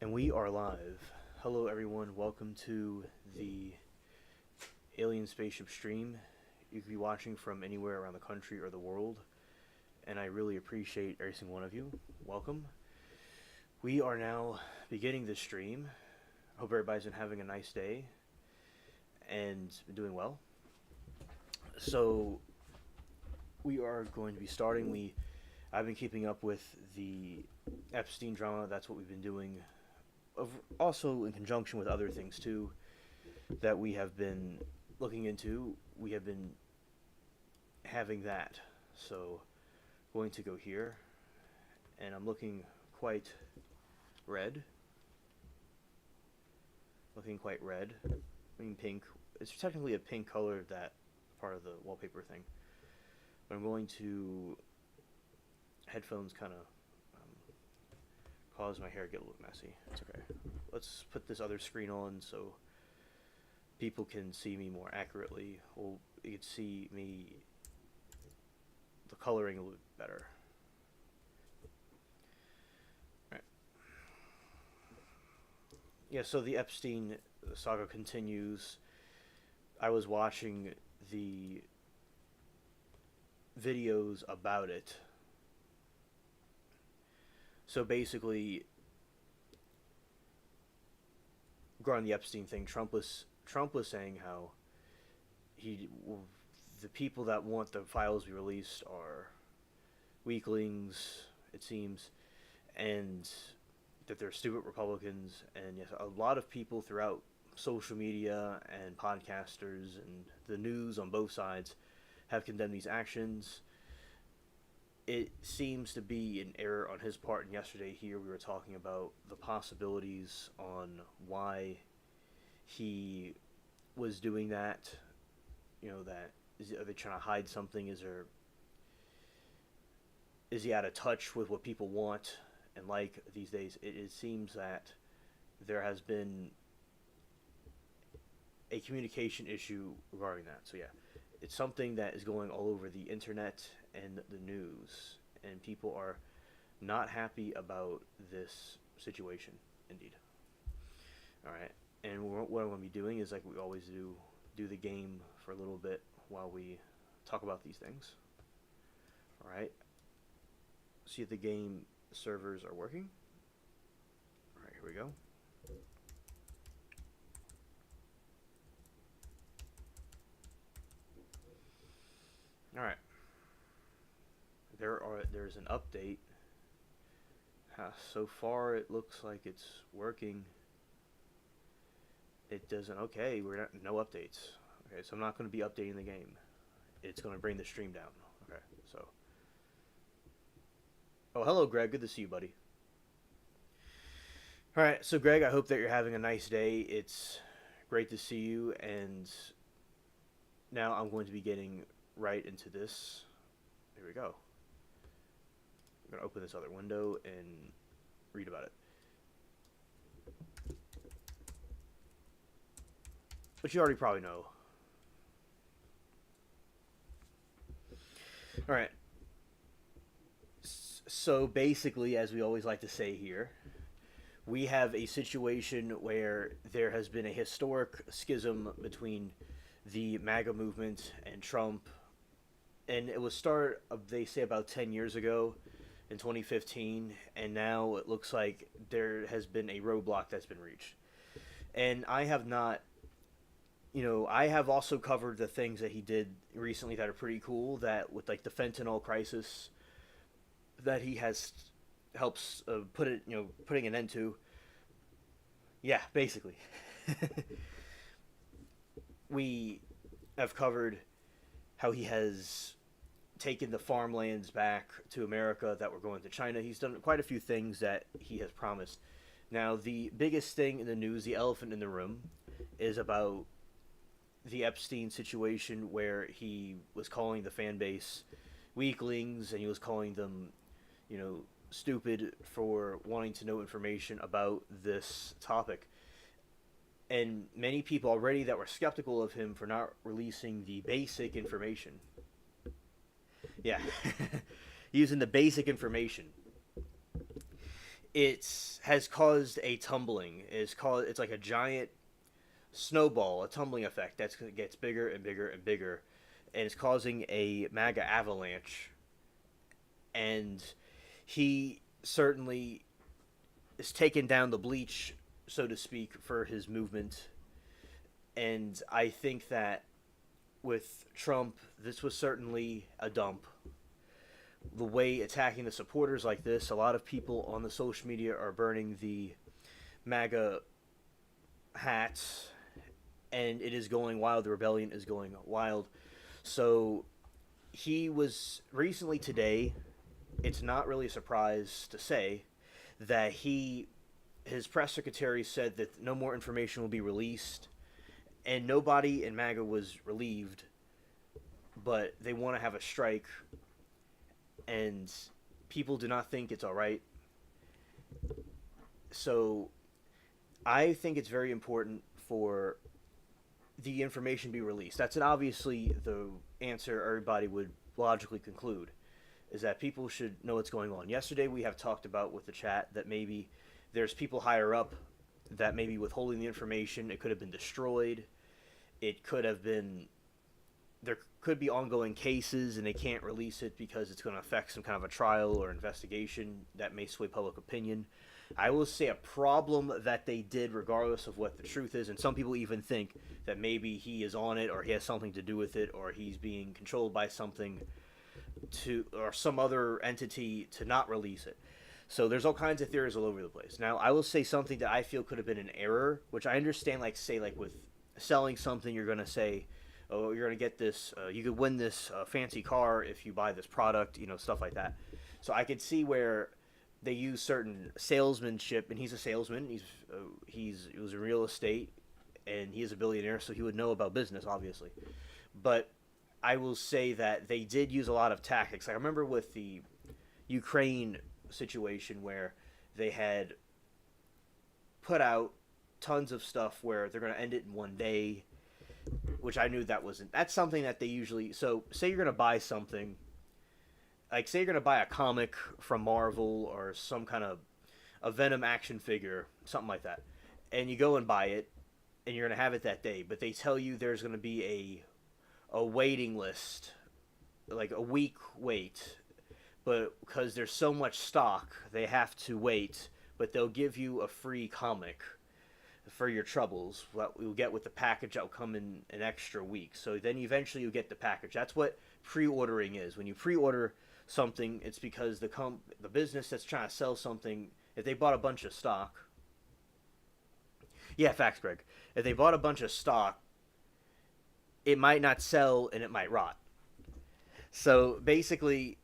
And we are live. Hello, everyone. Welcome to the Alien Spaceship stream. You could be watching from anywhere around the country or the world, and I really appreciate every single one of you. Welcome. We are now beginning this stream. I hope everybody's been having a nice day and doing well. So, we are going to be starting. I've been keeping up with the Epstein drama. That's what we've been doing. Also in conjunction with other things too that we have been looking into. We have been having that. So going to go here, and I'm looking quite red. Looking quite red. I mean pink. It's technically a pink color, that part of the wallpaper thing. But I'm going to headphones kind of cause my hair get a little messy. It's okay. Let's put this other screen on so people can see me more accurately. Well, you can see me, the coloring a little bit better. Right. Yeah, so the Epstein saga continues. I was watching the videos about it. So basically, regarding the Epstein thing, Trump was saying how the people that want the files to be released are weaklings, it seems, and that they're stupid Republicans. And yes, a lot of people throughout social media and podcasters and the news on both sides have condemned these actions. It seems to be an error on his part, and yesterday here we were talking about the possibilities on why he was doing that. You know, are they trying to hide something? Is he out of touch with what people want and like these days? It seems that there has been a communication issue regarding that. So yeah, it's something that is going all over the internet and the news, and people are not happy about this situation, indeed. All right, and what I'm going to be doing is, like we always do the game for a little bit while we talk about these things. All right, see if the game servers are working. All right, here we go. All right. There's an update. So far it looks like it's working. It doesn't. Okay, no updates. Okay, so I'm not going to be updating the game. It's going to bring the stream down. Okay, so. Oh, hello, Greg. Good to see you, buddy. All right, so Greg, I hope that you're having a nice day. It's great to see you, and now I'm going to be getting right into this. Here we go. I'm going to open this other window and read about it. But you already probably know. All right. So basically, as we always like to say here, we have a situation where there has been a historic schism between the MAGA movement and Trump. And it was they say, about 10 years ago in 2015, and now it looks like there has been a roadblock that's been reached. And I have not, I have also covered the things that he did recently that are pretty cool, that with like the fentanyl crisis that he helps putting an end to. Yeah, basically. We have covered how he has taken the farmlands back to America that were going to China. He's done quite a few things that he has promised. Now, the biggest thing in the news, the elephant in the room, is about the Epstein situation, where he was calling the fan base weaklings, and he was calling them, stupid for wanting to know information about this topic. And many people already that were skeptical of him for not releasing the basic information. Yeah. Using the basic information. it has caused a tumbling. It's like a giant snowball, a tumbling effect that gets bigger and bigger and bigger, and it's causing a MAGA avalanche. And he certainly is taking down the bleach, so to speak, for his movement. And I think that with Trump, this was certainly a dump. The way attacking the supporters like this, a lot of people on the social media are burning the MAGA hats, and it is going wild. The rebellion is going wild. So he was recently today, it's not really a surprise to say that his press secretary said that no more information will be released, and nobody in MAGA was relieved, but they want to have a strike, and people do not think it's all right. So I think it's very important for the information to be released. That's obviously the answer everybody would logically conclude, is that people should know what's going on. Yesterday we have talked about with the chat that maybe there's people higher up that may be withholding the information. It could have been destroyed. It could have been, there could be ongoing cases and they can't release it because it's going to affect some kind of a trial or investigation that may sway public opinion. I will say a problem that they did, regardless of what the truth is, and some people even think that maybe he is on it or he has something to do with it or he's being controlled by something or some other entity to not release it. So there's all kinds of theories all over the place. Now, I will say something that I feel could have been an error, which I understand, like, say, like with selling something, you're going to say, oh, you're going to get this, you could win this fancy car if you buy this product, stuff like that. So I could see where they use certain salesmanship, and he's a salesman. He was in real estate, and he is a billionaire, so he would know about business, obviously. But I will say that they did use a lot of tactics. I remember with the Ukraine situation where they had put out tons of stuff where they're going to end it in one day, which I knew that's something that they usually, so say you're going to buy something, like say you're going to buy a comic from Marvel or some kind of a Venom action figure, something like that, and you go and buy it, and you're going to have it that day, but they tell you there's going to be a waiting list, like a week wait, but because there's so much stock, they have to wait, but they'll give you a free comic for your troubles. What you'll get with the package that will come in an extra week. So then eventually you get the package. That's what pre-ordering is. When you pre-order something, it's because the business that's trying to sell something, if they bought a bunch of stock, yeah, facts, Greg. If they bought a bunch of stock, it might not sell and it might rot. So basically,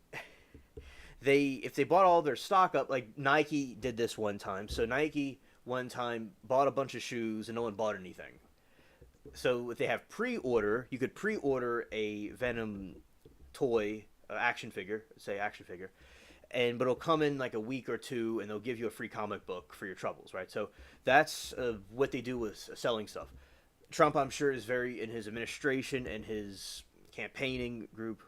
if they bought all their stock up, like Nike did this one time. So Nike one time bought a bunch of shoes and no one bought anything. So if they have pre-order, you could pre-order a Venom toy, action figure, but it'll come in like a week or two and they'll give you a free comic book for your troubles, right? So that's what they do with selling stuff. Trump, I'm sure, is very, in his administration and his campaigning group.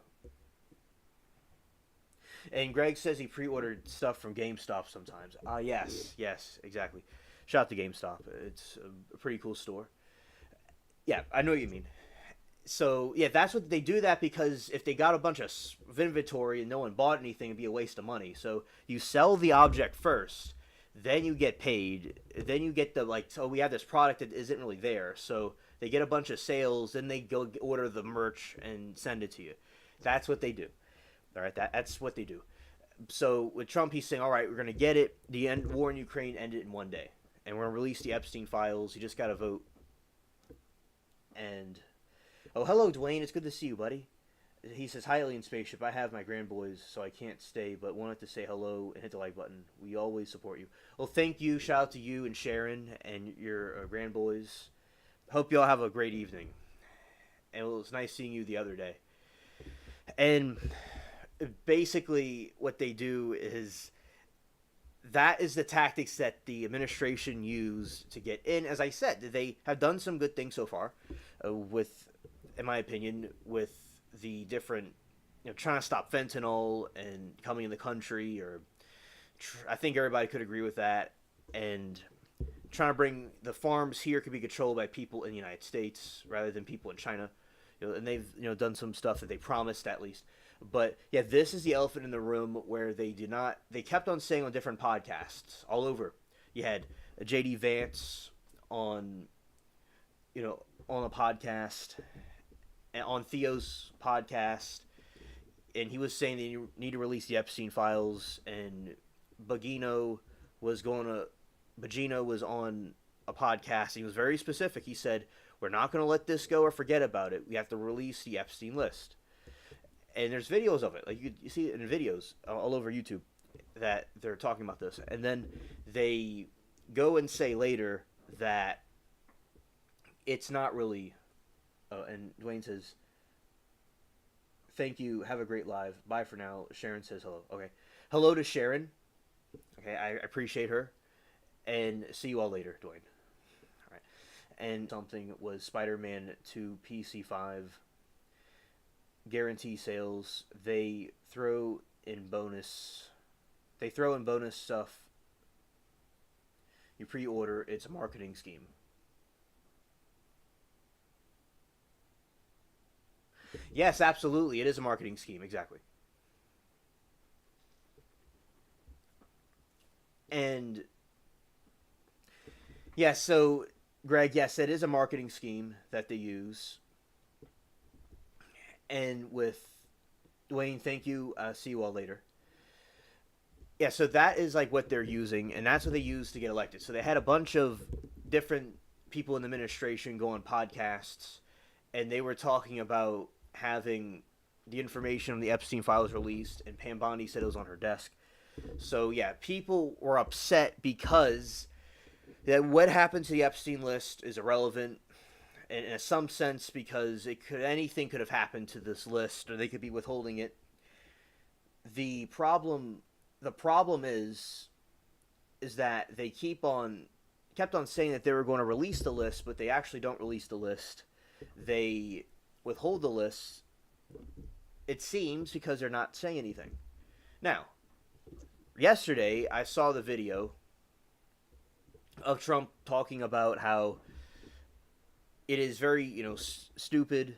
And Greg says he pre-ordered stuff from GameStop sometimes. Yes, exactly. Shout out to GameStop. It's a pretty cool store. Yeah, I know what you mean. So, yeah, that's what they do that because if they got a bunch of inventory and no one bought anything, it'd be a waste of money. So you sell the object first, then you get paid, then you get we have this product that isn't really there. So they get a bunch of sales, then they go order the merch and send it to you. That's what they do. All right, that's what they do. So with Trump, he's saying, all right, we're going to get it. The war in Ukraine ended in one day. And we're going to release the Epstein files. You just got to vote. And, oh, hello, Dwayne. It's good to see you, buddy. He says, hi, Alien Spaceship. I have my grandboys, so I can't stay, but wanted to say hello and hit the like button. We always support you. Well, thank you. Shout out to you and Sharon and your grandboys. Hope you all have a great evening. And it was nice seeing you the other day. And basically what they do is that is the tactics that the administration use to get in. As I said, they have done some good things so far in my opinion, with the different, trying to stop fentanyl and coming in the country, or I think everybody could agree with that. And trying to bring the farms here could be controlled by people in the United States rather than people in China. And they've done some stuff that they promised at least. But yeah, this is the elephant in the room where they did not. They kept on saying on different podcasts all over. You had JD Vance on, on a podcast, and on Theo's podcast, and he was saying that you need to release the Epstein files, and Bogino was on a podcast, and he was very specific. He said, we're not going to let this go or forget about it. We have to release the Epstein list. And there's videos of it. Like you see it in videos all over YouTube that they're talking about this. And then they go and say later that it's not really... and Dwayne says, thank you, have a great live. Bye for now. Sharon says hello. Okay. Hello to Sharon. Okay, I appreciate her. And see you all later, Dwayne. All right. And something was Spider-Man 2 PC5 guarantee sales. They throw in bonus stuff. You pre-order. It's a marketing scheme. Yes, absolutely. It is a marketing scheme. Exactly. And yeah, so Greg, yes, it is a marketing scheme that they use. And with Dwayne, thank you. See you all later. Yeah, so that is like what they're using, and that's what they use to get elected. So they had a bunch of different people in the administration go on podcasts, and they were talking about having the information on the Epstein files released, and Pam Bondi said it was on her desk. So yeah, people were upset because what happened to the Epstein list is irrelevant in some sense, because anything could have happened to this list, or they could be withholding it. The problem is that they kept on saying that they were going to release the list, but they actually don't release the list. They withhold the list, it seems, because they're not saying anything. Now, yesterday I saw the video of Trump talking about how it is very, stupid.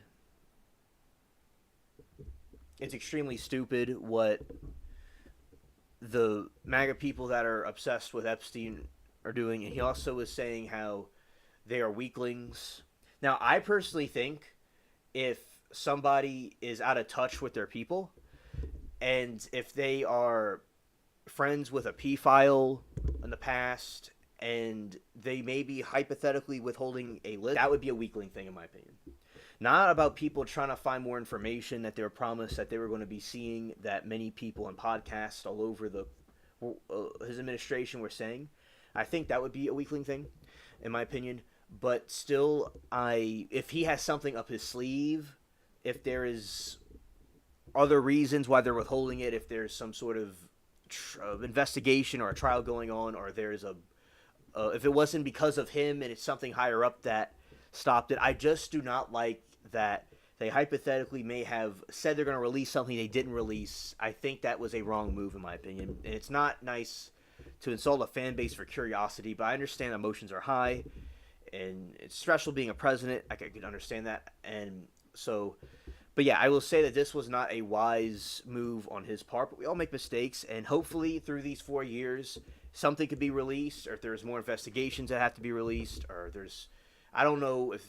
It's extremely stupid what the MAGA people that are obsessed with Epstein are doing. And he also was saying how they are weaklings. Now, I personally think if somebody is out of touch with their people, and if they are friends with a P-file in the past, and they may be hypothetically withholding a list, that would be a weakling thing, in my opinion. Not about people trying to find more information that they were promised that they were going to be seeing, that many people on podcasts all over his administration were saying. I think that would be a weakling thing, in my opinion. But still, if he has something up his sleeve, if there is other reasons why they're withholding it, if there's some sort of investigation or a trial going on, or there's if it wasn't because of him and it's something higher up that stopped it, I just do not like that they hypothetically may have said they're going to release something they didn't release. I think that was a wrong move, in my opinion. And it's not nice to insult a fan base for curiosity, but I understand emotions are high, and it's stressful being a president. I could understand that. And so, but yeah, I will say that this was not a wise move on his part, but we all make mistakes, and hopefully through these 4 years, something could be released, or if there's more investigations that have to be released, or I don't know if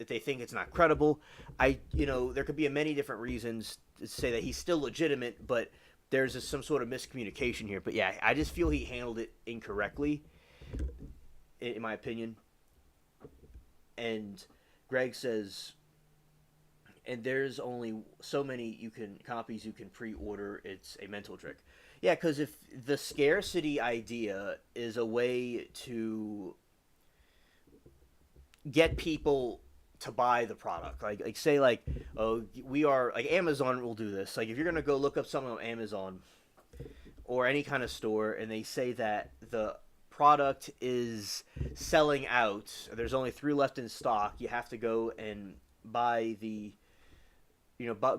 they think it's not credible. There could be many different reasons to say that he's still legitimate, but there's some sort of miscommunication here. But yeah, I just feel he handled it incorrectly, in my opinion. And Greg says, and there's only so many copies you can pre-order. It's a mental trick. Yeah, because if the scarcity idea is a way to get people to buy the product, like say we are like Amazon will do this. Like if you're gonna go look up something on Amazon or any kind of store, and they say that the product is selling out, there's only 3 left in stock, you have to go and buy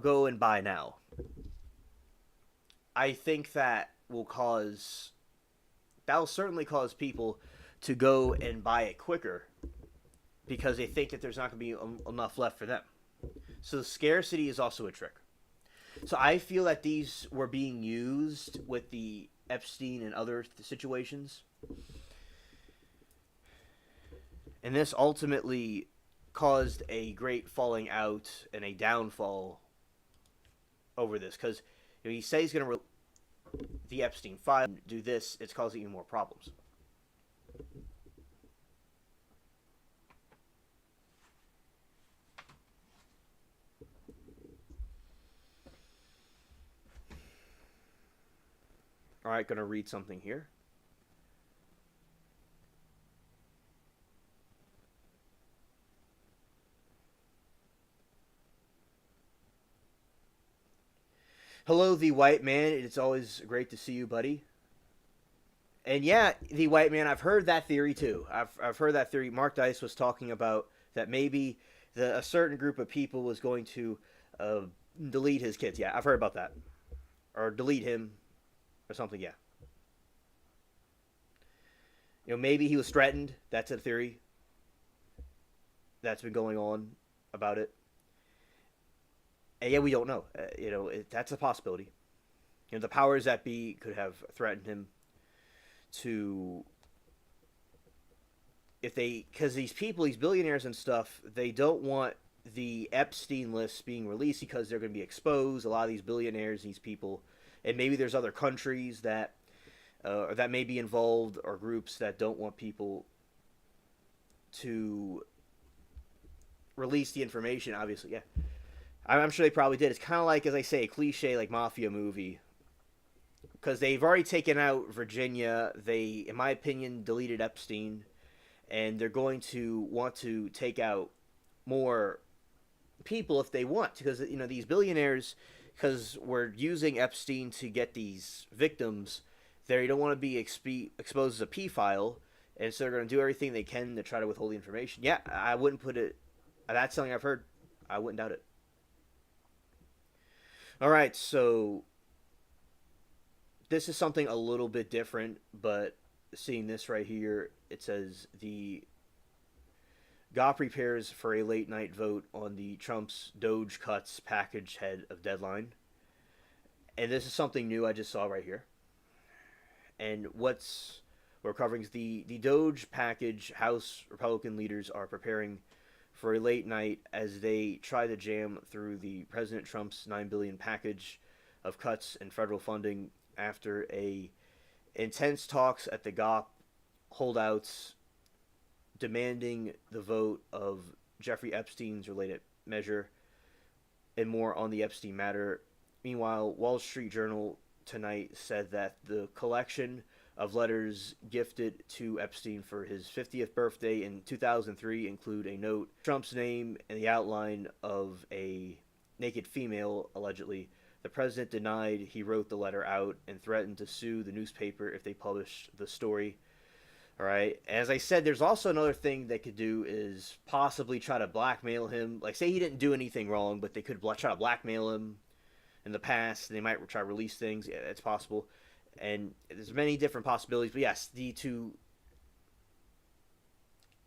go and buy now. I think that will cause that'll certainly cause people to go and buy it quicker because they think that there's not going to be enough left for them. So scarcity is also a trick. So I feel that these were being used with the Epstein and other situations. And this ultimately caused a great falling out and a downfall over this. Because he says he's going to the Epstein file, do this, it's causing even more problems. All right, going to read something here. Hello, the white man. It's always great to see you, buddy. And yeah, the white man, I've heard that theory too. I've heard that theory. Mark Dice was talking about that maybe a certain group of people was going to delete his kids. Yeah, I've heard about that. Or delete him or something, yeah. Maybe he was threatened. That's a theory that's been going on about it. And yeah, we don't know. That's a possibility. The powers that be could have threatened him to, because these people, these billionaires and stuff, they don't want the Epstein lists being released because they're going to be exposed. A lot of these billionaires, these people, and maybe there's other countries that that may be involved, or groups that don't want people to release the information. Obviously, yeah. I'm sure they probably did. It's kind of like, as I say, a cliche like mafia movie. Because they've already taken out Virginia. They, in my opinion, deleted Epstein. And they're going to want to take out more people if they want. Because, these billionaires, because we're using Epstein to get these victims, they don't want to be exposed as a pedophile. And so they're going to do everything they can to try to withhold the information. Yeah, I wouldn't put it... That's something I've heard. I wouldn't doubt it. All right, so this is something a little bit different, but seeing this right here, it says the GOP prepares for a late night vote on the Trump's Doge cuts package ahead of deadline. And this is something new I just saw right here. And what's we're covering is the Doge package. House Republican leaders are preparing for a late night as they try to jam through the President Trump's $9 billion package of cuts in federal funding after intense talks at the GOP holdouts demanding the vote of Jeffrey Epstein's related measure and more on the Epstein matter. Meanwhile, Wall Street Journal tonight said that the collection of letters gifted to Epstein for his 50th birthday in 2003 include a note, Trump's name, and the outline of a naked female, allegedly. The president denied he wrote the letter out and threatened to sue the newspaper if they published the story. All right. As I said, there's also another thing they could do is possibly try to blackmail him. Like, say he didn't do anything wrong, but they could try to blackmail him in the past. They might try to release things. Yeah, it's possible. And there's many different possibilities. But yes, the two...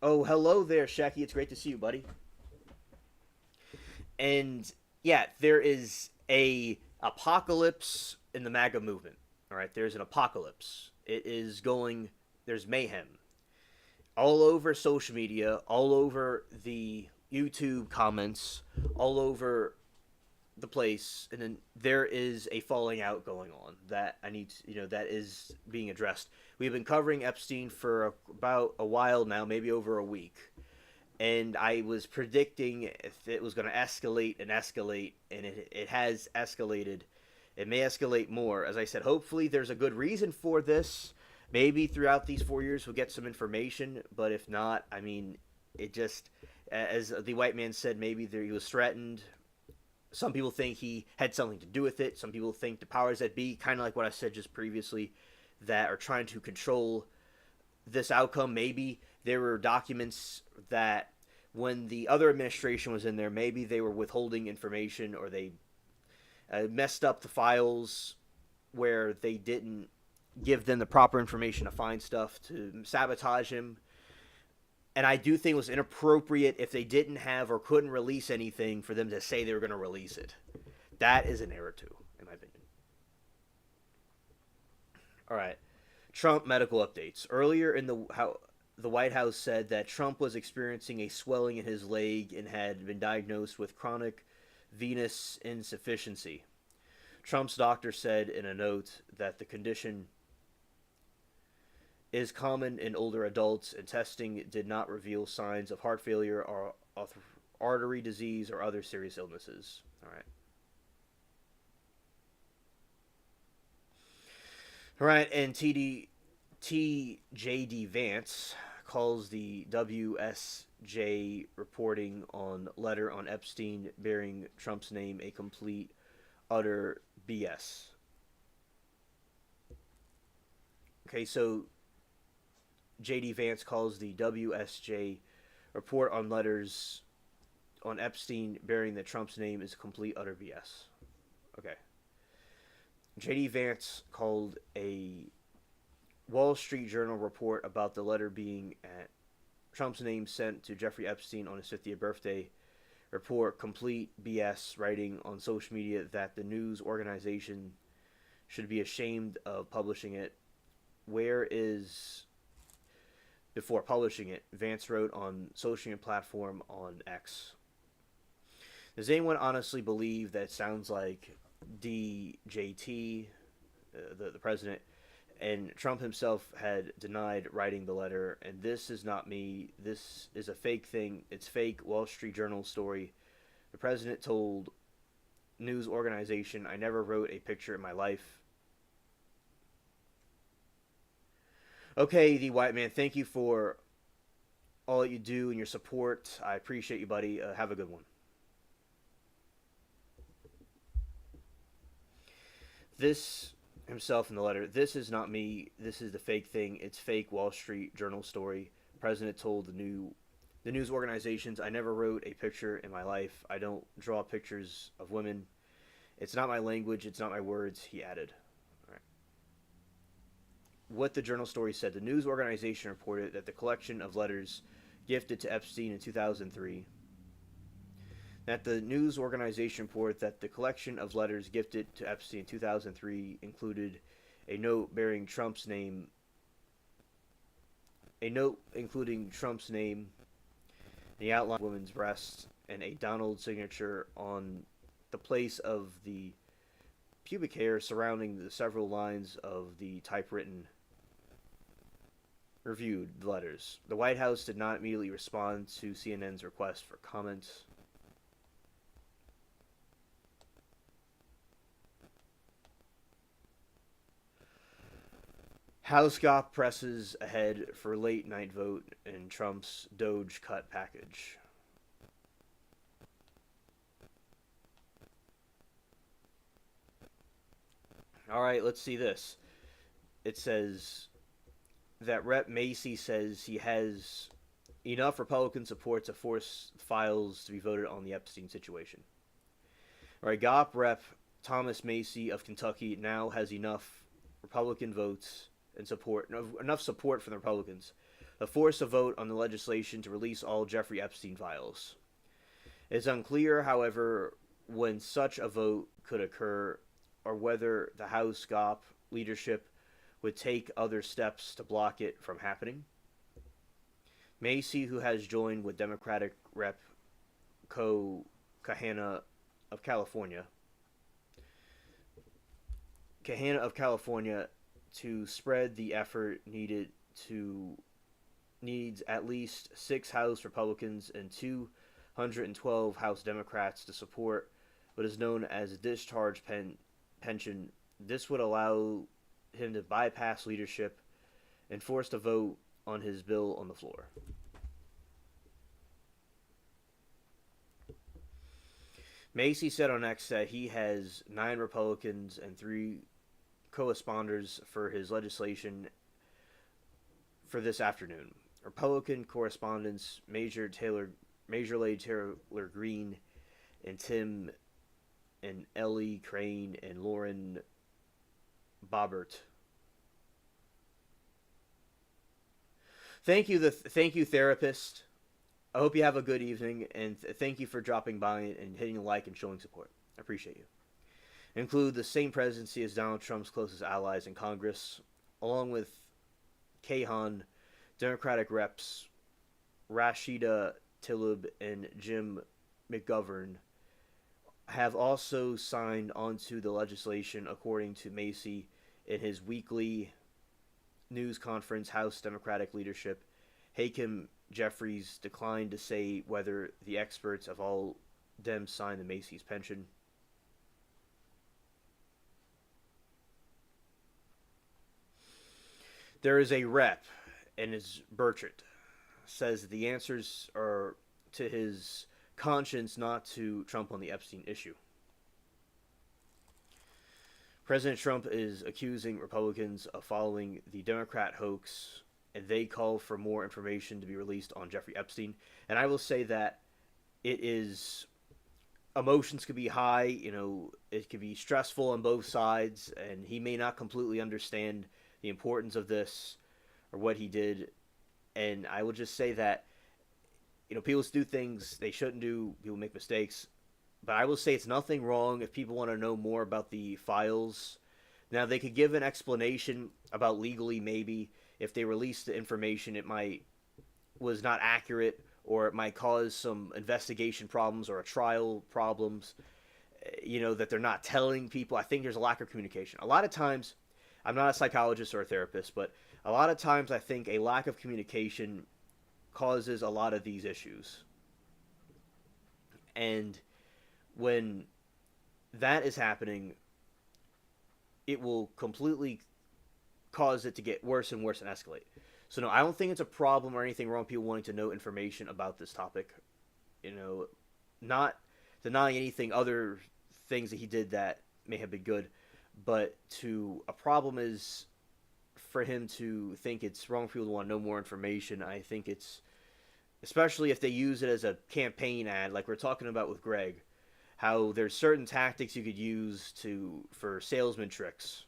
Oh, hello there, Shecky. It's great to see you, buddy. And, yeah, there is a apocalypse in the MAGA movement. All right, there's an apocalypse. It is going... There's mayhem. All over social media, all over the YouTube comments, all over the place, and then there is a falling out going on that I need to, that is being addressed. We've been covering Epstein for about a while now, maybe over a week, and I was predicting if it was going to escalate, and it has escalated. It may escalate more. As I said, hopefully there's a good reason for this. Maybe throughout these 4 years we'll get some information, but if not, I mean, it just, as the white man said, maybe he was threatened. Some people think he had something to do with it. Some people think the powers that be, kind of like what I said just previously, that are trying to control this outcome. Maybe there were documents that when the other administration was in there, maybe they were withholding information, or they messed up the files where they didn't give them the proper information to find stuff, to sabotage him. And I do think it was inappropriate if they didn't have or couldn't release anything for them to say they were going to release it. That is an error too, in my opinion. All right. Trump medical updates. Earlier in the White House said that Trump was experiencing a swelling in his leg and had been diagnosed with chronic venous insufficiency. Trump's doctor said in a note that the condition is common in older adults, and testing did not reveal signs of heart failure or artery disease or other serious illnesses. All right. All right, and TJD Vance calls the WSJ reporting on letter on Epstein bearing Trump's name a complete, utter BS. Okay, so JD Vance calls the WSJ report on letters on Epstein bearing that Trump's name is complete, utter BS. Okay. JD Vance called a Wall Street Journal report about the letter being at Trump's name sent to Jeffrey Epstein on his 50th birthday report complete BS, writing on social media that the news organization should be ashamed of publishing it. Before publishing it, Vance wrote on social media platform on X. Does anyone honestly believe that it sounds like DJT, the president, and Trump himself had denied writing the letter? And this is not me. This is a fake thing. It's fake Wall Street Journal story. The president told news organization, "I never wrote a picture in my life." Okay, the white man, thank you for all you do and your support. I appreciate you, buddy. Have a good one. This himself in the letter. This is not me. This is the fake thing. It's fake Wall Street Journal story. The president told the news organizations, "I never wrote a picture in my life. I don't draw pictures of women. It's not my language. It's not my words," he added. What the journal story said. The news organization reported that the collection of letters gifted to Epstein in 2003. That the news organization reported that the collection of letters gifted to Epstein in 2003 included a note bearing Trump's name, a note including Trump's name, the outline of a woman's breast, and a Donald signature on the place of the pubic hair surrounding the several lines of the typewritten reviewed letters. The White House did not immediately respond to CNN's request for comment. House GOP presses ahead for late night vote in Trump's Doge cut package. All right, let's see this. It says that Rep. Macy says he has enough Republican support to force files to be voted on the Epstein situation. All right, GOP Rep. Thomas Macy of Kentucky now has enough Republican votes and enough support from the Republicans to force a vote on the legislation to release all Jeffrey Epstein files. It's unclear, however, when such a vote could occur or whether the House GOP leadership would take other steps to block it from happening. Macy, who has joined with Democratic Rep. Kahana of California, to spread the effort needs at least 6 House Republicans and 212 House Democrats to support what is known as a discharge pension. This would allow him to bypass leadership and force a vote on his bill on the floor. Macy said on X that he has 9 Republicans and 3 co-sponsors for his legislation for this afternoon. Republican correspondents Major Lady Taylor Greene and Tim and Ellie Crane and Lauren Boebert Thank you, therapist. I hope you have a good evening, and thank you for dropping by and hitting a like and showing support. I appreciate you. Include the same presidency as Donald Trump's closest allies in Congress, along with Kahan, Democratic reps Rashida Tlaib and Jim McGovern have also signed onto the legislation, according to Macy in his weekly news conference. House Democratic leadership Hakeem Jeffries declined to say whether the experts of all Dems signed the Macy's pension. There is a rep, and it's Burchett, says the answers are to his conscience, not to Trump on the Epstein issue. President Trump is accusing Republicans of following the Democrat hoax, and they call for more information to be released on Jeffrey Epstein. And I will say that it is, emotions could be high, it could be stressful on both sides, and he may not completely understand the importance of this or what he did. And I will just say that, people do things they shouldn't do, people make mistakes, but I will say it's nothing wrong if people want to know more about the files. Now, they could give an explanation about legally, maybe, if they released the information, was not accurate, or it might cause some investigation problems or a trial problems, that they're not telling people. I think there's a lack of communication. A lot of times, I'm not a psychologist or a therapist, but a lot of times I think a lack of communication causes a lot of these issues. And when that is happening, it will completely cause it to get worse and worse and escalate. So no, I don't think it's a problem or anything wrong with people wanting to know information about this topic. Not denying anything, other things that he did that may have been good, but a problem is for him to think it's wrong for people to want to know more information. I think it's, especially if they use it as a campaign ad, like we're talking about with Greg, how there's certain tactics you could use for salesman tricks.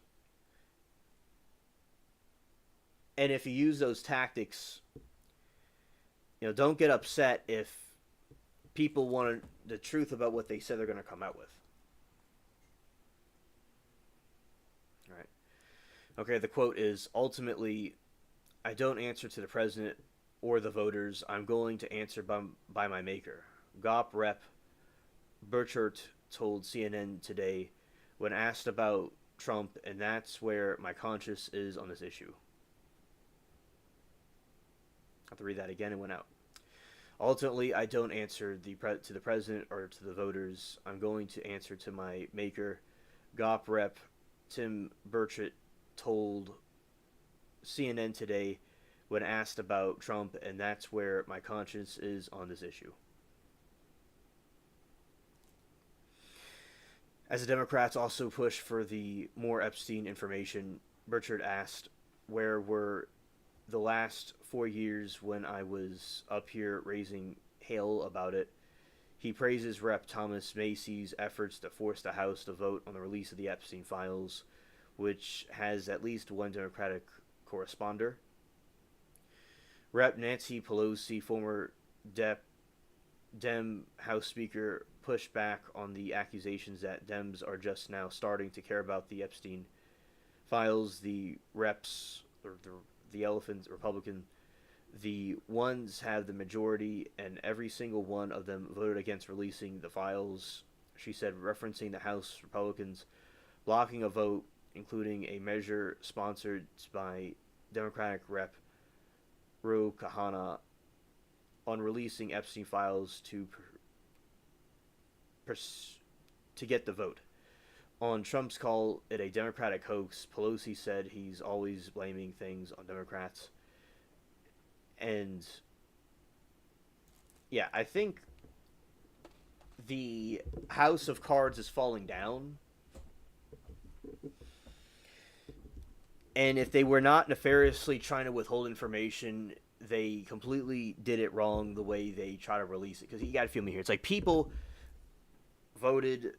And if you use those tactics, don't get upset if people want the truth about what they said they're going to come out with. All right. Okay, the quote is, ultimately, I don't answer to the president or the voters. I'm going to answer by my maker. GOP Rep Burchett told CNN today when asked about Trump, and that's where my conscience is on this issue. I have to read that again. It went out. Ultimately, I don't answer to the president or to the voters. I'm going to answer to my maker. GOP Rep Tim Burchett told CNN today when asked about Trump, and that's where my conscience is on this issue. As the Democrats also push for the more Epstein information, Burchett asked, where were the last 4 years when I was up here raising hell about it? He praises Rep. Thomas Macy's efforts to force the House to vote on the release of the Epstein files, which has at least one Democratic corresponder. Rep. Nancy Pelosi, former Dem House Speaker, pushed back on the accusations that Dems are just now starting to care about the Epstein files. The reps, or the elephants, Republican, the ones have the majority, and every single one of them voted against releasing the files, she said, referencing the House Republicans blocking a vote, including a measure sponsored by Democratic Rep. Ro Kahana on releasing Epstein files to get the vote. On Trump's call it a Democratic hoax, Pelosi said he's always blaming things on Democrats. And yeah, I think the house of cards is falling down. And if they were not nefariously trying to withhold information, they completely did it wrong the way they try to release it. Because you got to feel me here. It's like people voted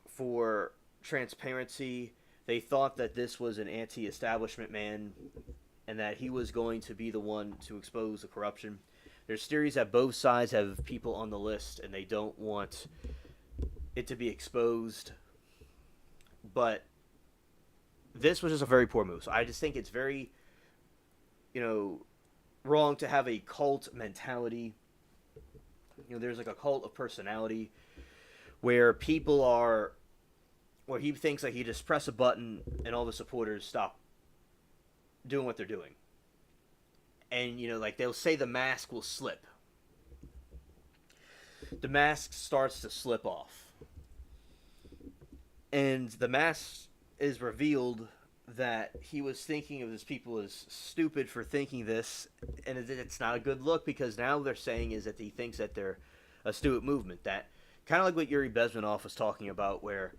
for transparency. They thought that this was an anti-establishment man, and that he was going to be the one to expose the corruption. There's theories that both sides have people on the list and they don't want it to be exposed. But this was just a very poor move. So I just think it's very, wrong to have a cult mentality. There's like a cult of personality where people are, where he thinks like he just press a button and all the supporters stop doing what they're doing. And, like they'll say the mask will slip. The mask starts to slip off. And the mask is revealed that he was thinking of his people as stupid for thinking this. And it's not a good look, because now they're saying is that he thinks that they're a stupid movement. That kind of like what Yuri Bezmenov was talking about, where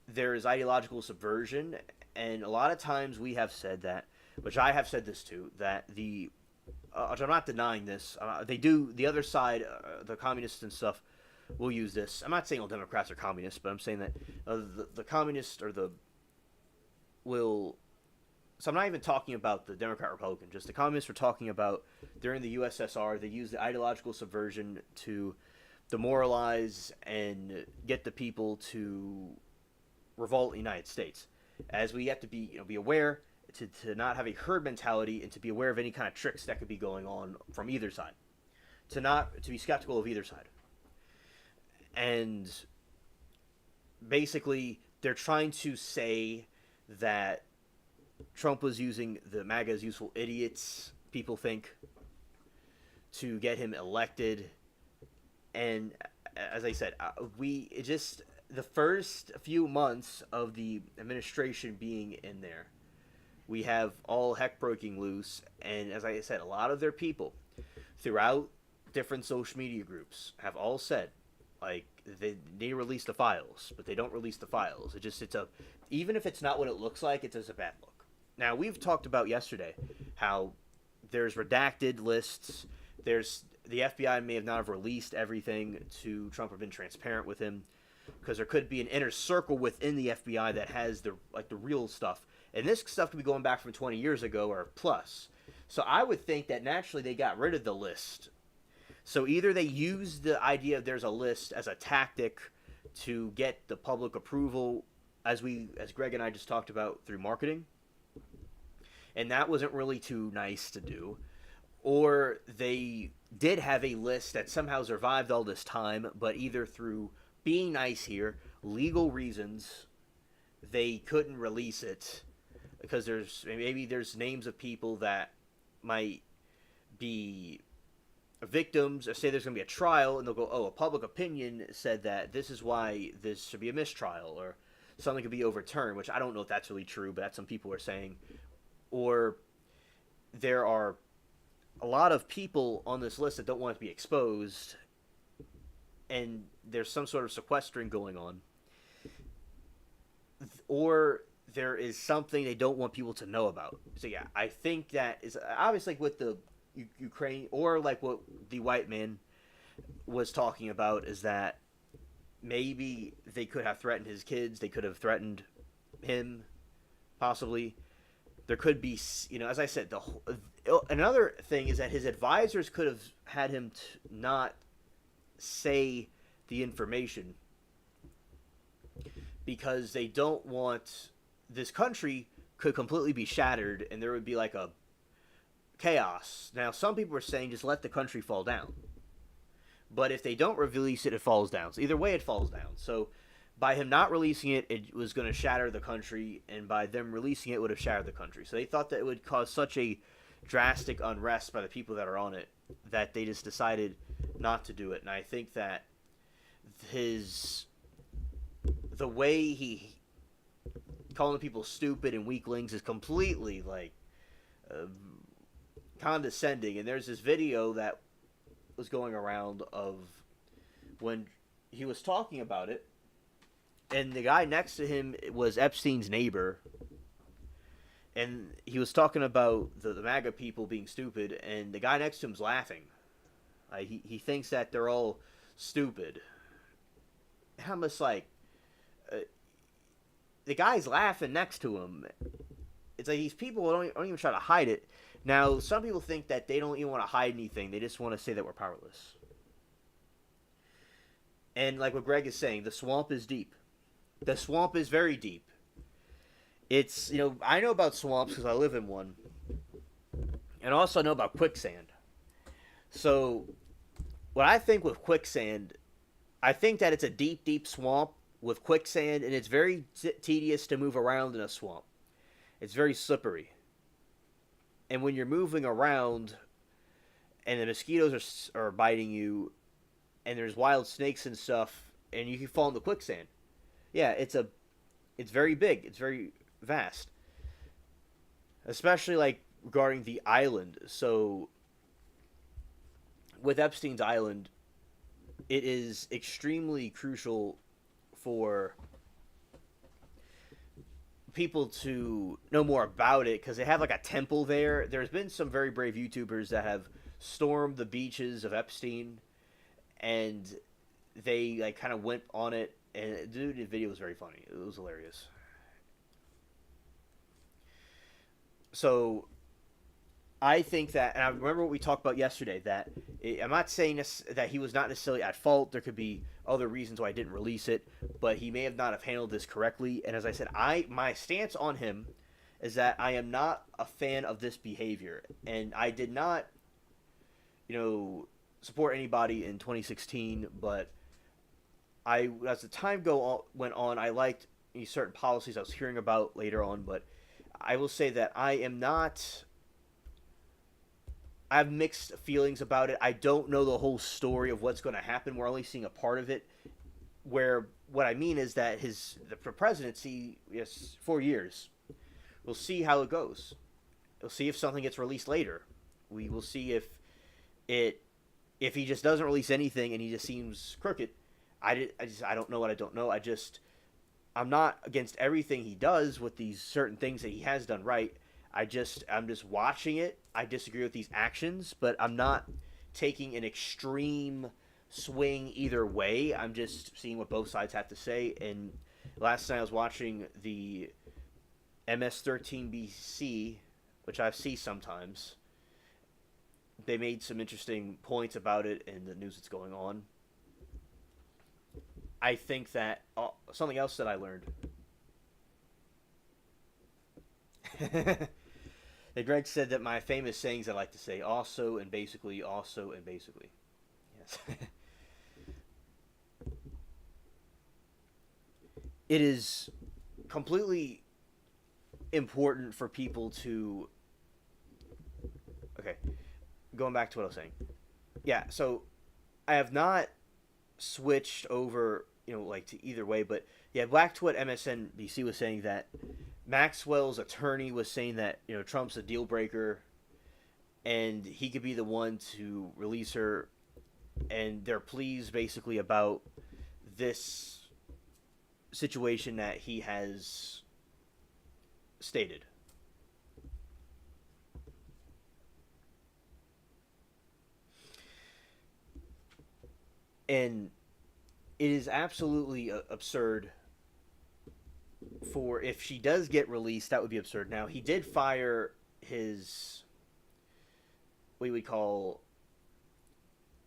there is ideological subversion. And a lot of times we have said that, which I have said this too, that which I'm not denying this. They do, the other side, the communists and stuff, will use this. I'm not saying all Democrats are communists, but I'm saying that the communists or will. So I'm not even talking about the Democrat Republican. Just the communists were talking about during the USSR. They used the ideological subversion to demoralize and get the people to revolt in the United States. As we have to be aware. To not have a herd mentality and to be aware of any kind of tricks that could be going on from either side. To be skeptical of either side. And basically, they're trying to say that Trump was using the MAGA as useful idiots, people think, to get him elected. And as I said, the first few months of the administration being in there, we have all heck breaking loose, and as I said, a lot of their people throughout different social media groups have all said, like, they release the files, but they don't release the files. Even if it's not what it looks like, it's just a bad look. Now, we've talked about yesterday how there's redacted lists. The FBI may have not have released everything to Trump or been transparent with him, because there could be an inner circle within the FBI that has the real stuff. And this stuff could be going back from 20 years ago or plus. So I would think that naturally they got rid of the list. So either they used the idea of there's a list as a tactic to get the public approval, as Greg and I just talked about, through marketing. And that wasn't really too nice to do. Or they did have a list that somehow survived all this time, but either through being nice here, legal reasons, they couldn't release it. Because there's names of people that might be victims, or say there's going to be a trial, and they'll go, a public opinion said that this is why this should be a mistrial, or something could be overturned, which I don't know if that's really true, but that's some people are saying. Or there are a lot of people on this list that don't want it to be exposed, and there's some sort of sequestering going on. Or there is something they don't want people to know about. So yeah, I think that is obviously like with the Ukraine, or like what the white man was talking about, is that maybe they could have threatened his kids. They could have threatened him, possibly. There could be, as I said, another thing is that his advisors could have had him not say the information because they don't want. This country could completely be shattered, and there would be like a chaos. Now, some people are saying just let the country fall down. But if they don't release it, it falls down. So either way, it falls down. So by him not releasing it, it was going to shatter the country, and by them releasing it, it would have shattered the country. So they thought that it would cause such a drastic unrest by the people that are on it that they just decided not to do it. And I think that the way he calling people stupid and weaklings is completely condescending. And there's this video that was going around of when he was talking about it, and the guy next to him was Epstein's neighbor, and he was talking about the MAGA people being stupid, and the guy next to him's laughing. He thinks that they're all stupid. And I'm just like, the guy's laughing next to him. it's like these people don't even try to hide it. Now, some people think that they don't even want to hide anything; they just want to say that we're powerless. And like what Greg is saying, the swamp is deep. The swamp is very deep. It's, I know about swamps because I live in one, and also know about quicksand. So, what I think with quicksand, I think that it's a deep, deep swamp with quicksand, and it's very tedious to move around in a swamp. It's very slippery. And when you're moving around, and the mosquitoes are biting you, and there's wild snakes and stuff, and you can fall into quicksand. Yeah, it's very big. It's very vast. Especially like regarding the island. So with Epstein's island, it is extremely crucial for people to know more about it because they have like a temple there. There's been some very brave YouTubers that have stormed the beaches of Epstein, and they like kind of went on it. And dude, the video was very funny. It was hilarious. So I think that, and I remember what we talked about yesterday, that I'm not saying this, that he was not necessarily at fault. There could be other reasons why I didn't release it, but he may have not have handled this correctly. And as I said, my stance on him is that I am not a fan of this behavior, and I did not, support anybody in 2016. But as the time went on, I liked certain policies I was hearing about later on. But I will say that I have mixed feelings about it. I don't know the whole story of what's going to happen. We're only seeing a part of it. Where what I mean is that the presidency, yes, 4 years. We'll see how it goes. We'll see if something gets released later. We will see if he just doesn't release anything and he just seems crooked. I don't know what I don't know. I'm not against everything he does with these certain things that he has done right. I'm just watching it. I disagree with these actions, but I'm not taking an extreme swing either way. I'm just seeing what both sides have to say. And last night I was watching the MS-13BC, which I see sometimes. They made some interesting points about it in the news that's going on. I think that something else that I learned. And Greg said that my famous sayings I like to say, also and basically, also and basically. Yes. It is completely important for people to... Okay, going back to what I was saying. Yeah, so I have not switched over, to either way, but yeah, back to what MSNBC was saying, that Maxwell's attorney was saying that, Trump's a deal breaker and he could be the one to release her, and they're pleased basically about this situation that he has stated. And it is absolutely absurd for, if she does get released, that would be absurd. Now, he did fire his, what we call,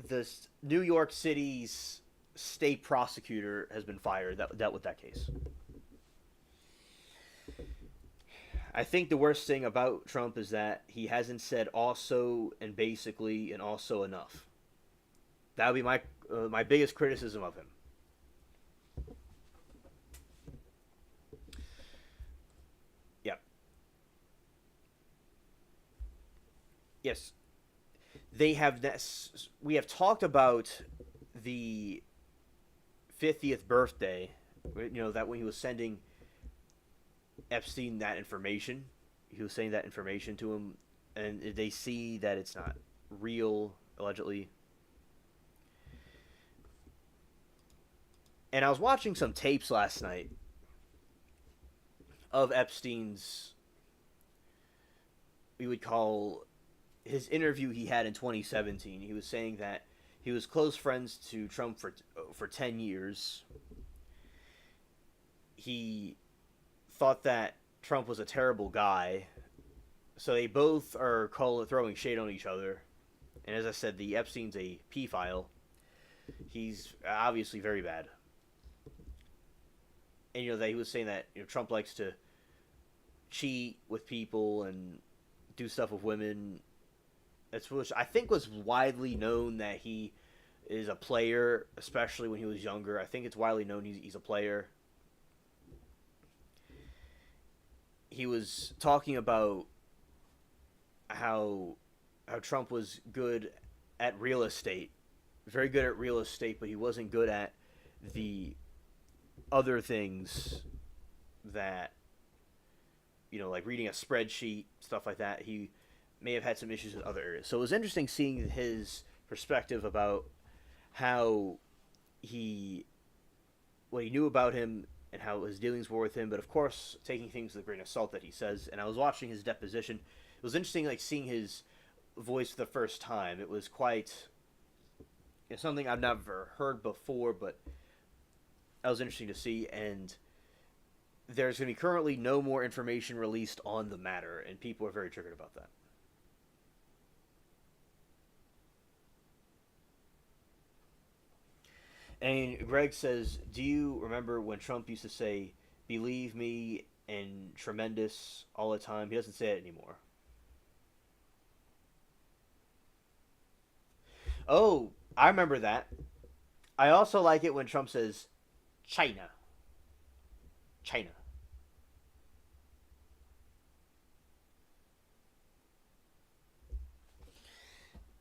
the New York City's state prosecutor has been fired that dealt with that case. I think the worst thing about Trump is that he hasn't said also and basically and also enough. That would be my biggest criticism of him. Yep. Yes. They have this. We have talked about the 50th birthday. That when he was sending Epstein that information, he was saying that information to him, and they see that it's not real, allegedly. And I was watching some tapes last night of Epstein's, we would call his interview he had in 2017. He was saying that he was close friends to Trump for 10 years. He thought that Trump was a terrible guy. So they both are throwing shade on each other. And as I said, the Epstein's a pedophile. He's obviously very bad. And that he was saying that Trump likes to cheat with people and do stuff with women. That's which I think was widely known that he is a player, especially when he was younger. I think it's widely known he's a player. He was talking about how Trump was good at real estate, very good at real estate, but he wasn't good at the other things that, like reading a spreadsheet, stuff like that. He may have had some issues in other areas. So it was interesting seeing his perspective about how what he knew about him and how his dealings were with him, but of course taking things with a grain of salt that he says. And I was watching his deposition. It was interesting, like seeing his voice for the first time. It was quite something I've never heard before, but that was interesting to see. And there's going to be currently no more information released on the matter, and people are very triggered about that. And Greg says, do you remember when Trump used to say, believe me and tremendous all the time? He doesn't say it anymore. Oh, I remember that. I also like it when Trump says, China. China.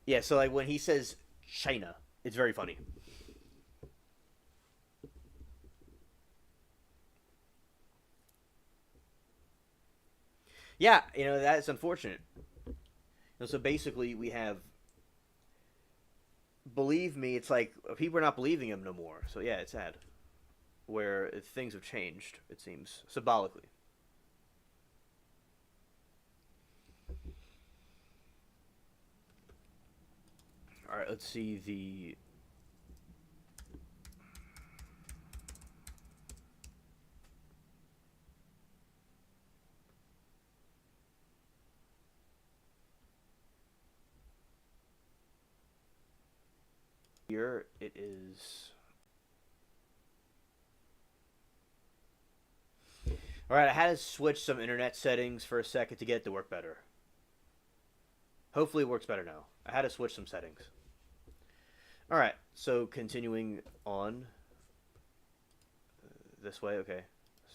Yeah, so like when he says China, it's very funny. Yeah, that's unfortunate. So basically, we have believe me. It's like people are not believing him no more. So yeah, it's sad. Where things have changed, it seems symbolically. All right, let's see the. Here it is. All right, I had to switch some internet settings for a second to get it to work better. Hopefully, it works better now. I had to switch some settings. All right, so continuing on this way. Okay,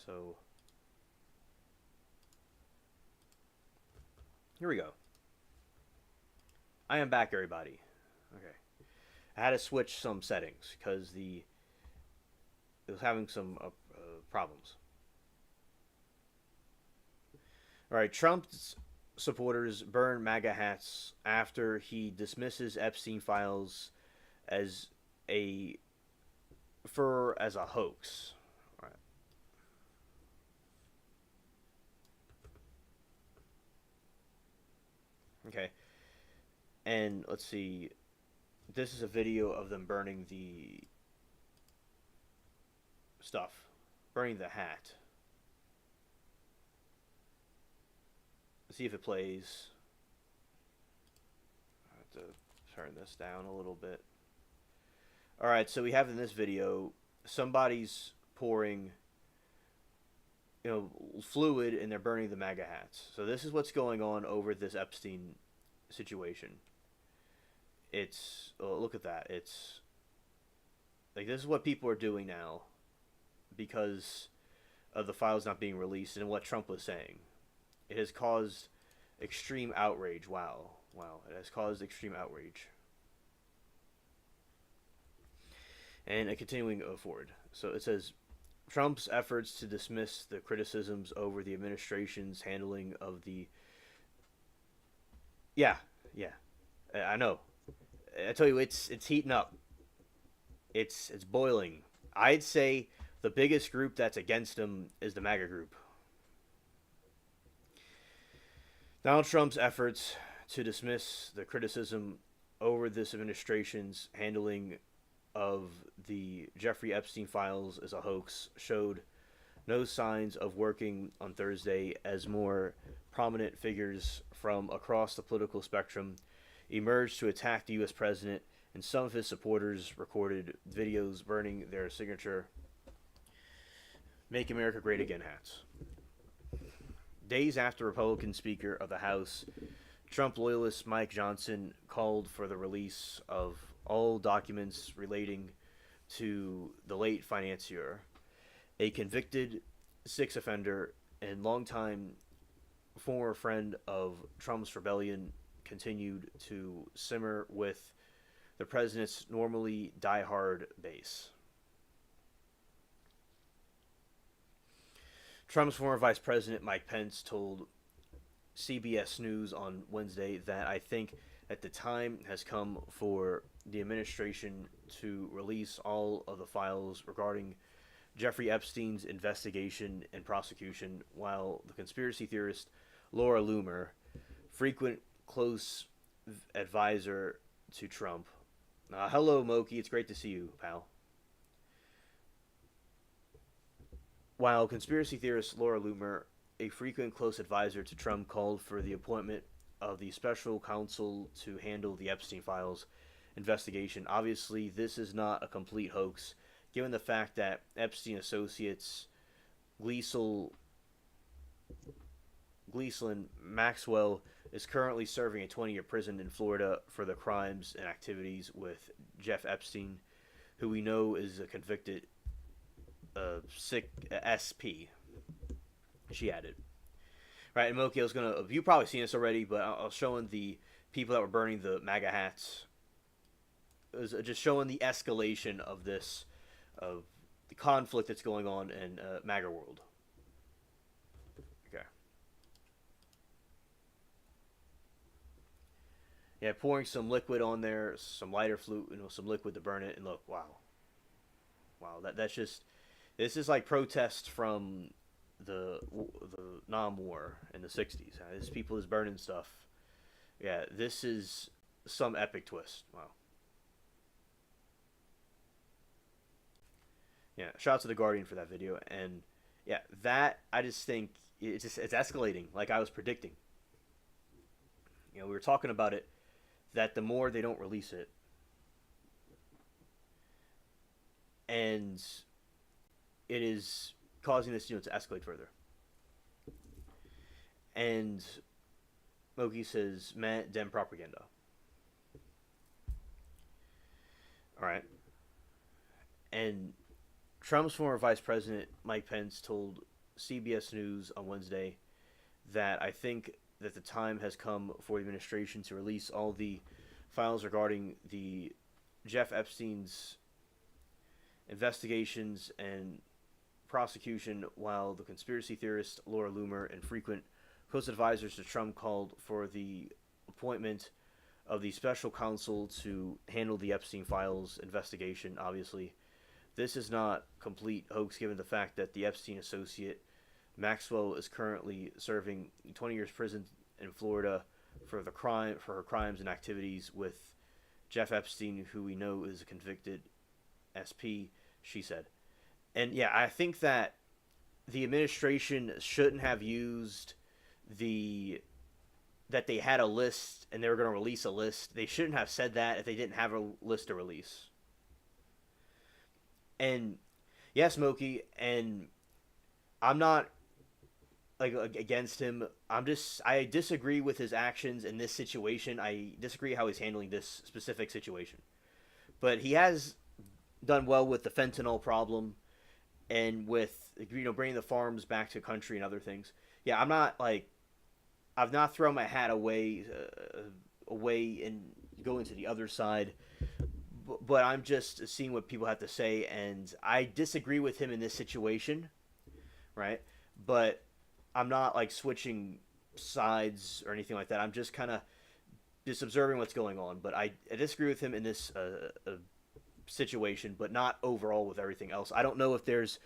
so here we go. I am back, everybody. Okay, I had to switch some settings because it was having some problems. All right, Trump's supporters burn MAGA hats after he dismisses Epstein files as a as a hoax. All right. Okay. And let's see. This is a video of them burning the stuff, burning the hat. Let's see if it plays. I have to turn this down a little bit. All right, so we have in this video somebody's pouring, fluid, and they're burning the MAGA hats. So this is what's going on over this Epstein situation. It's look at that. It's like this is what people are doing now because of the files not being released and what Trump was saying. It has caused extreme outrage. Wow. It has caused extreme outrage. And continuing forward. So it says, Trump's efforts to dismiss the criticisms over the administration's handling of the... Yeah. I know. I tell you, it's heating up. It's boiling. I'd say the biggest group that's against him is the MAGA group. Donald Trump's efforts to dismiss the criticism over this administration's handling of the Jeffrey Epstein files as a hoax showed no signs of working on Thursday as more prominent figures from across the political spectrum emerged to attack the U.S. president, and some of his supporters recorded videos burning their signature Make America Great Again hats. Days after Republican Speaker of the House, Trump loyalist Mike Johnson called for the release of all documents relating to the late financier, a convicted six offender and longtime former friend of Trump's rebellion, continued to simmer with the president's normally diehard base. Trump's former Vice President Mike Pence told CBS News on Wednesday that I think that the time has come for the administration to release all of the files regarding Jeffrey Epstein's investigation and prosecution, while the conspiracy theorist Laura Loomer, frequent close advisor to Trump. Hello, Moki. It's great to see you, pal. While conspiracy theorist Laura Loomer, a frequent close advisor to Trump, called for the appointment of the special counsel to handle the Epstein files investigation. Obviously, this is not a complete hoax, given the fact that Epstein associates Ghislaine Maxwell is currently serving a 20-year prison in Florida for the crimes and activities with Jeff Epstein, who we know is a convicted sick SP. She added. Right, and Moki, you've probably seen this already, but I was showing the people that were burning the MAGA hats. It was just showing the escalation of this, of the conflict that's going on in MAGA world. Okay. Yeah, pouring some liquid on there, some lighter fluid, some liquid to burn it, and look, wow. That's just, this is like protest from the non-war in the 60s. This people is burning stuff. Yeah, this is some epic twist. Wow. Yeah, shout out to The Guardian for that video. And yeah, that, I just think it's escalating like I was predicting. We were talking about it, that the more they don't release it, and it is causing this, to escalate further. And Moki says, "Man, dem propaganda." All right. And Trump's former Vice President Mike Pence told CBS News on Wednesday that I think that the time has come for the administration to release all the files regarding the Jeff Epstein's investigations and prosecution, while the conspiracy theorist Laura Loomer and frequent close advisors to Trump called for the appointment of the special counsel to handle the Epstein files investigation. Obviously, this is not complete hoax, given the fact that the Epstein associate Maxwell is currently serving 20 years prison in Florida for her crimes and activities with Jeff Epstein, who we know is a convicted SP, she said. And yeah, I think that the administration shouldn't have used that they had a list and they were going to release a list. They shouldn't have said that if they didn't have a list to release. And yes, Moki, and I'm not against him. I disagree with his actions in this situation. I disagree how he's handling this specific situation. But he has done well with the fentanyl problem and with bringing the farms back to country and other things. Yeah, I've not thrown my hat away and going to the other side, but I'm just seeing what people have to say, and I disagree with him in this situation, right? But I'm not switching sides or anything like that. I'm just kind of just observing what's going on. But I disagree with him in this situation, but not overall with everything else. I don't know if there's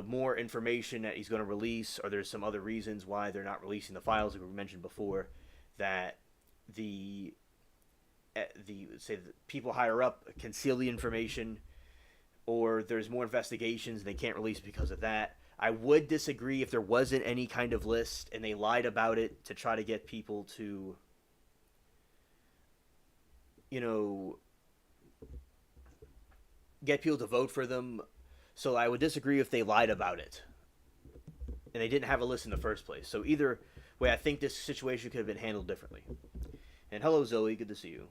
more information that he's going to release, or there's some other reasons why they're not releasing the files, like we mentioned before, that the people higher up conceal the information, or there's more investigations and they can't release because of that. I would disagree if there wasn't any kind of list and they lied about it to try to get people to, you know, get people to vote for them. So I would disagree if they lied about it and they didn't have a list in the first place. So either way, I think this situation could have been handled differently. And hello, Zoe. Good to see you.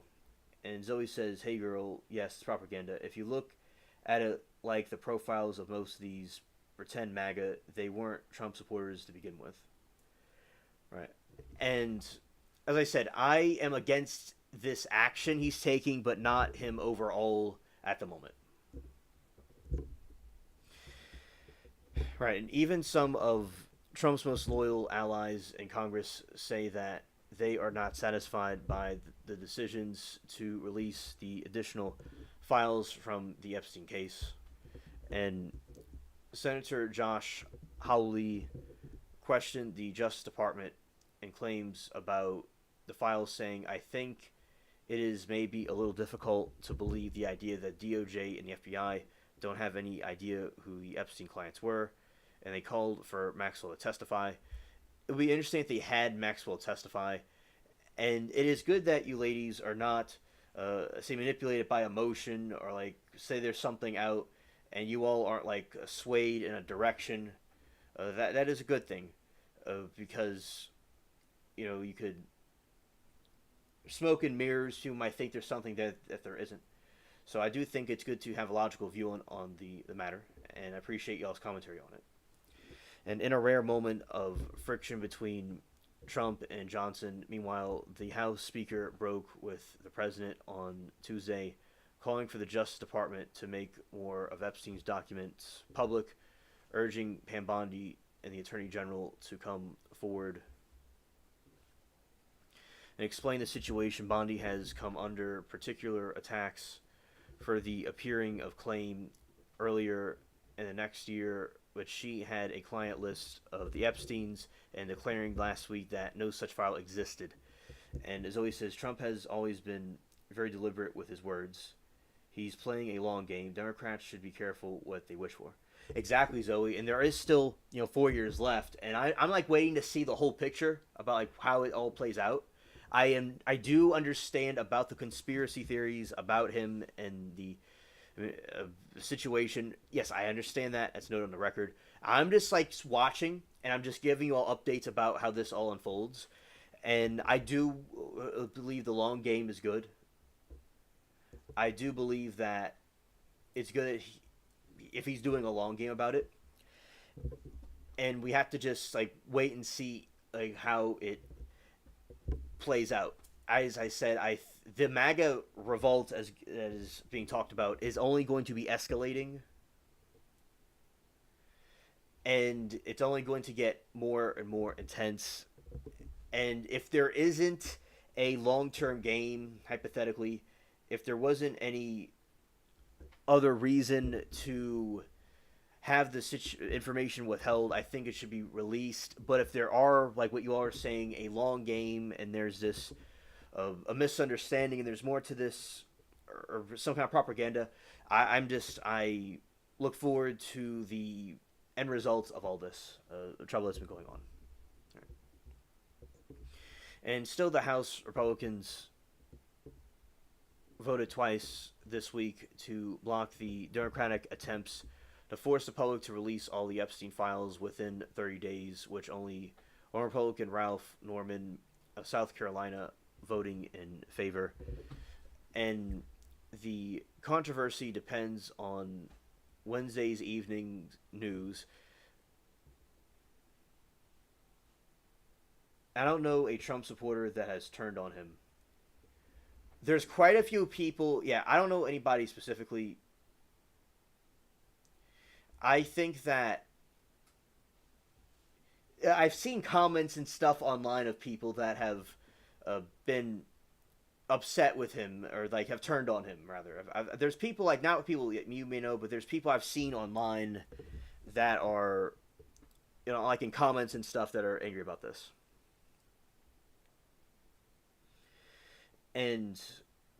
And Zoe says, "Hey, girl. Yes, it's propaganda. If you look at it like the profiles of most of these pretend MAGA, they weren't Trump supporters to begin with." Right. And as I said, I am against this action he's taking, but not him overall at the moment. Right. And even some of Trump's most loyal allies in Congress say that they are not satisfied by the decisions to release the additional files from the Epstein case. And Senator Josh Hawley questioned the Justice Department and claims about the files, saying, "I think it is maybe a little difficult to believe the idea that DOJ and the FBI don't have any idea who the Epstein clients were," and they called for Maxwell to testify. It would be interesting if they had Maxwell testify, and it is good that you ladies are not, say, manipulated by emotion or like say there's something out, and you all aren't like swayed in a direction. That is a good thing, because you could smoke and mirrors who might think there's something that there isn't. So I do think it's good to have a logical view on the matter, and I appreciate y'all's commentary on it. And in a rare moment of friction between Trump and Johnson, meanwhile, the House Speaker broke with the president on Tuesday, calling for the Justice Department to make more of Epstein's documents public, urging Pam Bondi and the Attorney General to come forward and explain the situation. Bondi has come under particular attacks for the appearing of claim earlier in the next year, which she had a client list of the Epsteins and declaring last week that no such file existed. And as Zoe says, Trump has always been very deliberate with his words. He's playing a long game. Democrats should be careful what they wish for. Exactly, Zoe. And there is still 4 years left, and I'm like waiting to see the whole picture about like how it all plays out. I do understand about the conspiracy theories about him and the situation. Yes, I understand that. That's noted on the record. I'm just like watching, and I'm just giving you all updates about how this all unfolds. And I do believe the long game is good. I do believe that it's good if he's doing a long game about it. And we have to just like wait and see like how it plays out. As I said, the MAGA revolt, as is being talked about, is only going to be escalating, and it's only going to get more and more intense. And if there isn't a long-term game, hypothetically, if there wasn't any other reason to have the information withheld, I think it should be released. But if there are, like what you all are saying, a long game, and there's this a misunderstanding, and there's more to this, or some kind of propaganda, I look forward to the end results of all this trouble that's been going on. Right. And still, the House Republicans voted twice this week to block the Democratic attempts to force the public to release all the Epstein files within 30 days, which only one Republican, Ralph Norman of South Carolina, voting in favor. And the controversy depends on Wednesday's evening news. I don't know a Trump supporter that has turned on him. There's quite a few people. Yeah, I don't know anybody specifically. I think that I've seen comments and stuff online of people that have been upset with him, or like have turned on him rather. There's people, like, not people you may know, but there's people I've seen online that are, like in comments and stuff, that are angry about this. And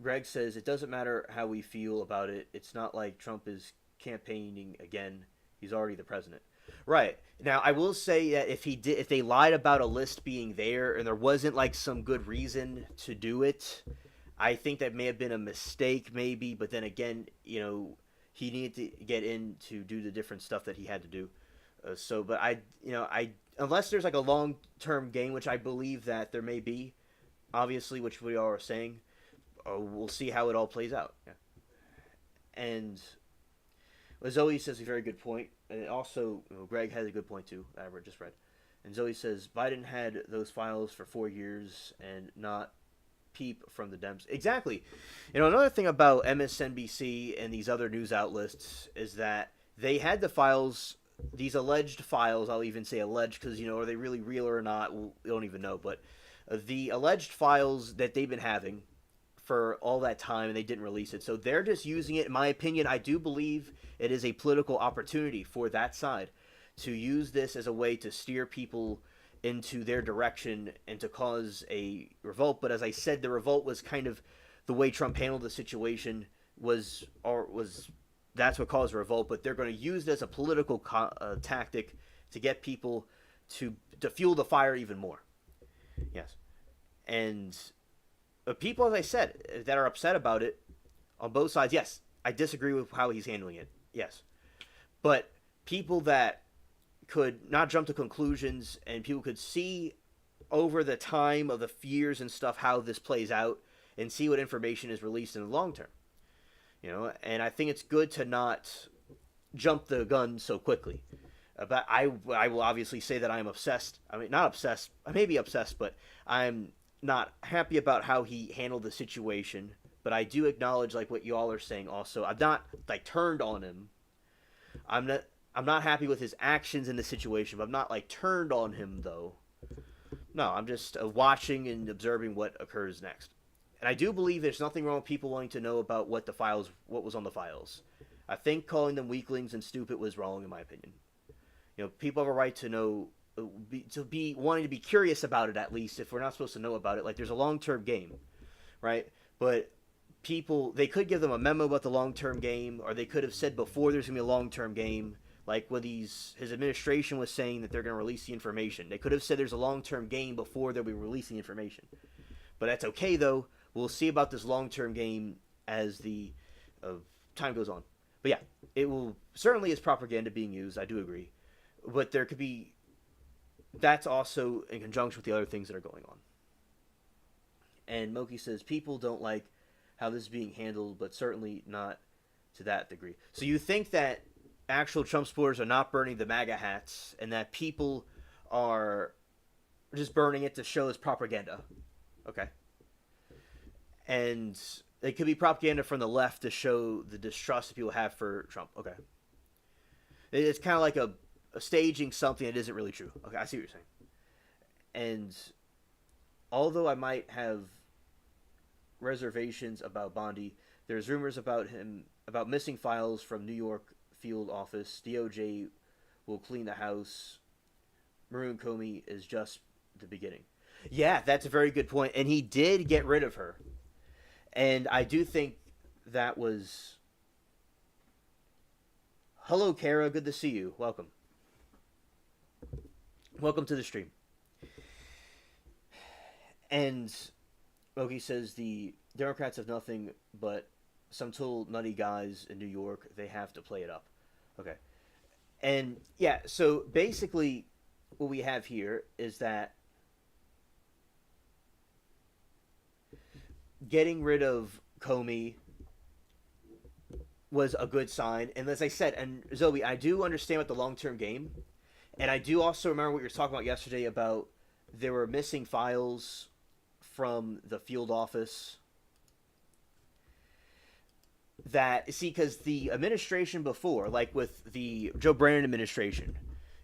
Greg says, it doesn't matter how we feel about it. It's not like Trump is campaigning again. He's already the president. Right. Now, I will say that if they lied about a list being there and there wasn't like some good reason to do it, I think that may have been a mistake, maybe. But then again, he needed to get in to do the different stuff that he had to do. But unless there's like a long term game, which I believe that there may be, obviously, which we all are saying, we'll see how it all plays out. Yeah. And Zoe says a very good point, and also Greg has a good point too. That I just read, and Zoe says Biden had those files for 4 years and not peep from the Dems. Exactly. Another thing about MSNBC and these other news outlets is that they had the files, these alleged files. I'll even say alleged because are they really real or not? We don't even know. But the alleged files that they've been having for all that time, and they didn't release it. So they're just using it. In my opinion, I do believe it is a political opportunity for that side to use this as a way to steer people into their direction and to cause a revolt. But as I said, the revolt was kind of the way Trump handled the situation was that's what caused a revolt. But they're going to use it as a political tactic to get people to fuel the fire even more. Yes, and people, as I said, that are upset about it on both sides, yes, I disagree with how he's handling it. Yes. But people that could not jump to conclusions and people could see over the time of the years and stuff how this plays out and see what information is released in the long term. And I think it's good to not jump the gun so quickly. But I will obviously say that I'm obsessed. I mean, not obsessed. I may be obsessed, but I'm not happy about how he handled the situation, but I do acknowledge like what you all are saying also. I'm not like turned on him. I'm not happy with his actions in the situation, but I'm not like turned on him though. No, I'm just watching and observing what occurs next. And I do believe there's nothing wrong with people wanting to know about what was on the files. I think calling them weaklings and stupid was wrong in my opinion. People have a right to know, to be wanting to be curious about it, at least if we're not supposed to know about it. Like there's a long-term game, right? But people, they could give them a memo about the long-term game, or they could have said before there's gonna be a long-term game, like when his administration was saying that they're gonna release the information. They could have said there's a long-term game before they'll be releasing the information. But that's okay though. We'll see about this long-term game as the time goes on. But yeah, it will certainly is propaganda being used. I do agree, but there could be. That's also in conjunction with the other things that are going on. And Moki says, people don't like how this is being handled, but certainly not to that degree. So you think that actual Trump supporters are not burning the MAGA hats and that people are just burning it to show as propaganda. Okay. And it could be propaganda from the left to show the distrust that people have for Trump. Okay. It's kind of like a staging something that isn't really true. Okay, I see what you're saying. And although I might have reservations about Bondi, there's rumors about missing files from New York field office. DOJ will clean the house. Maroon Comey is just the beginning. Yeah, that's a very good point. And he did get rid of her. And I do think that was... Hello, Kara. Good to see you. Welcome. Welcome to the stream. And Moki says the Democrats have nothing but some total nutty guys in New York. They have to play it up. Okay. And yeah, so basically what we have here is that getting rid of Comey was a good sign. And as I said, and Zoe, I do understand what the long-term game. And I do also remember what you were talking about yesterday about there were missing files from the field office. That, see, because the administration before, like with the Joe Brandon administration,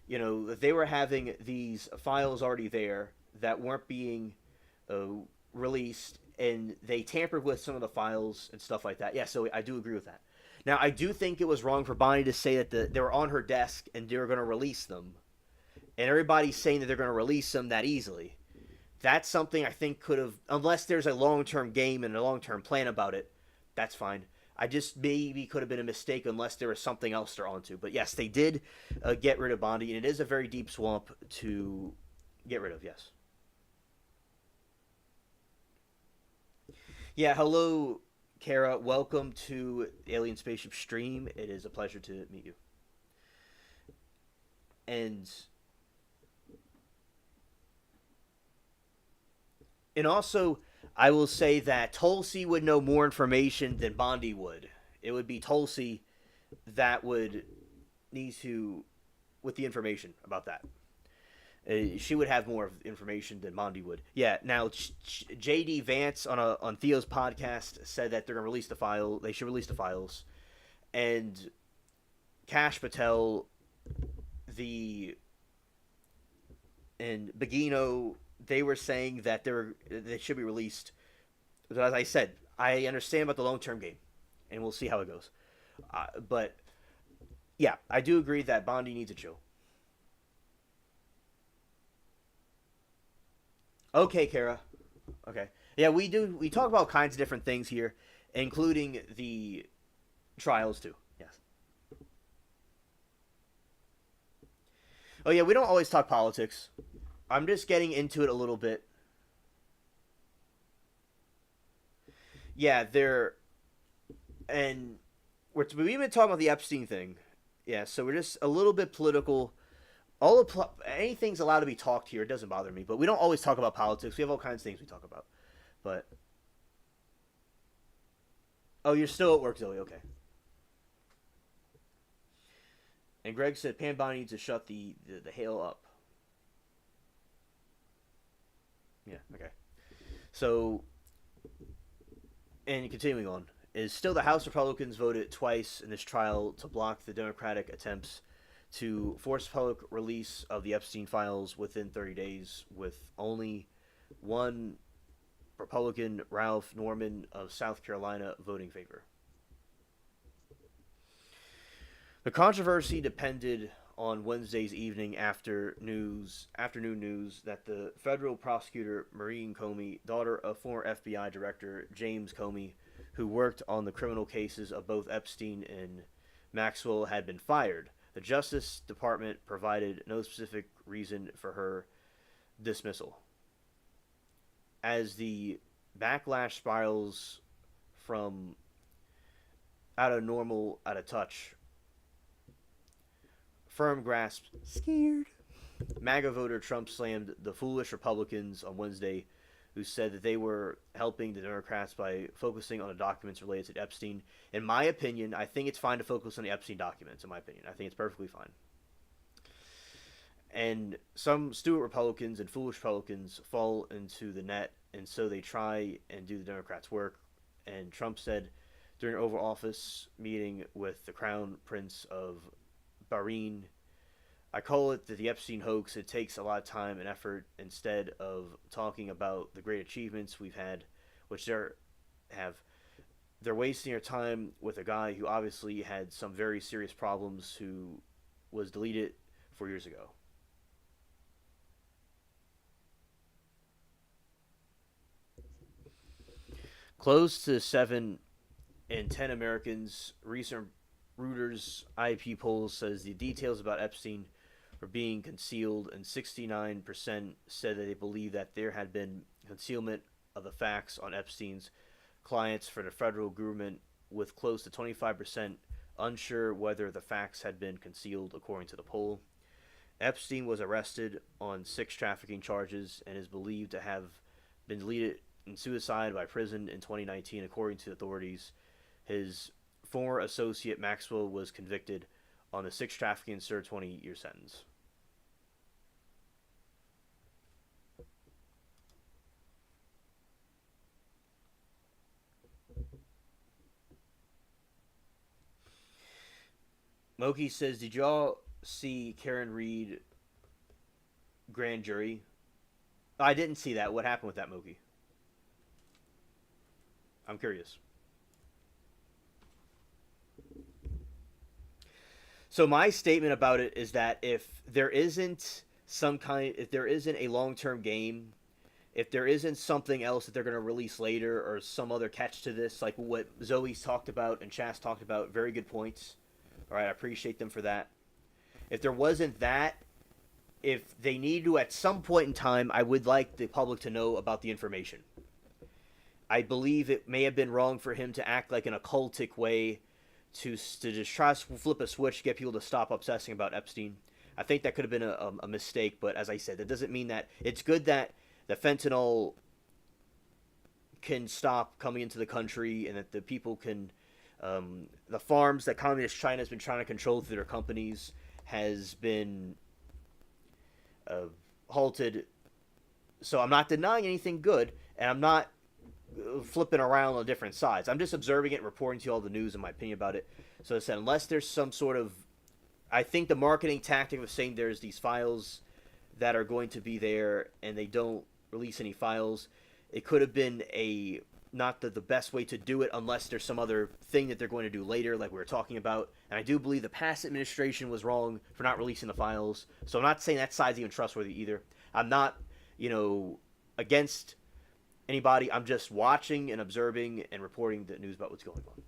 they were having these files already there that weren't being released, and they tampered with some of the files and stuff like that. Yeah, so I do agree with that. Now, I do think it was wrong for Bonnie to say that they were on her desk and they were going to release them. And everybody's saying that they're going to release them that easily. That's something I think could have, unless there's a long-term game and a long-term plan about it, that's fine. I just maybe could have been a mistake unless there was something else they're onto. But yes, they did get rid of Bondi, and it is a very deep swamp to get rid of. Yes. Yeah. Hello, Kara. Welcome to Alien Spaceship Stream. It is a pleasure to meet you. And also, I will say that Tulsi would know more information than Bondi would. It would be Tulsi that would need to with the information about that. She would have more information than Mondi would. Yeah. Now, JD Vance on Theo's podcast said that they're gonna release the file. They should release the files, and Cash Patel, the and Begino, they were saying that they should be released. But as I said, I understand about the long term game, and we'll see how it goes. But yeah, I do agree that Bondi needs a chill. Okay, Kara. Okay. Yeah, we do. We talk about all kinds of different things here, including the trials too. Yes. Oh yeah, we don't always talk politics. I'm just getting into it a little bit. Yeah, there and we've been talking about the Epstein thing. Yeah, so we're just a little bit political. Anything's allowed to be talked here. It doesn't bother me, but we don't always talk about politics. We have all kinds of things we talk about. But oh, you're still at work, Zoe. Okay. And Greg said Pan Bondi needs to shut the hail up. Yeah. Okay. So, and continuing on, is still the House Republicans voted twice in this trial to block the Democratic attempts to force public release of the Epstein files within 30 days, with only one Republican, Ralph Norman of South Carolina, voting in favor. The controversy depended on Wednesday's evening afternoon news that the federal prosecutor Maureen Comey, daughter of former FBI Director James Comey, who worked on the criminal cases of both Epstein and Maxwell, had been fired. The Justice Department provided no specific reason for her dismissal. As the backlash spirals from out of touch, firm grasp, scared. MAGA voter Trump slammed the foolish Republicans on Wednesday, who said that they were helping the Democrats by focusing on the documents related to Epstein. In my opinion, I think it's fine to focus on the Epstein documents, in my opinion. I think it's perfectly fine. And some stupid Republicans and foolish Republicans fall into the net, and so they try and do the Democrats' work. And Trump said during an Oval Office meeting with the Crown Prince of Bahrain, I call it the Epstein hoax. It takes a lot of time and effort instead of talking about the great achievements we've had, which they're wasting their time with a guy who obviously had some very serious problems, who was deleted 4 years ago. Close to 7 in 10 Americans. Recent Reuters IP poll says the details about Epstein were being concealed, and 69% said that they believe that there had been concealment of the facts on Epstein's clients for the federal government, with close to 25% unsure whether the facts had been concealed, according to the poll. Epstein was arrested on 6 trafficking charges and is believed to have been deleted in suicide by prison in 2019, according to authorities. His former associate Maxwell was convicted on the 6 trafficking and served 20-year sentence. Moki says, did y'all see Karen Reed grand jury? I didn't see that. What happened with that, Moki? I'm curious. So my statement about it is that if there isn't a long-term game, if there isn't something else that they're going to release later or some other catch to this, like what Zoe's talked about and Chas talked about, very good points. All right, I appreciate them for that. If there wasn't that, if they need to at some point in time, I would like the public to know about the information. I believe it may have been wrong for him to act like an occultic way to just try to flip a switch to get people to stop obsessing about Epstein. I think that could have been a mistake, but as I said, that doesn't mean that it's good that the fentanyl can stop coming into the country and that the people can, the farms that communist China has been trying to control through their companies has been halted. So I'm not denying anything good, and I'm not flipping around on different sides. I'm just observing it and reporting to you all the news and my opinion about it. So I said, unless there's some sort of, I think the marketing tactic of saying there's these files that are going to be there and they don't release any files, it could have been a not the best way to do it unless there's some other thing that they're going to do later, like we were talking about. And I do believe the past administration was wrong for not releasing the files. So I'm not saying that side's even trustworthy either. I'm not, against anybody. I'm just watching and observing and reporting the news about what's going on.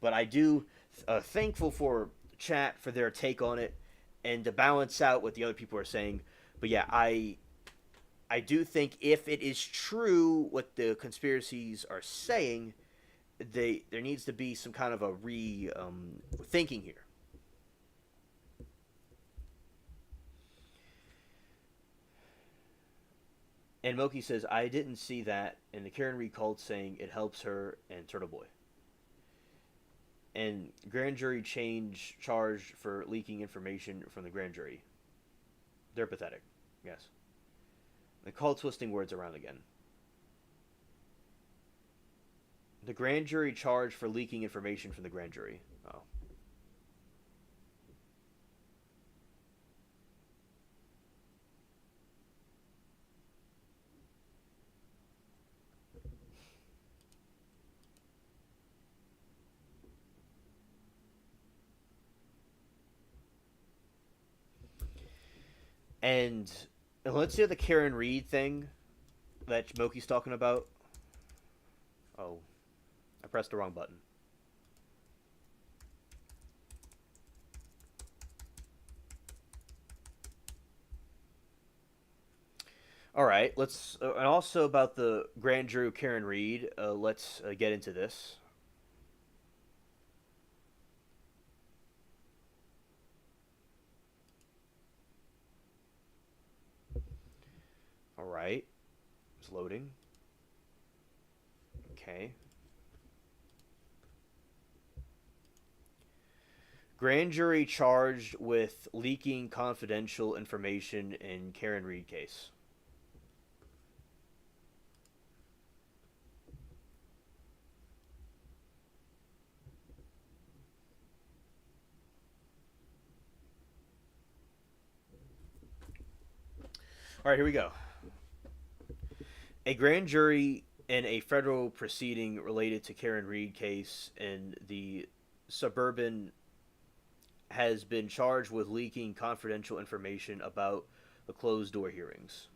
But I do thankful for chat for their take on it and to balance out what the other people are saying. But yeah, I do think if it is true what the conspiracies are saying, there needs to be some kind of a thinking here. And Moki says, I didn't see that, and the Karen Reed cult saying it helps her and Turtle Boy. And grand jury charged for leaking information from the grand jury. They're pathetic. Yes. The cult twisting words around again. The grand jury charged for leaking information from the grand jury. Oh. And let's do the Karen Reed thing that Moki's talking about. Oh, I pressed the wrong button. All right, let's and also about the grand jury Karen Reed. Let's get into this. All right, it's loading. Okay. Grand jury charged with leaking confidential information in Karen Reed case. All right, here we go. A grand jury in a federal proceeding related to Karen Reed case in the suburban has been charged with leaking confidential information about the closed door hearings.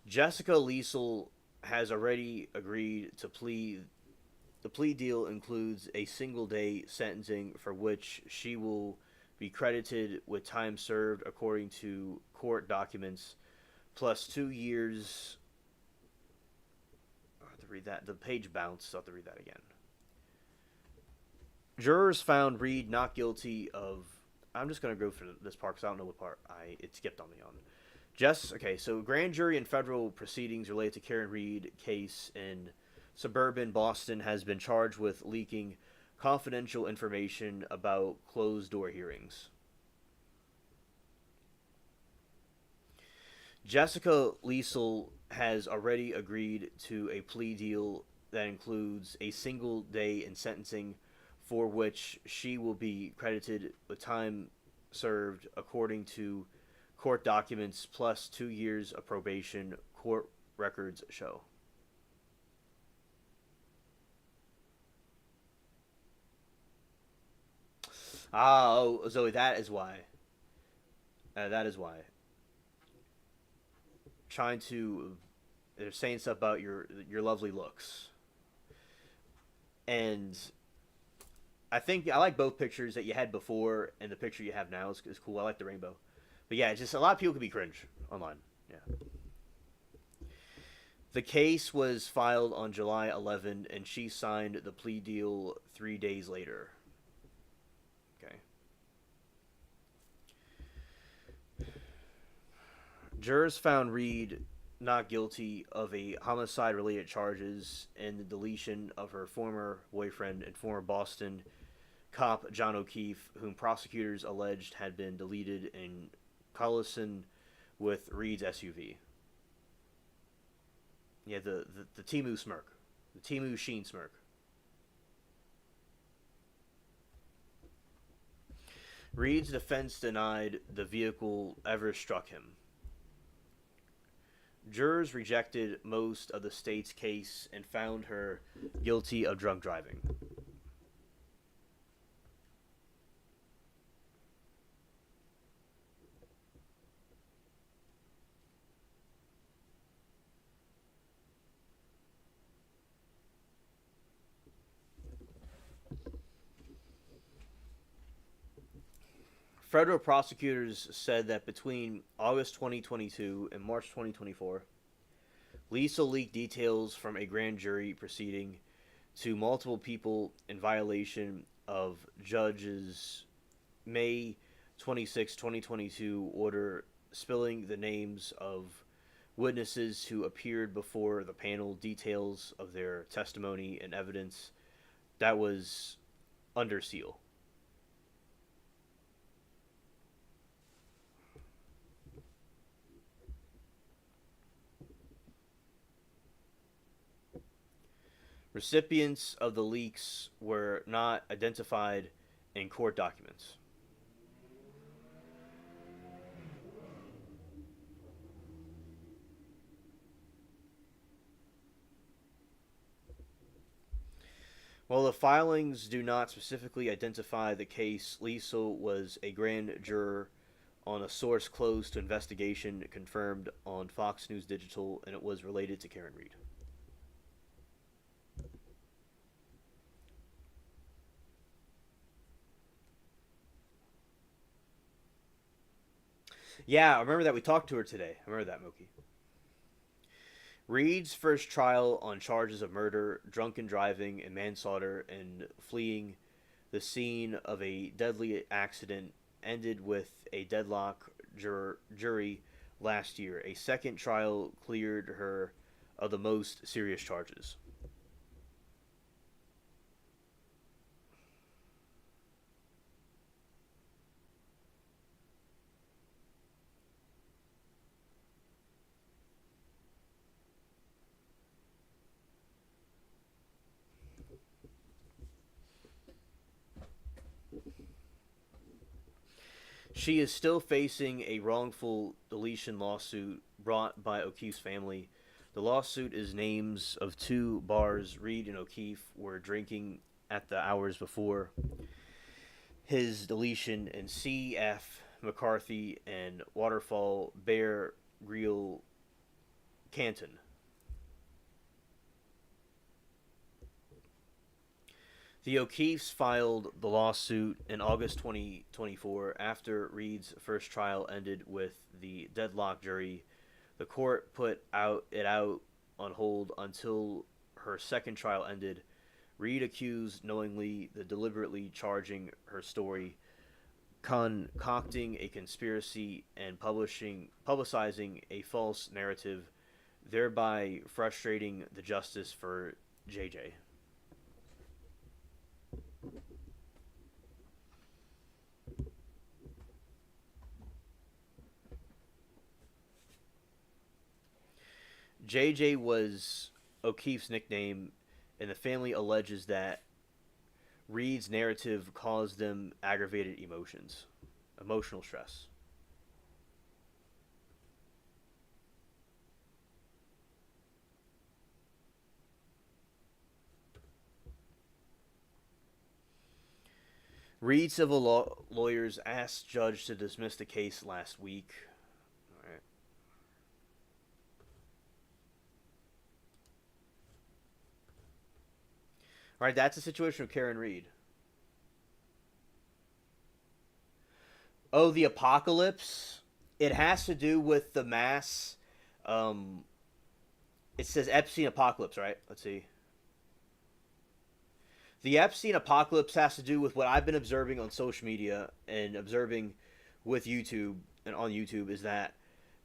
Jessica Liesel has already agreed to plea. The plea deal includes a single day sentencing for which she will be credited with time served according to court documents, plus 2 years. I have to read that. The page bounced, so I have to read that again. Jurors found Reed not guilty of. I'm just going to go for this part because I don't know what part it skipped on me on. Okay, so grand jury and federal proceedings related to Karen Reed case in suburban Boston has been charged with leaking confidential information about closed door hearings. Jessica Liesel has already agreed to a plea deal that includes a single day in sentencing for which she will be credited with time served according to court documents plus 2 years of probation, court records show. Oh, Zoe, that is why. That is why. Trying to, they're saying stuff about your lovely looks, and I think I like both pictures that you had before and the picture you have now is cool. I like the rainbow, but yeah, just a lot of people can be cringe online. Yeah. The case was filed on July 11, and she signed the plea deal 3 days later. Okay. Jurors found Reed not guilty of a homicide related charges and the deletion of her former boyfriend and former Boston cop John O'Keefe, whom prosecutors alleged had been deleted in collison with Reed's SUV. Yeah, the Timu smirk. The Timu Sheen smirk. Reed's defense denied the vehicle ever struck him. Jurors rejected most of the state's case and found her guilty of drunk driving. Federal prosecutors said that between August 2022 and March 2024, Lisa leaked details from a grand jury proceeding to multiple people in violation of Judge's May 26, 2022 order spilling the names of witnesses who appeared before the panel, details of their testimony and evidence that was under seal. Recipients of the leaks were not identified in court documents. While the filings do not specifically identify the case, Liesel was a grand juror on a source close to investigation confirmed on Fox News Digital, and it was related to Karen Reed. Yeah, I remember that we talked to her today. I remember that, Mookie. Reed's first trial on charges of murder, drunken driving, and manslaughter and fleeing the scene of a deadly accident ended with a deadlock jury last year. A second trial cleared her of the most serious charges. She is still facing a wrongful deletion lawsuit brought by O'Keefe's family. The lawsuit is names of two bars Reed and O'Keefe were drinking at the hours before his deletion in C.F. McCarthy and Waterfall Bear Grill Canton. The O'Keefes filed the lawsuit in August 2024 after Reed's first trial ended with the deadlock jury. The court put it out on hold until her second trial ended. Reed accused knowingly the deliberately charging her story, concocting a conspiracy and publicizing a false narrative, thereby frustrating the justice for JJ. JJ was O'Keefe's nickname, and the family alleges that Reed's narrative caused them aggravated emotional stress. Reed civil lawyers asked judge to dismiss the case last week. All right. All right, that's the situation of Karen Reed. Oh, the apocalypse. It has to do with the mass. Um, it says Epstein apocalypse, right? Let's see. The Epstein apocalypse has to do with what I've been observing on social media and observing with YouTube and on YouTube is that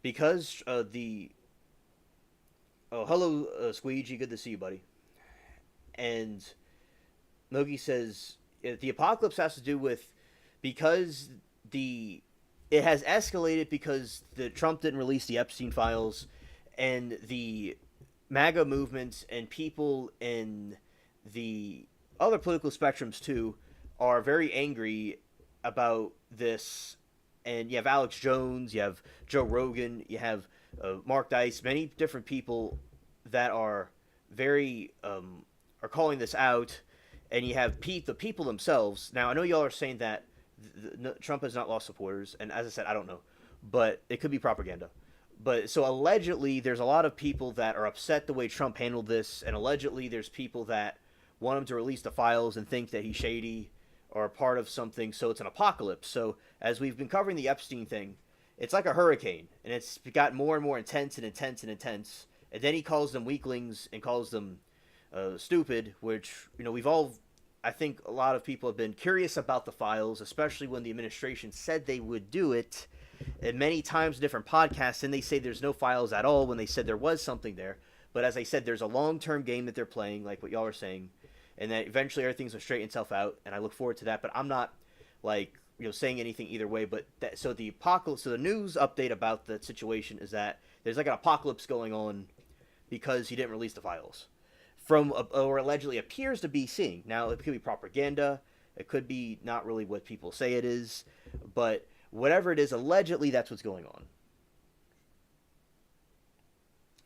because the hello Squeegee, good to see you, buddy. And Loki says the apocalypse has to do with because the it has escalated because the Trump didn't release the Epstein files, and the MAGA movement and people in the other political spectrums too are very angry about this. And you have Alex Jones, you have Joe Rogan, you have Mark Dice, many different people that are very are calling this out, and you have the people themselves. Now I know y'all are saying that Trump has not lost supporters, and as I said, I don't know, but it could be propaganda. But so allegedly, there's a lot of people that are upset the way Trump handled this, and allegedly, there's people that want him to release the files and think that he's shady or a part of something. So it's an apocalypse. So as we've been covering the Epstein thing, it's like a hurricane, and it's got more and more intense and intense and intense. And then he calls them weaklings and calls them stupid, which we've all. I think a lot of people have been curious about the files, especially when the administration said they would do it. And many times, different podcasts, and they say there's no files at all when they said there was something there. But as I said, there's a long-term game that they're playing, like what y'all are saying, and that eventually everything's going to straighten itself out. And I look forward to that. But I'm not saying anything either way. But so the apocalypse, so the news update about the situation is that there's like an apocalypse going on because he didn't release the files from or allegedly appears to be seeing. Now it could be propaganda. It could be not really what people say it is, but whatever it is, allegedly that's what's going on.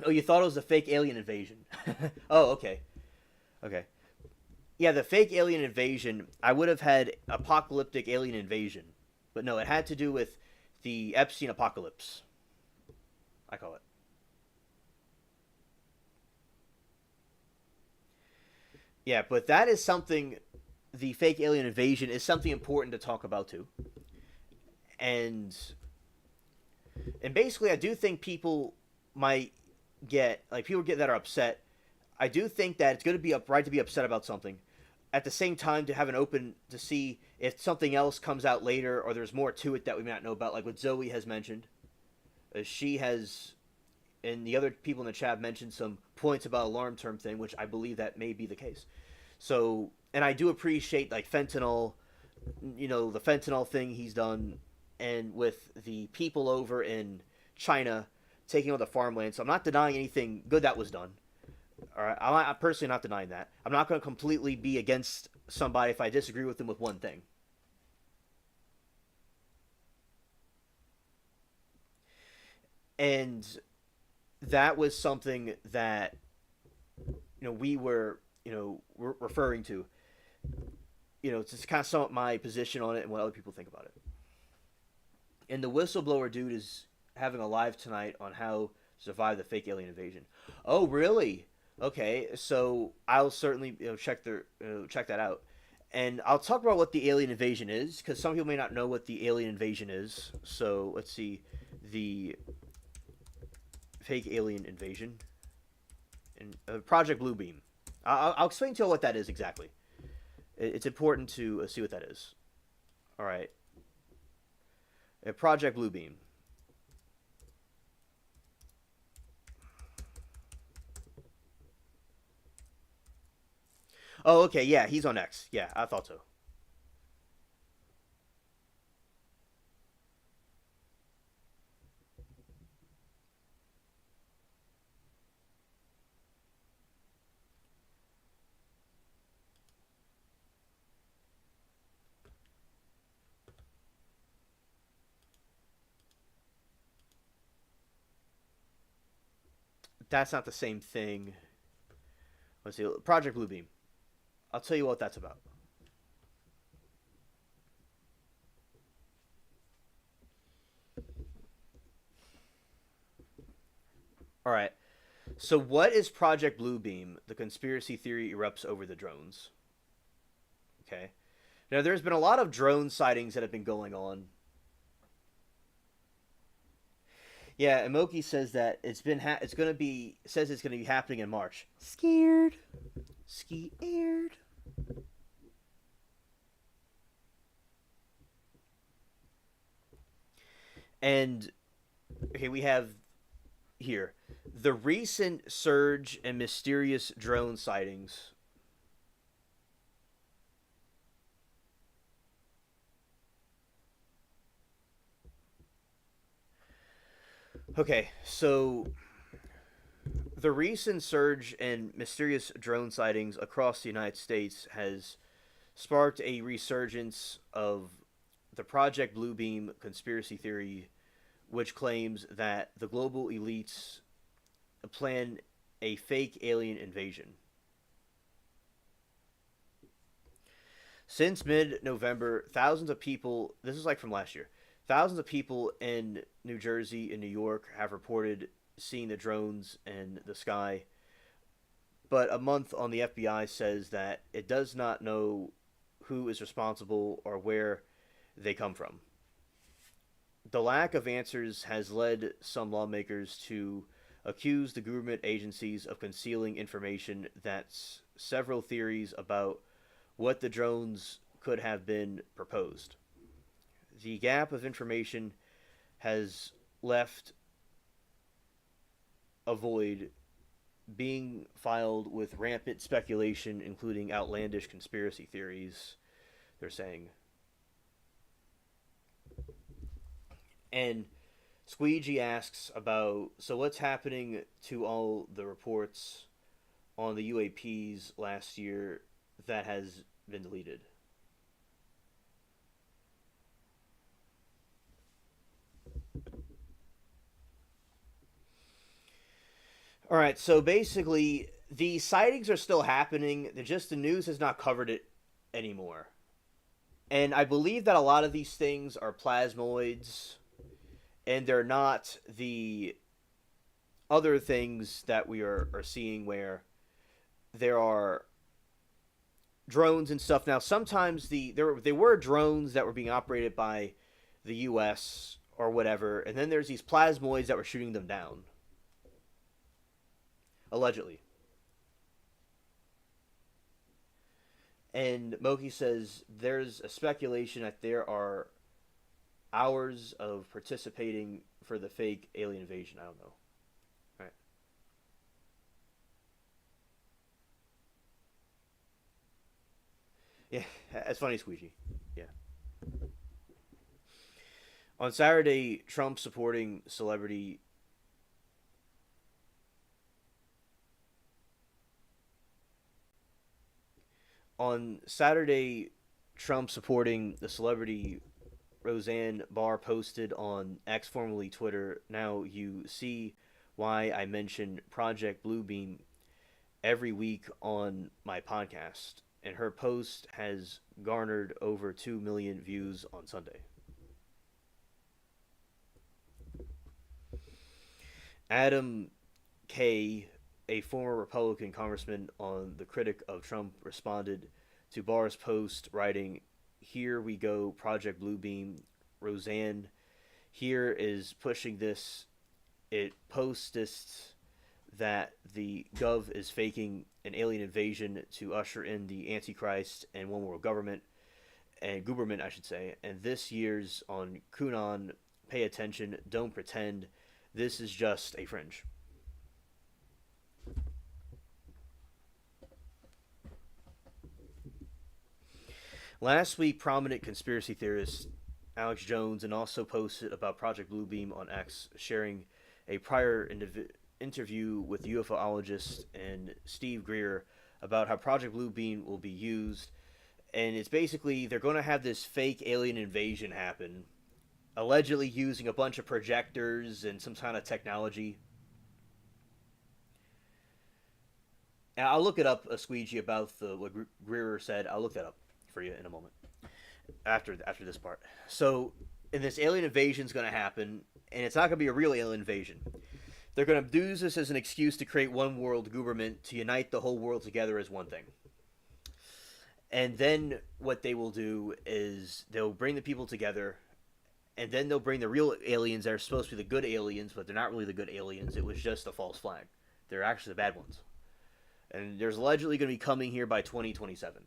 Oh, you thought it was a fake alien invasion? Oh, okay. Okay. Yeah, the fake alien invasion, I would have had apocalyptic alien invasion. But no, it had to do with the Epstein apocalypse, I call it. Yeah, but that is something, the fake alien invasion is something important to talk about too. And basically I do think people might get, like people get that are upset. I do think that it's going to be right to be upset about something. At the same time, to have an open to see if something else comes out later or there's more to it that we may not know about, like what Zoe has mentioned. She has, and the other people in the chat mentioned some points about alarm term thing, which I believe that may be the case. So, and I do appreciate like fentanyl, the fentanyl thing he's done, and with the people over in China taking on the farmland. So I'm not denying anything good that was done. All right, I'm personally not denying that. I'm not going to completely be against somebody if I disagree with them with one thing. And that was something that we were referring to. It's just kind of sum up my position on it and what other people think about it. And the whistleblower dude is having a live tonight on how to survive the fake alien invasion. Oh, really? Okay, so I'll certainly check that out, and I'll talk about what the alien invasion is because some people may not know what the alien invasion is. So let's see, the fake alien invasion and Project Bluebeam. I'll explain to you what that is exactly. It's important to see what that is. All right, Project Bluebeam. Oh, okay, yeah, he's on X. Yeah, I thought so. That's not the same thing. Let's see, Project Bluebeam. I'll tell you what that's about. All right. So, what is Project Bluebeam? The conspiracy theory erupts over the drones. Okay. Now, there's been a lot of drone sightings that have been going on. Yeah, Emoki says that it's gonna be says it's gonna be happening in March. Scared, scared. And okay, we have here the recent surge and mysterious drone sightings. Okay, so the recent surge and mysterious drone sightings across the United States has sparked a resurgence of the Project Bluebeam conspiracy theory, which claims that the global elites plan a fake alien invasion. Since mid November, thousands of people, this is like from last year, thousands of people in New Jersey and New York have reported seeing the drones in the sky. But a month on the FBI says that it does not know who is responsible or where they come from. The lack of answers has led some lawmakers to accuse the government agencies of concealing information. That's several theories about what the drones could have been proposed. The gap of information has left a void being filed with rampant speculation, including outlandish conspiracy theories, they're saying. And Squeegee asks about, so what's happening to all the reports on the UAPs last year that has been deleted? All right, so basically, the sightings are still happening. The news has not covered it anymore. And I believe that a lot of these things are plasmoids, and they're not the other things that we are seeing where there are drones and stuff. Now, sometimes there were drones that were being operated by the U.S. or whatever, and then there's these plasmoids that were shooting them down, allegedly. And Moki says there's a speculation that there are hours of participating for the fake alien invasion. I don't know. All right. Yeah, that's funny, Squeegee. Yeah. On Saturday, Trump supporting celebrity. On Saturday, Trump supporting the celebrity Roseanne Barr posted on X, formerly Twitter. Now you see why I mention Project Bluebeam every week on my podcast. And her post has garnered over 2 million views on Sunday. Adam Kay, a former Republican congressman on the critic of Trump, responded to Barr's post, writing, "Here we go, Project Bluebeam. Roseanne here is pushing this. It posts that the Gov is faking an alien invasion to usher in the Antichrist and one world government, and Guberman, I should say. And this year's on QAnon, pay attention, don't pretend. This is just a fringe." Last week, prominent conspiracy theorist Alex Jones and also posted about Project Bluebeam on X, sharing a prior interview with UFOologist and Steve Greer about how Project Bluebeam will be used. And it's basically they're going to have this fake alien invasion happen, allegedly using a bunch of projectors and some kind of technology. And I'll look it up, a squeegee, about what Greer said. I'll look that up for you in a moment after this part. So, and this alien invasion is going to happen, and it's not going to be a real alien invasion. They're going to use this as an excuse to create one world government to unite the whole world together as one thing. And then what they will do is they'll bring the people together, and then they'll bring the real aliens that are supposed to be the good aliens, but they're not really the good aliens. It was just a false flag. They're actually the bad ones. And there's allegedly going to be coming here by 2027.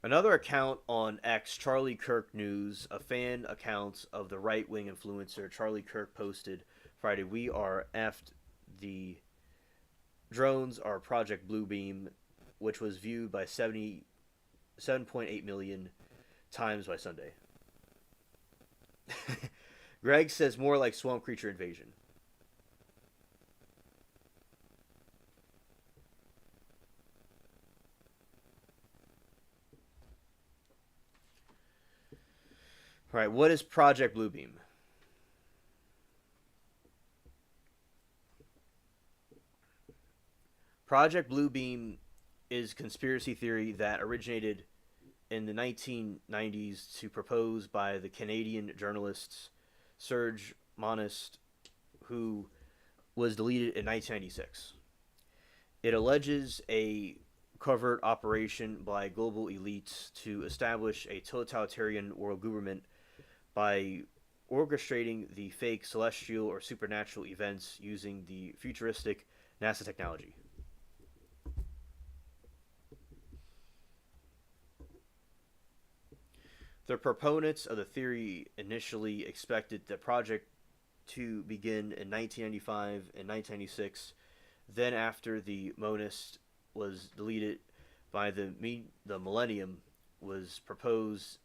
Another account on X, Charlie Kirk News, a fan account of the right-wing influencer Charlie Kirk posted Friday, "We are effed. The drones are Project Bluebeam," which was viewed by 7.8 million times by Sunday. Greg says more like Swamp Creature Invasion. All right, what is Project Bluebeam? Project Bluebeam is conspiracy theory that originated in the 1990s to propose by the Canadian journalist Serge Monast, who was deleted in 1996. It alleges a covert operation by global elites to establish a totalitarian world government by orchestrating the fake celestial or supernatural events using the futuristic NASA technology. The proponents of the theory initially expected the project to begin in 1995 and 1996. Then, after the monist was deleted by the millennium, was proposed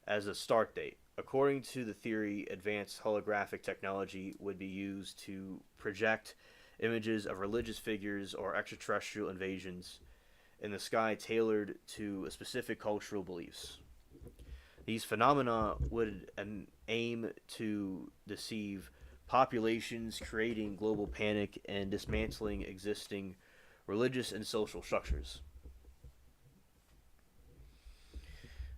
as a start date. According to the theory, advanced holographic technology would be used to project images of religious figures or extraterrestrial invasions in the sky tailored to specific cultural beliefs. These phenomena would aim to deceive populations, creating global panic and dismantling existing religious and social structures.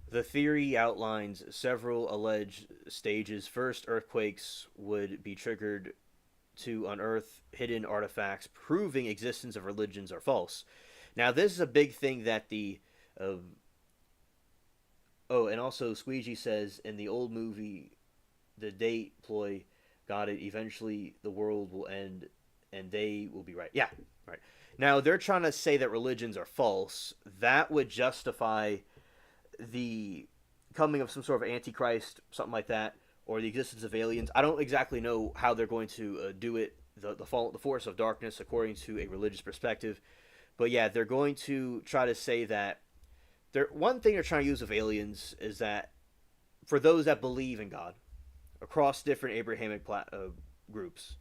The theory outlines several alleged stages. First, earthquakes would be triggered to unearth hidden artifacts proving existence of religions are false. Now, this is a big thing that the and also Squeegee says in the old movie, the date ploy got it. Eventually, the world will end, and they will be right. Yeah, right. Now they're trying to say that religions are false. That would justify the coming of some sort of antichrist, something like that, or the existence of aliens. I don't exactly know how they're going to do it. The force of darkness, according to a religious perspective, but yeah, they're going to try to say that. One thing they're trying to use with aliens is that for those that believe in God, across different Abrahamic groups,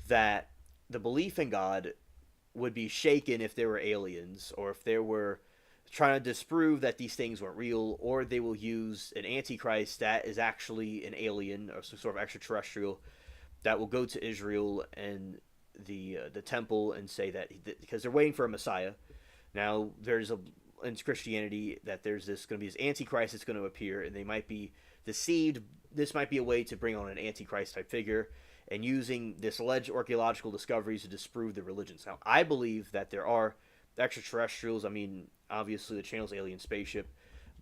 that the belief in God would be shaken if there were aliens, or if there were trying to disprove that these things weren't real, or they will use an antichrist that is actually an alien or some sort of extraterrestrial that will go to Israel and the temple and say that because they're waiting for a Messiah. Now there's in Christianity that there's going to be this antichrist that's going to appear, and they might be deceived. This might be a way to bring on an antichrist type figure, and using this alleged archaeological discoveries to disprove the religions. Now, I believe that there are extraterrestrials. I mean, obviously the channel's alien spaceship,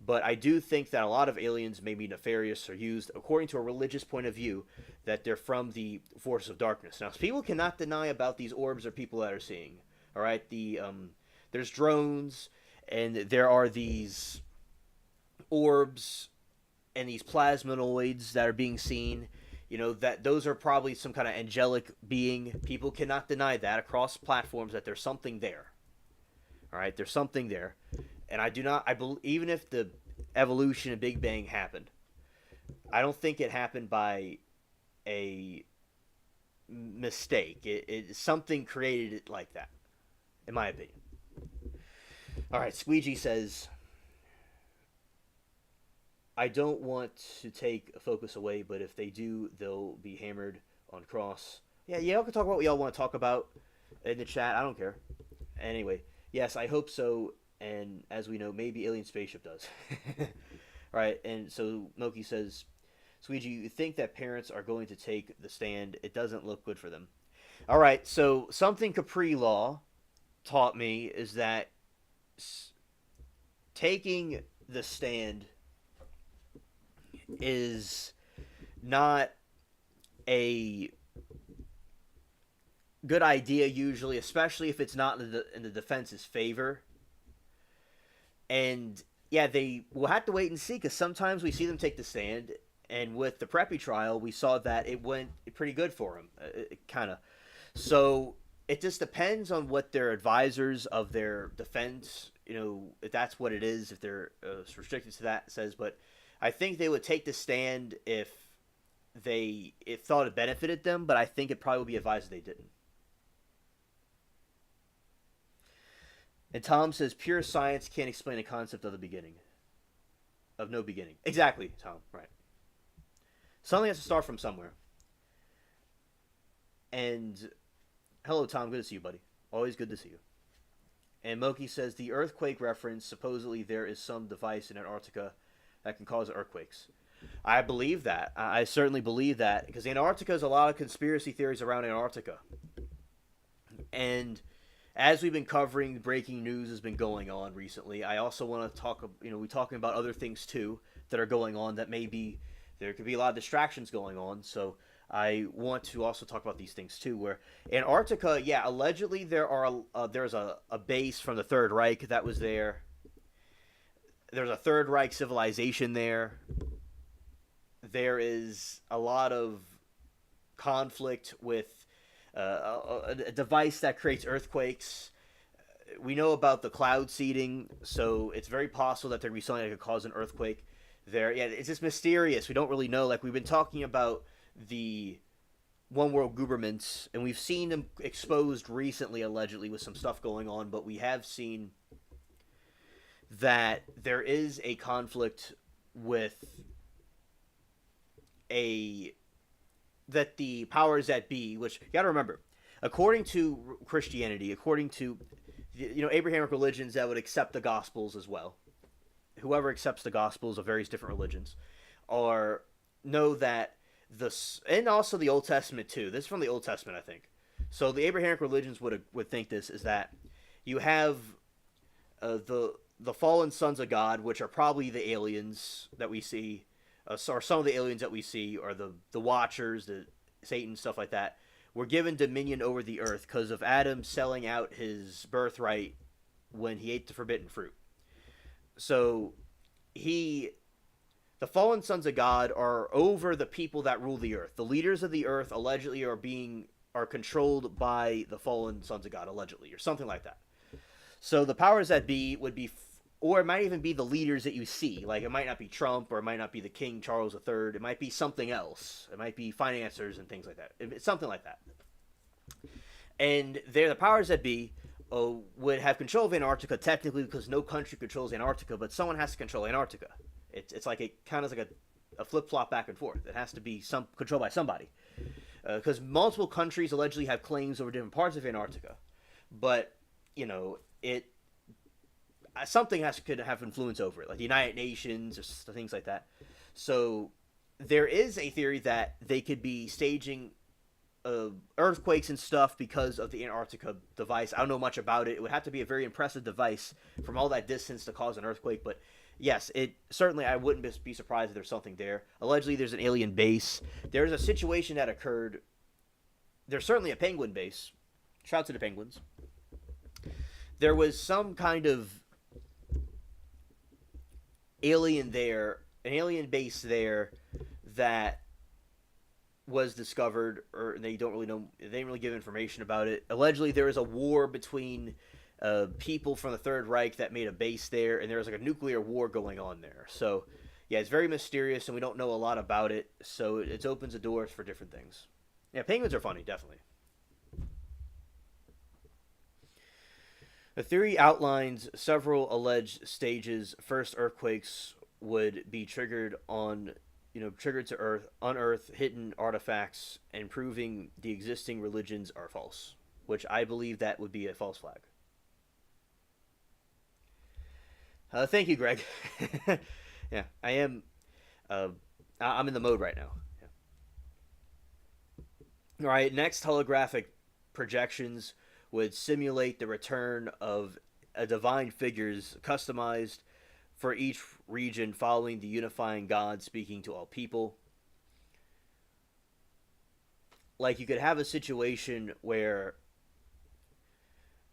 but I do think that a lot of aliens may be nefarious or used according to a religious point of view, that they're from the force of darkness. Now, people cannot deny about these orbs or people that are seeing. All right, there's drones, and there are these orbs and these plasmonoids that are being seen. You know, that those are probably some kind of angelic being. People cannot deny that across platforms that there's something there. All right, there's something there. And I believe, even if the evolution and Big Bang happened, I don't think it happened by a mistake. Something created it like that, in my opinion. All right, Squeegee says, I don't want to take a focus away, but if they do, they'll be hammered on cross. Yeah, y'all can talk about what y'all want to talk about in the chat. I don't care. Anyway, yes, I hope so. and as we know, maybe alien spaceship does. Right? And so Moki says, Squeegee, you think that parents are going to take the stand? It doesn't look good for them. All right, so something Capri Law taught me is that taking the stand is not a good idea usually, especially if it's not in the defense's favor. And yeah, they will have to wait and see because sometimes we see them take the stand, and with the Preppy trial, we saw that it went pretty good for him, kind of. So it just depends on what their advisors of their defense, if that's what it is, if they're restricted to that, says. But I think they would take the stand if they thought it benefited them, but I think it probably would be advised they didn't. And Tom says pure science can't explain the concept of the beginning. Of no beginning. Exactly, Tom. Right. Something has to start from somewhere. And hello, Tom. Good to see you, buddy. Always good to see you. And Moki says the earthquake reference, supposedly there is some device in Antarctica that can cause earthquakes. I believe that. I certainly believe that. Because Antarctica has a lot of conspiracy theories around Antarctica. And as we've been covering, breaking news has been going on recently. I also want to talk, we're talking about other things too that are going on that maybe there could be a lot of distractions going on. So I want to also talk about these things too, where Antarctica, yeah, allegedly there's a base from the Third Reich that was there. There's a Third Reich civilization there. There is a lot of conflict with a device that creates earthquakes. We know about the cloud seeding, so it's very possible that there could be something that could cause an earthquake there. Yeah, it's just mysterious. We don't really know. Like, we've been talking about the one world governments, and we've seen them exposed recently, allegedly, with some stuff going on, but we have seen that there is a conflict with that the powers that be, which you got to remember, according to Christianity, according to Abrahamic religions that would accept the Gospels as well, whoever accepts the Gospels of various different religions, know that and also the Old Testament too. This is from the Old Testament, I think. So the Abrahamic religions would think this is that you have the fallen sons of God, which are probably the aliens that we see. Or some of the aliens that we see are the Watchers, the Satan, stuff like that, were given dominion over the earth because of Adam selling out his birthright when he ate the forbidden fruit. So the fallen sons of God are over the people that rule the earth. The leaders of the earth allegedly are controlled by the fallen sons of God, allegedly, or something like that. So the powers that be would be, or it might even be the leaders that you see. Like, it might not be Trump, or it might not be the King Charles III. It might be something else. It might be financiers and things like that. It's something like that. And they're the powers that be would have control of Antarctica technically because no country controls Antarctica, but someone has to control Antarctica. It's like it kind of like a flip-flop back and forth. It has to be controlled by somebody. Because multiple countries allegedly have claims over different parts of Antarctica. But, something could have influence over it, like the United Nations or things like that. So there is a theory that they could be staging earthquakes and stuff because of the Antarctica device. I don't know much about it. It would have to be a very impressive device from all that distance to cause an earthquake. But yes, I wouldn't be surprised if there's something there. Allegedly, there's an alien base. There's a situation that occurred. There's certainly a penguin base. Shout out to the penguins. There was some kind of an alien base there that was discovered, or they don't really know, they didn't really give information about it. Allegedly, there was a war between people from the Third Reich that made a base there, and there was like a nuclear war going on there. So, yeah, it's very mysterious, and we don't know a lot about it, so it opens the doors for different things. Yeah, penguins are funny, definitely. The theory outlines several alleged stages. First, earthquakes would be triggered to Earth, unearth hidden artifacts, and proving the existing religions are false, which I believe that would be a false flag. Thank you, Greg. Yeah, I am. Uh, I'm in the mode right now. Yeah. All right, next holographic projections would simulate the return of divine figures customized for each region following the unifying God speaking to all people. Like you could have a situation where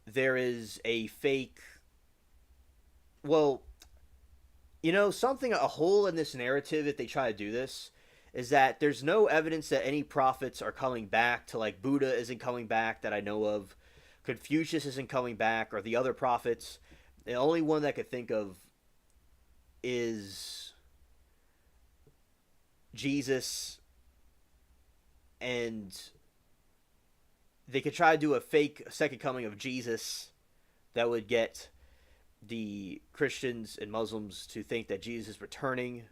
there is a fake, well, something, a hole in this narrative if they try to do this is that there's no evidence that any prophets are coming back to, like, Buddha isn't coming back that I know of, Confucius isn't coming back, or the other prophets. The only one that I could think of is Jesus, and they could try to do a fake second coming of Jesus that would get the Christians and Muslims to think that Jesus is returning.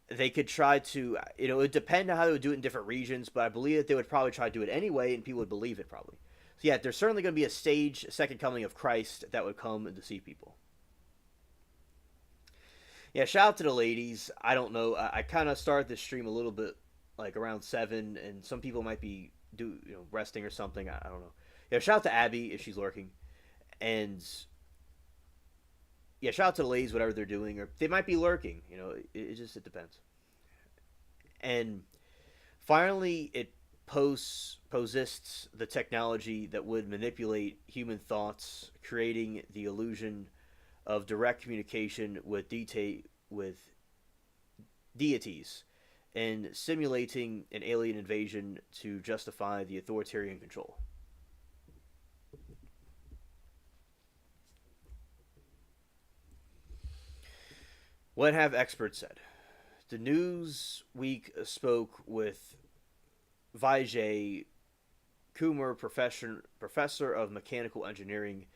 They could try to, it would depend on how they would do it in different regions, but I believe that they would probably try to do it anyway, and people would believe it probably. So yeah, there's certainly going to be a stage second coming of Christ that would come and deceive people. Yeah, shout out to the ladies. I don't know. I kind of started this stream a little bit like around 7, and some people might be resting or something. I don't know. Yeah, shout out to Abby if she's lurking, and yeah, shout out to the ladies whatever they're doing, or they might be lurking. It depends. And finally, it posists the technology that would manipulate human thoughts, creating the illusion of direct communication with deities, and simulating an alien invasion to justify the authoritarian control. What have experts said? The Newsweek spoke with Vijay Kumar, professor of mechanical engineering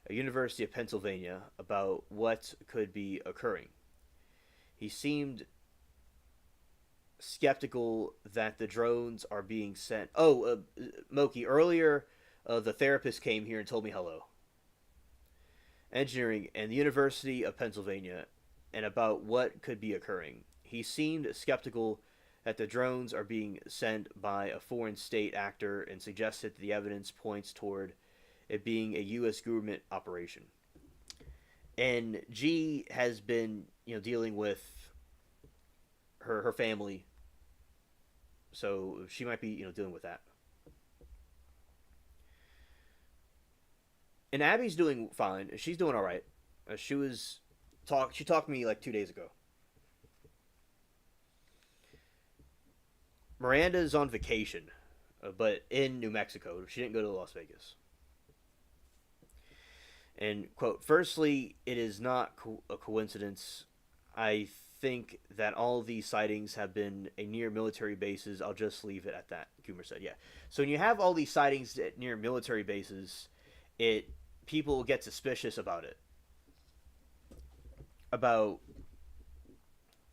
at University of Pennsylvania, about what could be occurring. He seemed skeptical that the drones are being sent. Oh, Moki, earlier the therapist came here and told me hello. Engineering and the University of Pennsylvania, and about what could be occurring. He seemed skeptical that the drones are being sent by a foreign state actor and suggested that the evidence points toward it being a U.S. government operation. And G has been, dealing with her family, so she might be, dealing with that. And Abby's doing fine. She's doing all right. She talked to me like 2 days ago. Miranda's on vacation, but in New Mexico. She didn't go to Las Vegas. And, quote, firstly, it is not a coincidence. I think that all of these sightings have been near military bases. I'll just leave it at that, Coomer said. Yeah. So when you have all these sightings near military bases, people get suspicious about it. About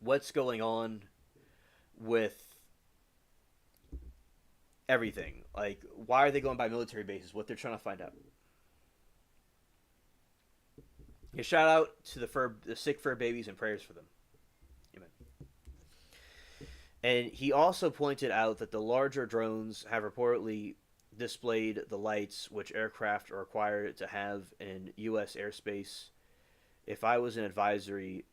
what's going on with everything. Like, why are they going by military bases? What they're trying to find out. A shout out to the sick fur babies and prayers for them. Amen. And he also pointed out that the larger drones have reportedly displayed the lights which aircraft are required to have in U.S. airspace. If I was an advisory,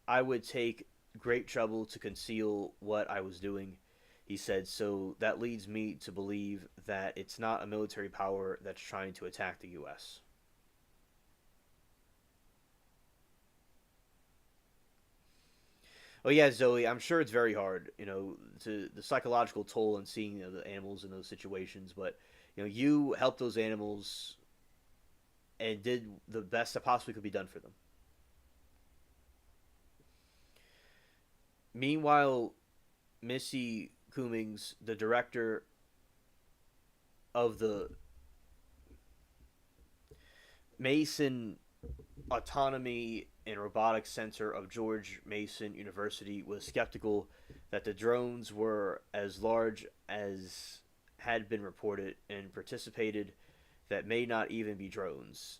I would take great trouble to conceal what I was doing, he said. So that leads me to believe that it's not a military power that's trying to attack the U.S. Oh yeah, Zoe. I'm sure it's very hard, to the psychological toll and seeing the animals in those situations. But you helped those animals and did the best that possibly could be done for them. Meanwhile, Missy Cummings, the director of the Mason Autonomy and Robotics Center of George Mason University, was skeptical that the drones were as large as had been reported and participated that may not even be drones.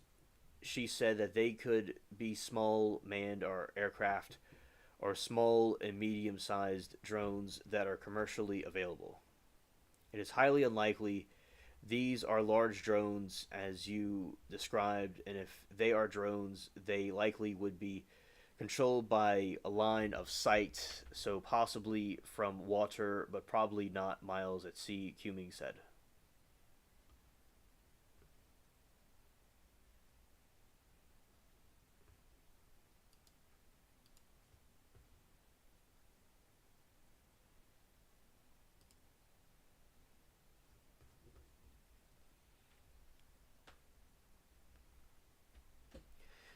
she said that they could be small manned or aircraft or small and medium sized drones that are commercially available. It is highly unlikely these are large drones as you described, and if they are drones, they likely would be controlled by a line of sight, so possibly from water, but probably not miles at sea, Cuming said.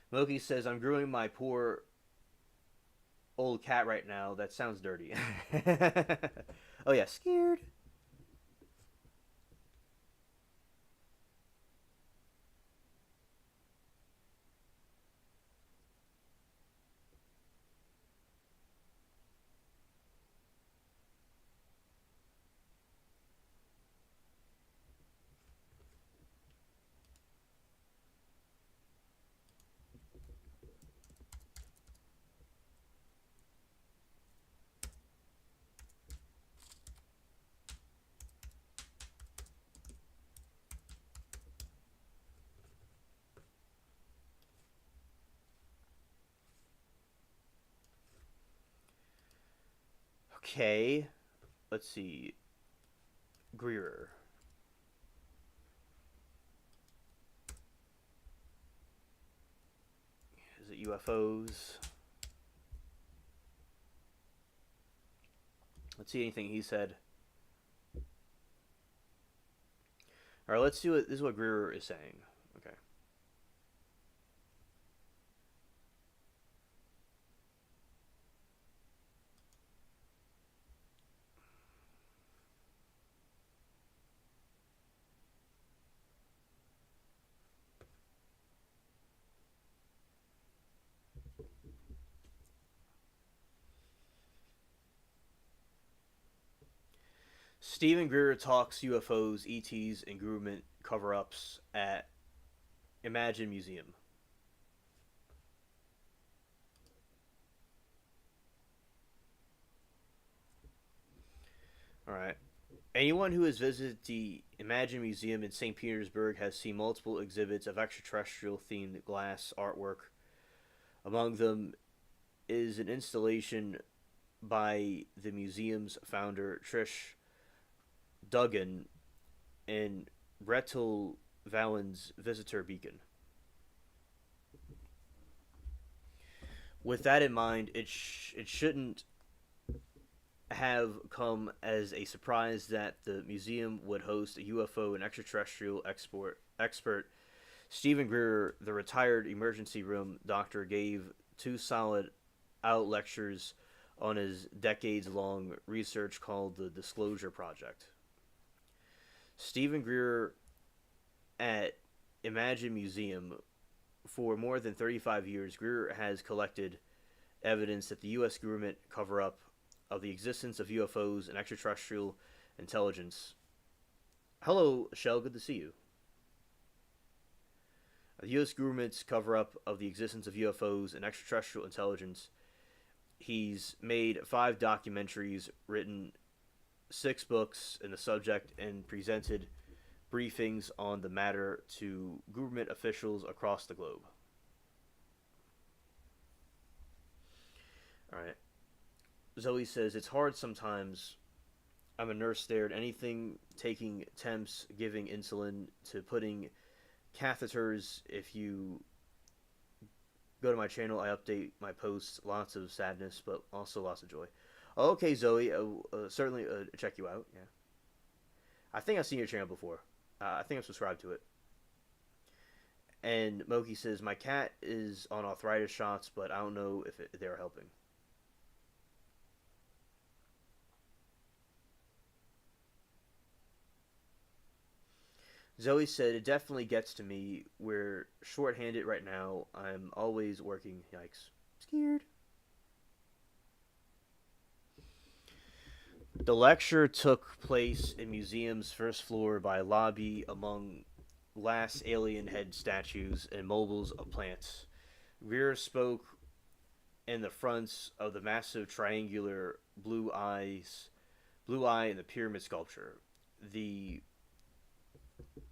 Moki says, I'm grooming my poor old cat right now. That sounds dirty. Oh, yeah, scared. Okay, let's see. Greer. Is it UFOs? Let's see anything he said. All right, let's see what this is what Greer is saying. Okay. Stephen Greer talks UFOs, ETs, and government cover-ups at Imagine Museum. All right. Anyone who has visited the Imagine Museum in St. Petersburg has seen multiple exhibits of extraterrestrial themed glass artwork. Among them is an installation by the museum's founder, Trish Duggan, in Bretel Vallen's visitor beacon. With that in mind, it shouldn't have come as a surprise that the museum would host a UFO and extraterrestrial expert. Stephen Greer, the retired emergency room doctor, gave two solid out lectures on his decades long research called the Disclosure Project. Stephen Greer at Imagine Museum. For more than 35 years, Greer has collected evidence that the U.S. government cover up of the existence of UFOs and extraterrestrial intelligence. Hello, Shell, good to see you. The U.S. government's cover up of the existence of UFOs and extraterrestrial intelligence. He's made 5 documentaries, written 6 books in the subject, and presented briefings on the matter to government officials across the globe. All right. Zoe says, it's hard sometimes. I'm a nurse there, and anything taking temps, giving insulin, to putting catheters. If you go to my channel, I update my posts. Lots of sadness, but also lots of joy. Okay, Zoe, certainly check you out. Yeah, I think I've seen your channel before. I think I'm subscribed to it. And Moki says, my cat is on arthritis shots, but I don't know if they're helping. Zoe said, it definitely gets to me. We're short-handed right now. I'm always working. Yikes. Scared. The lecture took place in museum's first floor by lobby among glass alien head statues and mobiles of plants. Greer spoke in the fronts of the massive triangular blue eye in the pyramid sculpture. The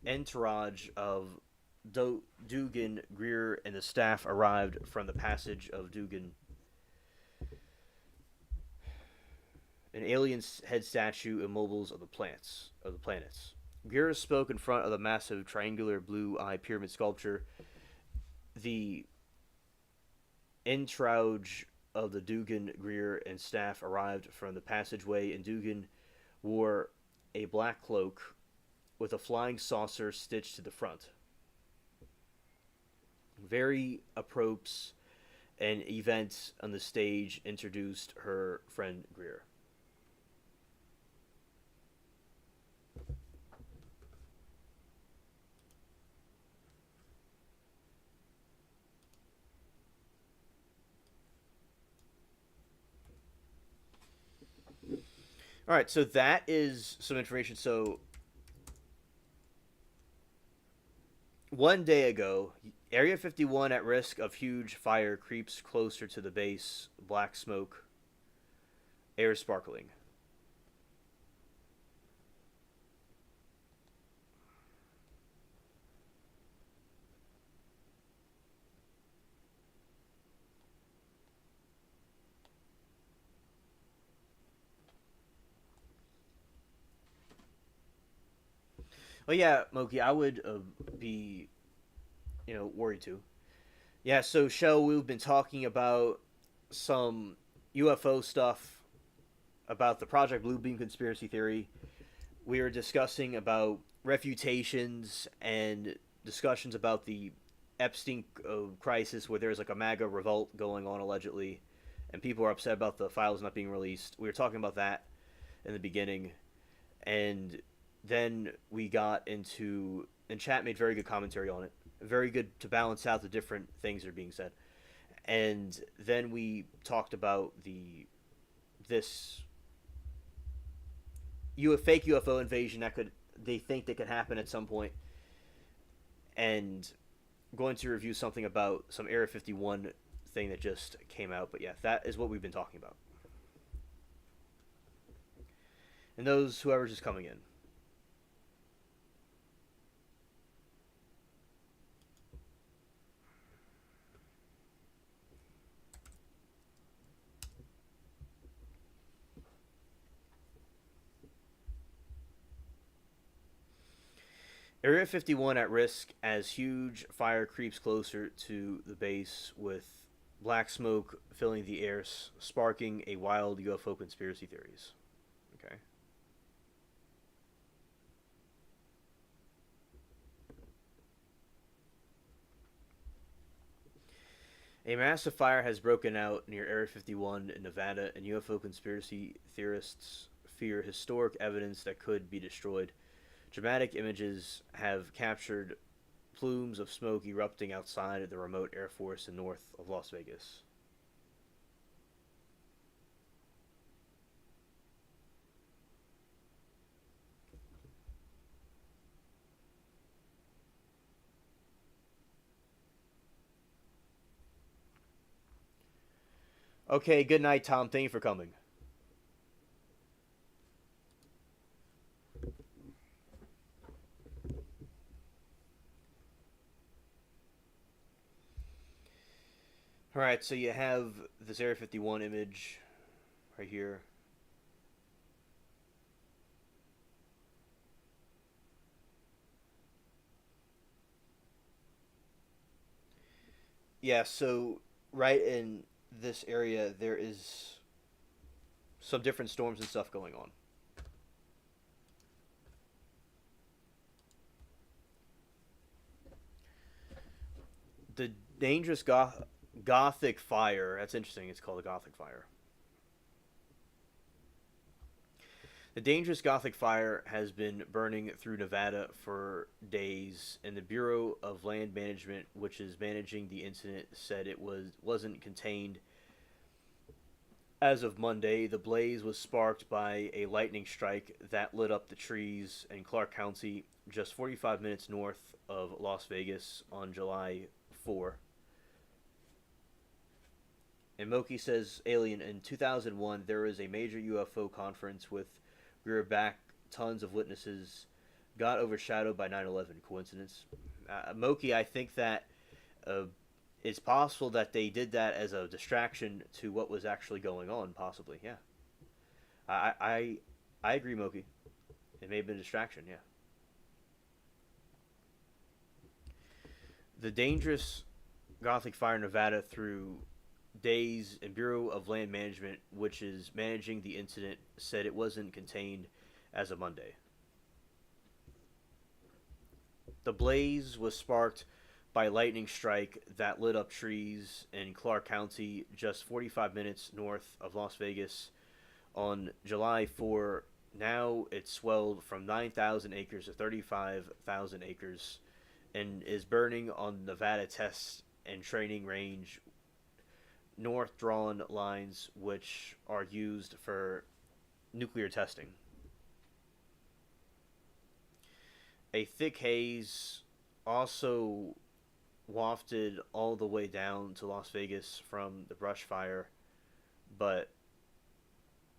entourage of Dugan, Greer, and the staff arrived from the passage of Dugan. An alien head statue and mobiles of the planets. Greer spoke in front of the massive triangular blue eye pyramid sculpture. The entourage of the Dugan, Greer, and staff arrived from the passageway, and Dugan wore a black cloak with a flying saucer stitched to the front. Very apropos, an event on the stage introduced her friend Greer. All right, so that is some information. So, one day ago, Area 51 at risk of huge fire creeps closer to the base. Black smoke, air sparkling. Well, yeah, Moki, I would be, worried too. Yeah, so show we've been talking about some UFO stuff about the Project Bluebeam conspiracy theory. We were discussing about refutations and discussions about the Epstein crisis, where there's like a MAGA revolt going on allegedly, and people are upset about the files not being released. We were talking about that in the beginning, and then we got into, and chat made very good commentary on it, very good to balance out the different things that are being said. And then we talked about this fake UFO invasion that they think that could happen at some point, and going to review something about some Area 51 thing that just came out. But yeah, that is what we've been talking about. And those whoever's just coming in. Area 51 at risk as huge fire creeps closer to the base, with black smoke filling the air, sparking a wild UFO conspiracy theories. Okay. A massive fire has broken out near Area 51 in Nevada, and UFO conspiracy theorists fear historic evidence that could be destroyed. Dramatic images have captured plumes of smoke erupting outside the remote Air Force in north of Las Vegas. Okay, good night, Tom. Thank you for coming. Alright, so you have this Area 51 image right here. Yeah, so right in this area there is some different storms and stuff going on. The dangerous Gothic fire, that's interesting, it's called a Gothic fire. The dangerous Gothic fire has been burning through Nevada for days, and the Bureau of Land Management, which is managing the incident, said it wasn't contained As of Monday, the blaze was sparked by a lightning strike that lit up the trees in Clark County, just 45 minutes north of Las Vegas on July 4. And Moki says, Alien, in 2001, there was a major UFO conference with we were back, tons of witnesses, got overshadowed by 9/11. Coincidence? Moki, I think that uh, it's possible that they did that as a distraction to what was actually going on, possibly, yeah. I, I, I agree, Moki. It may have been a distraction, yeah. The dangerous Gothic Fire Nevada through days and Bureau of Land Management, which is managing the incident, said it wasn't contained as of Monday. The blaze was sparked by a lightning strike that lit up trees in Clark County, just 45 minutes north of Las Vegas, on July 4. Now it's swelled from 9,000 acres to 35,000 acres and is burning on Nevada Test and Training Range north drawn lines, which are used for nuclear testing. A thick haze also wafted all the way down to Las Vegas from the brush fire, but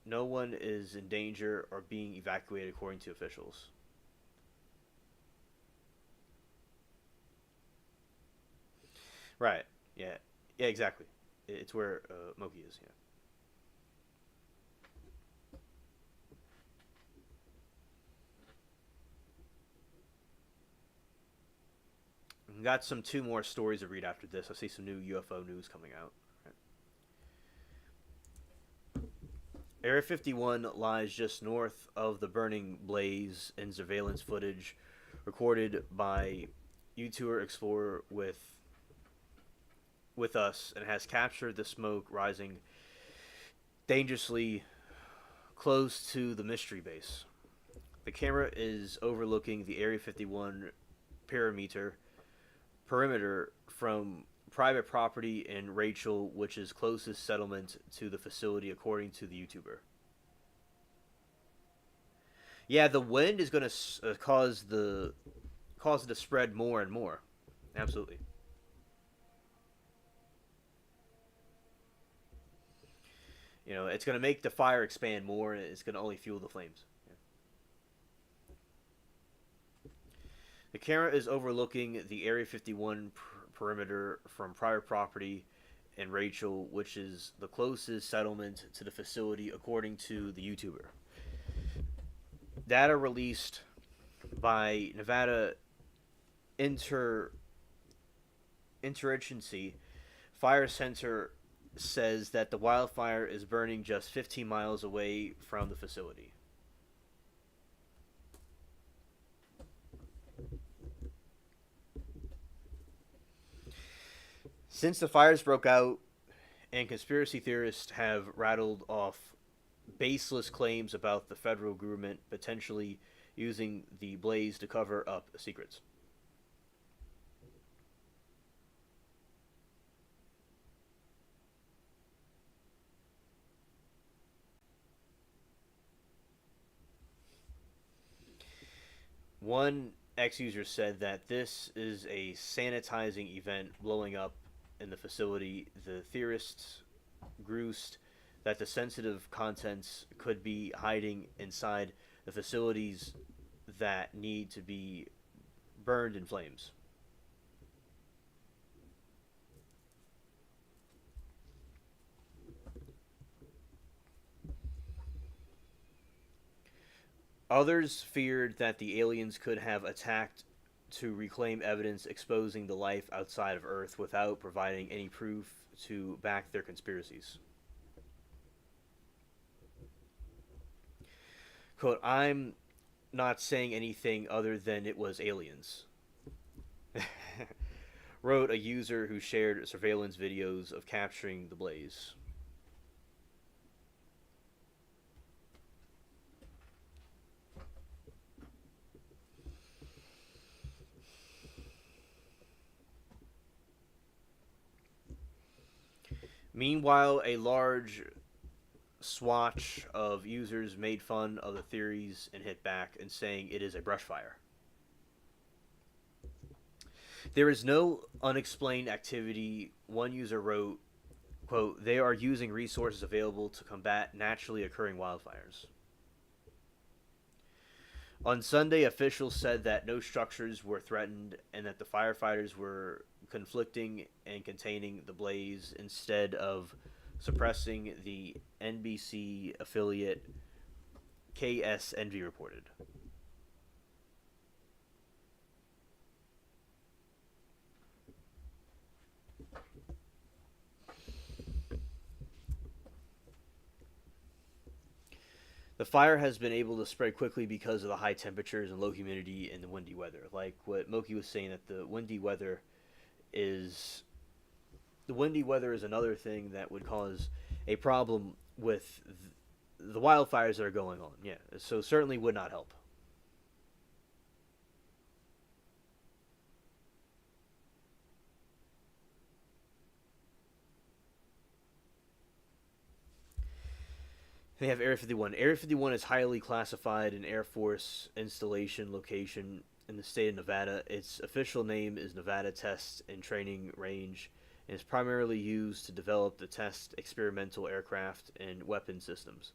no one is in danger or being evacuated, according to officials. Right. Yeah. Yeah. Exactly. It's where Moki is. Yeah. Got some two more stories to read after this. I see some new UFO news coming out. Right. Area 51 lies just north of the burning blaze in surveillance footage recorded by YouTuber Explorer with us and has captured the smoke rising dangerously close to the mystery base. The camera is overlooking the Area 51 perimeter from private property in Rachel, which is closest settlement to the facility, according to the YouTuber. Yeah, the wind is going to cause it to spread more and more. Absolutely. It's going to make the fire expand more, and it's going to only fuel the flames. Yeah. The camera is overlooking the Area 51 perimeter from private property in Rachel, which is the closest settlement to the facility, according to the YouTuber. Data released by Nevada Interagency Fire Center says that the wildfire is burning just 15 miles away from the facility. Since the fires broke out and conspiracy theorists have rattled off baseless claims about the federal government potentially using the blaze to cover up secrets. One ex user said that this is a sanitizing event blowing up in the facility. The theorists groused that the sensitive contents could be hiding inside the facilities that need to be burned in flames. Others feared that the aliens could have attacked to reclaim evidence exposing the life outside of Earth without providing any proof to back their conspiracies. Quote, I'm not saying anything other than it was aliens, wrote a user who shared surveillance videos of capturing the blaze. Meanwhile, a large swatch of users made fun of the theories and hit back and saying it is a brush fire. There is no unexplained activity. One user wrote, quote, "They are using resources available to combat naturally occurring wildfires." On Sunday, officials said that no structures were threatened and that the firefighters were conflicting and containing the blaze instead of suppressing, the NBC affiliate KSNV reported. The fire has been able to spread quickly because of the high temperatures and low humidity and the windy weather. Like what Moki was saying, that is the windy weather is another thing that would cause a problem with the wildfires that are going on. Yeah, so certainly would not help. They have Area 51. Area 51 is highly classified an Air Force installation location in the state of Nevada. Its official name is Nevada Test and Training Range and is primarily used to develop the test experimental aircraft and weapon systems.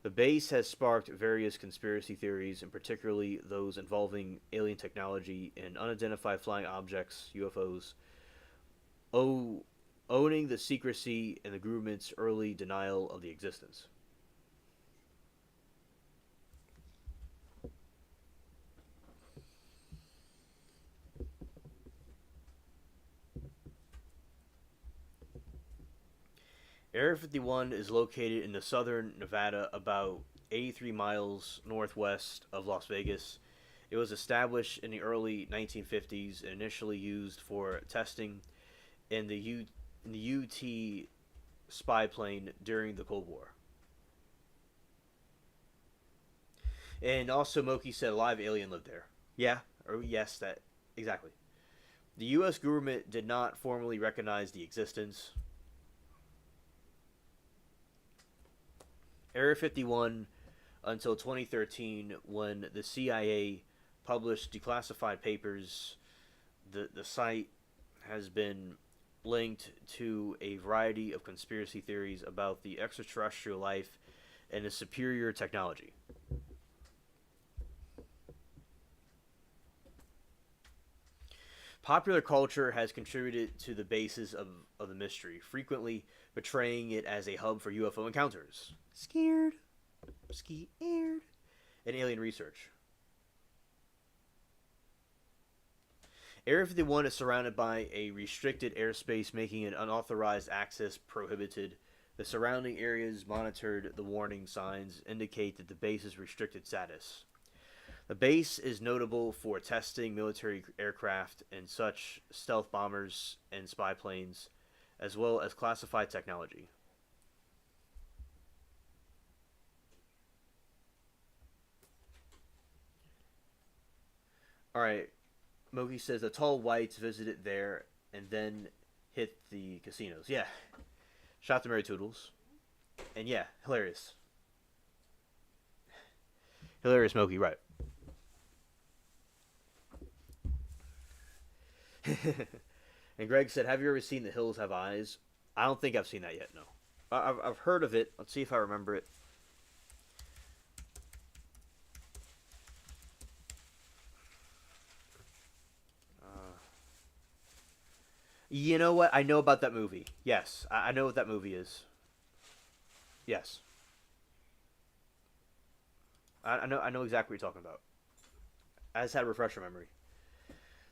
The base has sparked various conspiracy theories, and particularly those involving alien technology and unidentified flying objects, UFOs, owning the secrecy and the government's early denial of the existence. Area 51 is located in the southern Nevada, about 83 miles northwest of Las Vegas. It was established in the early 1950s and initially used for testing in the UT spy plane during the Cold War. And also, Moki said a live alien lived there. Yeah, or yes, that exactly. The U.S. government did not formally recognize the existence. Area 51 until 2013, when the CIA published declassified papers. The site has been linked to a variety of conspiracy theories about the extraterrestrial life and the superior technology. Popular culture has contributed to the basis of the mystery, frequently portraying it as a hub for UFO encounters. Scared. And alien research. Area 51 is surrounded by a restricted airspace, making it unauthorized access prohibited. The surrounding areas monitored. The warning signs indicate that the base's restricted status. The base is notable for testing military aircraft and such stealth bombers and spy planes, as well as classified technology. Alright, Mogi says the tall whites visited there and then hit the casinos. Yeah. Shot the Mary Toodles. And yeah, hilarious. Hilarious Mogi, right. And Greg said, "Have you ever seen The Hills Have Eyes?" I don't think I've seen that yet, no. I've heard of it. Let's see if I remember it. You know what? I know about that movie. Yes, I know what that movie is. Yes, I know exactly what you're talking about. I just had a refresher memory.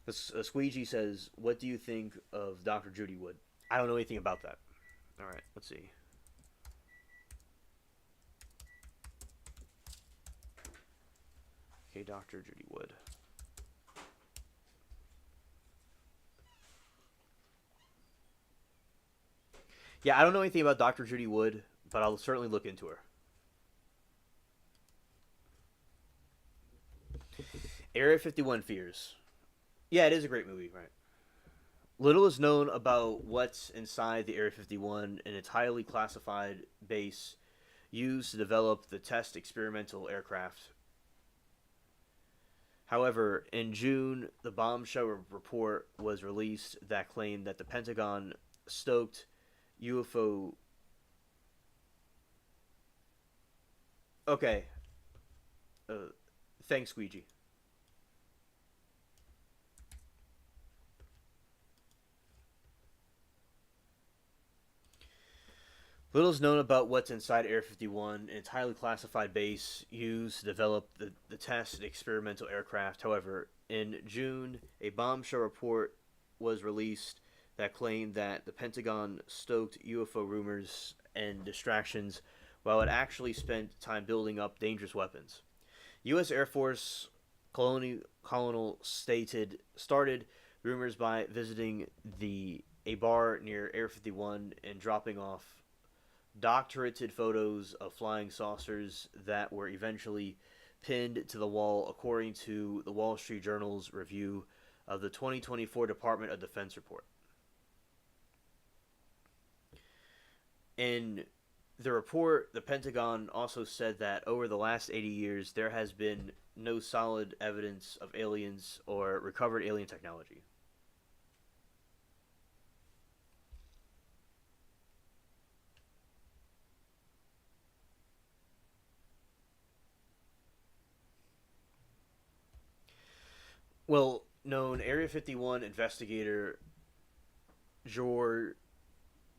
The Squeegee says, "What do you think of Dr. Judy Wood?" I don't know anything about that. All right, let's see. Okay, Dr. Judy Wood. Yeah, I don't know anything about Dr. Judy Wood, but I'll certainly look into her. Area 51 Fears. Yeah, it is a great movie, right? Little is known about what's inside the Area 51 and its highly classified base. used to develop the test experimental aircraft. However, in June, the bombshell report was released that claimed that the Pentagon stoked UFO. Okay, uh, thanks, Squeegee. Little is known about what's inside Area 51, its highly classified base used to develop the test and experimental aircraft. However, in June, a bombshell report was released that claimed that the Pentagon stoked UFO rumors and distractions while it actually spent time building up dangerous weapons. U.S. Air Force colonel stated started rumors by visiting the a bar near Air 51 and dropping off doctorated photos of flying saucers that were eventually pinned to the wall, according to the Wall Street Journal's review of the 2024 Department of Defense report. In the report, the Pentagon also said that over the last 80 years, there has been no solid evidence of aliens or recovered alien technology. Well, known Area 51 investigator George,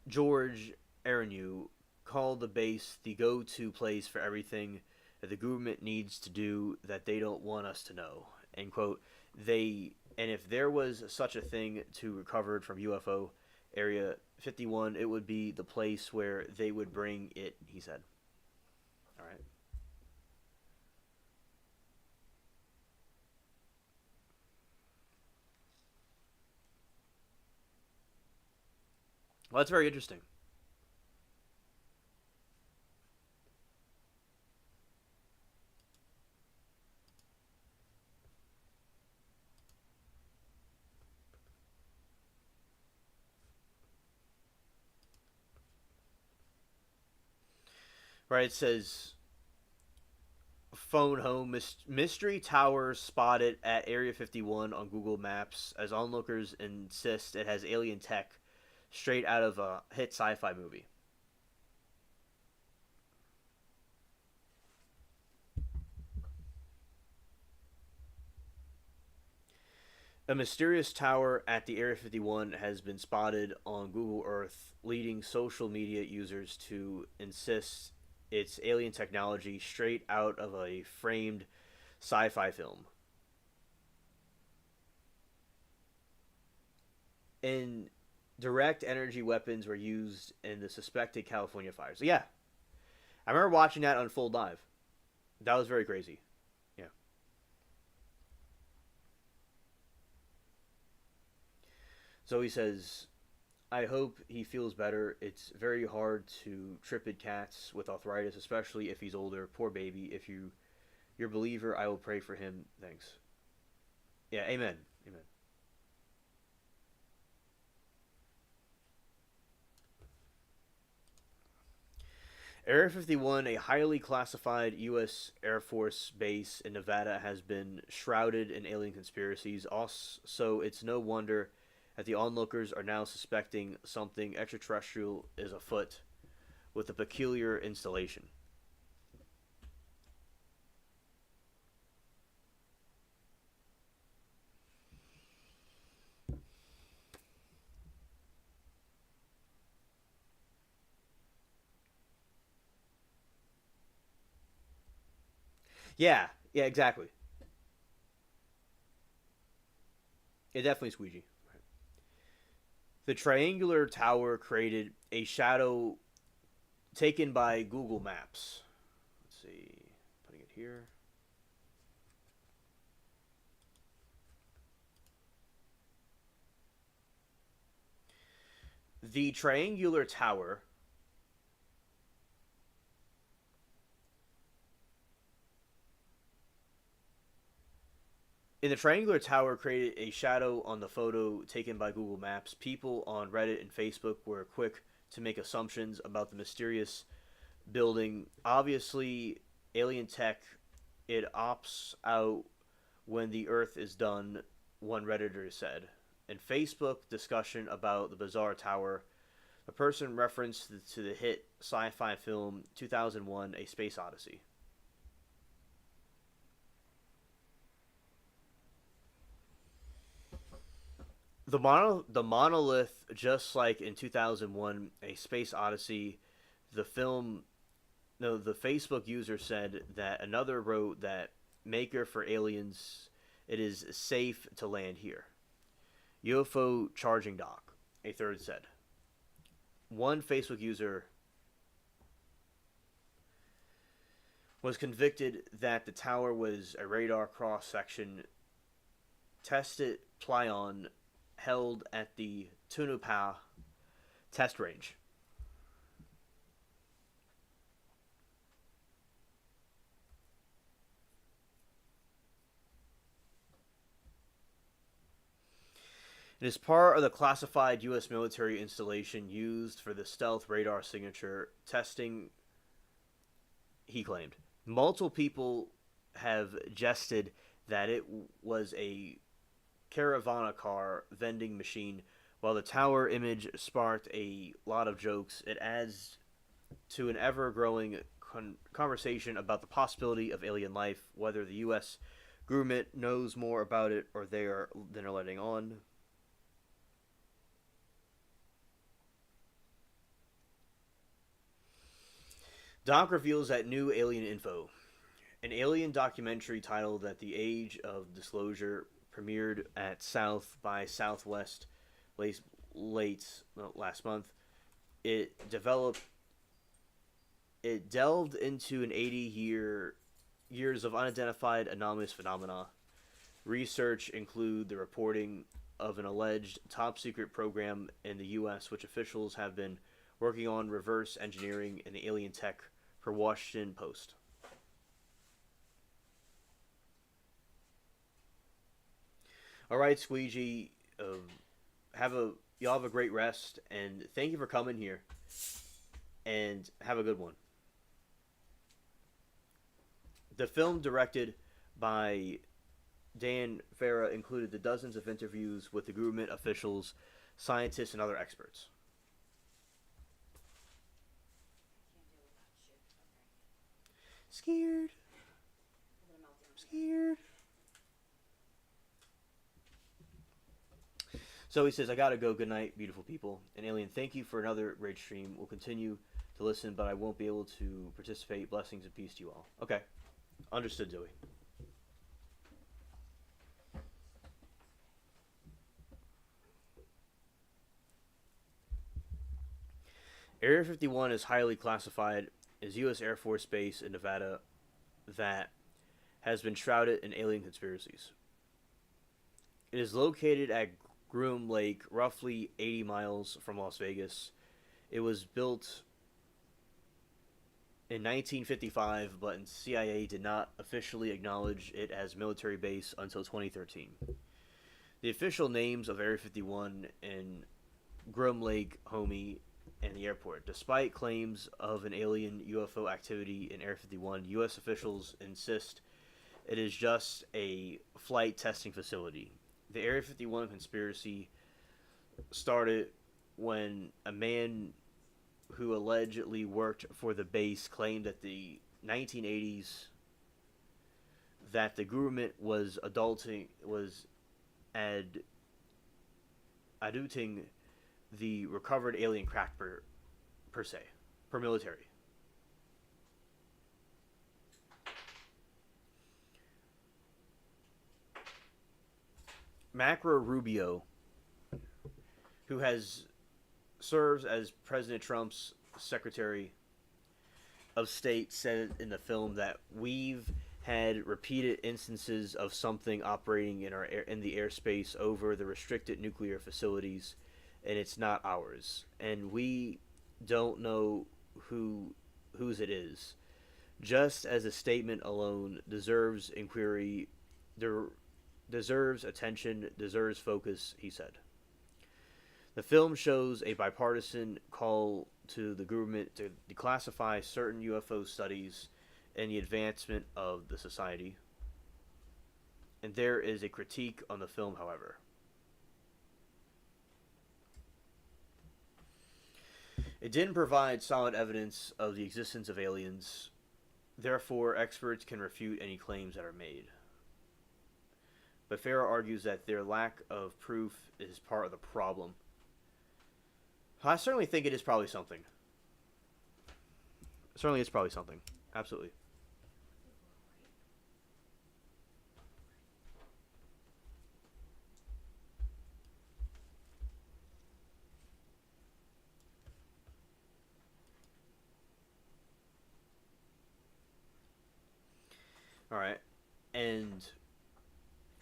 George Arrenew called the base the go-to place for everything that the government needs to do that they don't want us to know. End quote. And if there was such a thing to recovered from UFO Area 51, it would be the place where they would bring it, he said. All right. Well, that's very interesting. Right, it says phone home mystery tower spotted at Area 51 on Google Maps as onlookers insist it has alien tech straight out of a hit sci-fi movie. A mysterious tower at the Area 51 has been spotted on Google Earth, leading social media users to insist it's alien technology straight out of a framed sci-fi film. And direct energy weapons were used in the suspected California fires. So yeah, I remember watching that unfold live. That was very crazy. Yeah. So he says, I hope he feels better. It's very hard to tripid cats with arthritis, especially if he's older. Poor baby. If you're a believer, I will pray for him. Thanks. Yeah, amen. Amen. Area 51, a highly classified U.S. Air Force base in Nevada, has been shrouded in alien conspiracies. Also, it's no wonder that the onlookers are now suspecting something extraterrestrial is afoot with a peculiar installation. Yeah, yeah, exactly. Yeah, definitely squeegee. The triangular tower created a shadow taken by Google Maps. Let's see, putting it here. The triangular tower in the triangular tower created a shadow on the photo taken by Google Maps. People on Reddit and Facebook were quick to make assumptions about the mysterious building. Obviously, alien tech, it opts out when the Earth is done, one Redditor said. In Facebook discussion about the bizarre tower, a person referenced to the hit sci-fi film 2001: A Space Odyssey. The monolith, just like in 2001: A Space Odyssey, the film. No, the Facebook user said that another wrote that Maker for aliens, it is safe to land here. UFO charging dock, a third said. One Facebook user was convicted that the tower was a radar cross section tested Plyon held at the Tunupah test range. It is part of the classified U.S. military installation used for the stealth radar signature testing, he claimed. Multiple people have jested that it was a Caravana car vending machine. While the tower image sparked a lot of jokes, it adds to an ever-growing conversation about the possibility of alien life, whether the U.S. government knows more about it or they're letting on. Doc reveals that new alien info. An alien documentary titled "At the Age of Disclosure" premiered at South by Southwest last month. It developed. It delved into an 80 years of unidentified anomalous phenomena. Research include the reporting of an alleged top secret program in the U.S., which officials have been working on reverse engineering and the alien tech for Washington Post. All right, Squeegee, y'all have a great rest, and thank you for coming here, and have a good one. The film, directed by Dan Farah, included the dozens of interviews with the government officials, scientists, and other experts. Scared. Scared. So he says, I gotta go. Good night, beautiful people. And Alien, thank you for another great stream. We'll continue to listen, but I won't be able to participate. Blessings and peace to you all. Okay. Understood, Zoe. Area 51 is highly classified as U.S. Air Force Base in Nevada that has been shrouded in alien conspiracies. It is located at Groom Lake, roughly 80 miles from Las Vegas. It was built in 1955, but CIA did not officially acknowledge it as military base until 2013. The official names of Area 51 and Groom Lake, Homie, and the airport. Despite claims of an alien UFO activity in Area 51, U.S. officials insist it is just a flight testing facility. The Area 51 conspiracy started when a man who allegedly worked for the base claimed that the 1980s that the government was adulting the recovered alien craft per se, per military. Macro Rubio, who serves as President Trump's Secretary of State, said in the film that we've had repeated instances of something operating in the airspace over the restricted nuclear facilities, and it's not ours, and we don't know whose it is. Just as a statement alone deserves inquiry, deserves attention, deserves focus, he said. The film shows a bipartisan call to the government to declassify certain UFO studies and the advancement of the society. And there is a critique on the film, however. It didn't provide solid evidence of the existence of aliens. Therefore, experts can refute any claims that are made. But Farah argues that their lack of proof is part of the problem. I certainly think it is probably something. Certainly it's probably something. Absolutely. All right. And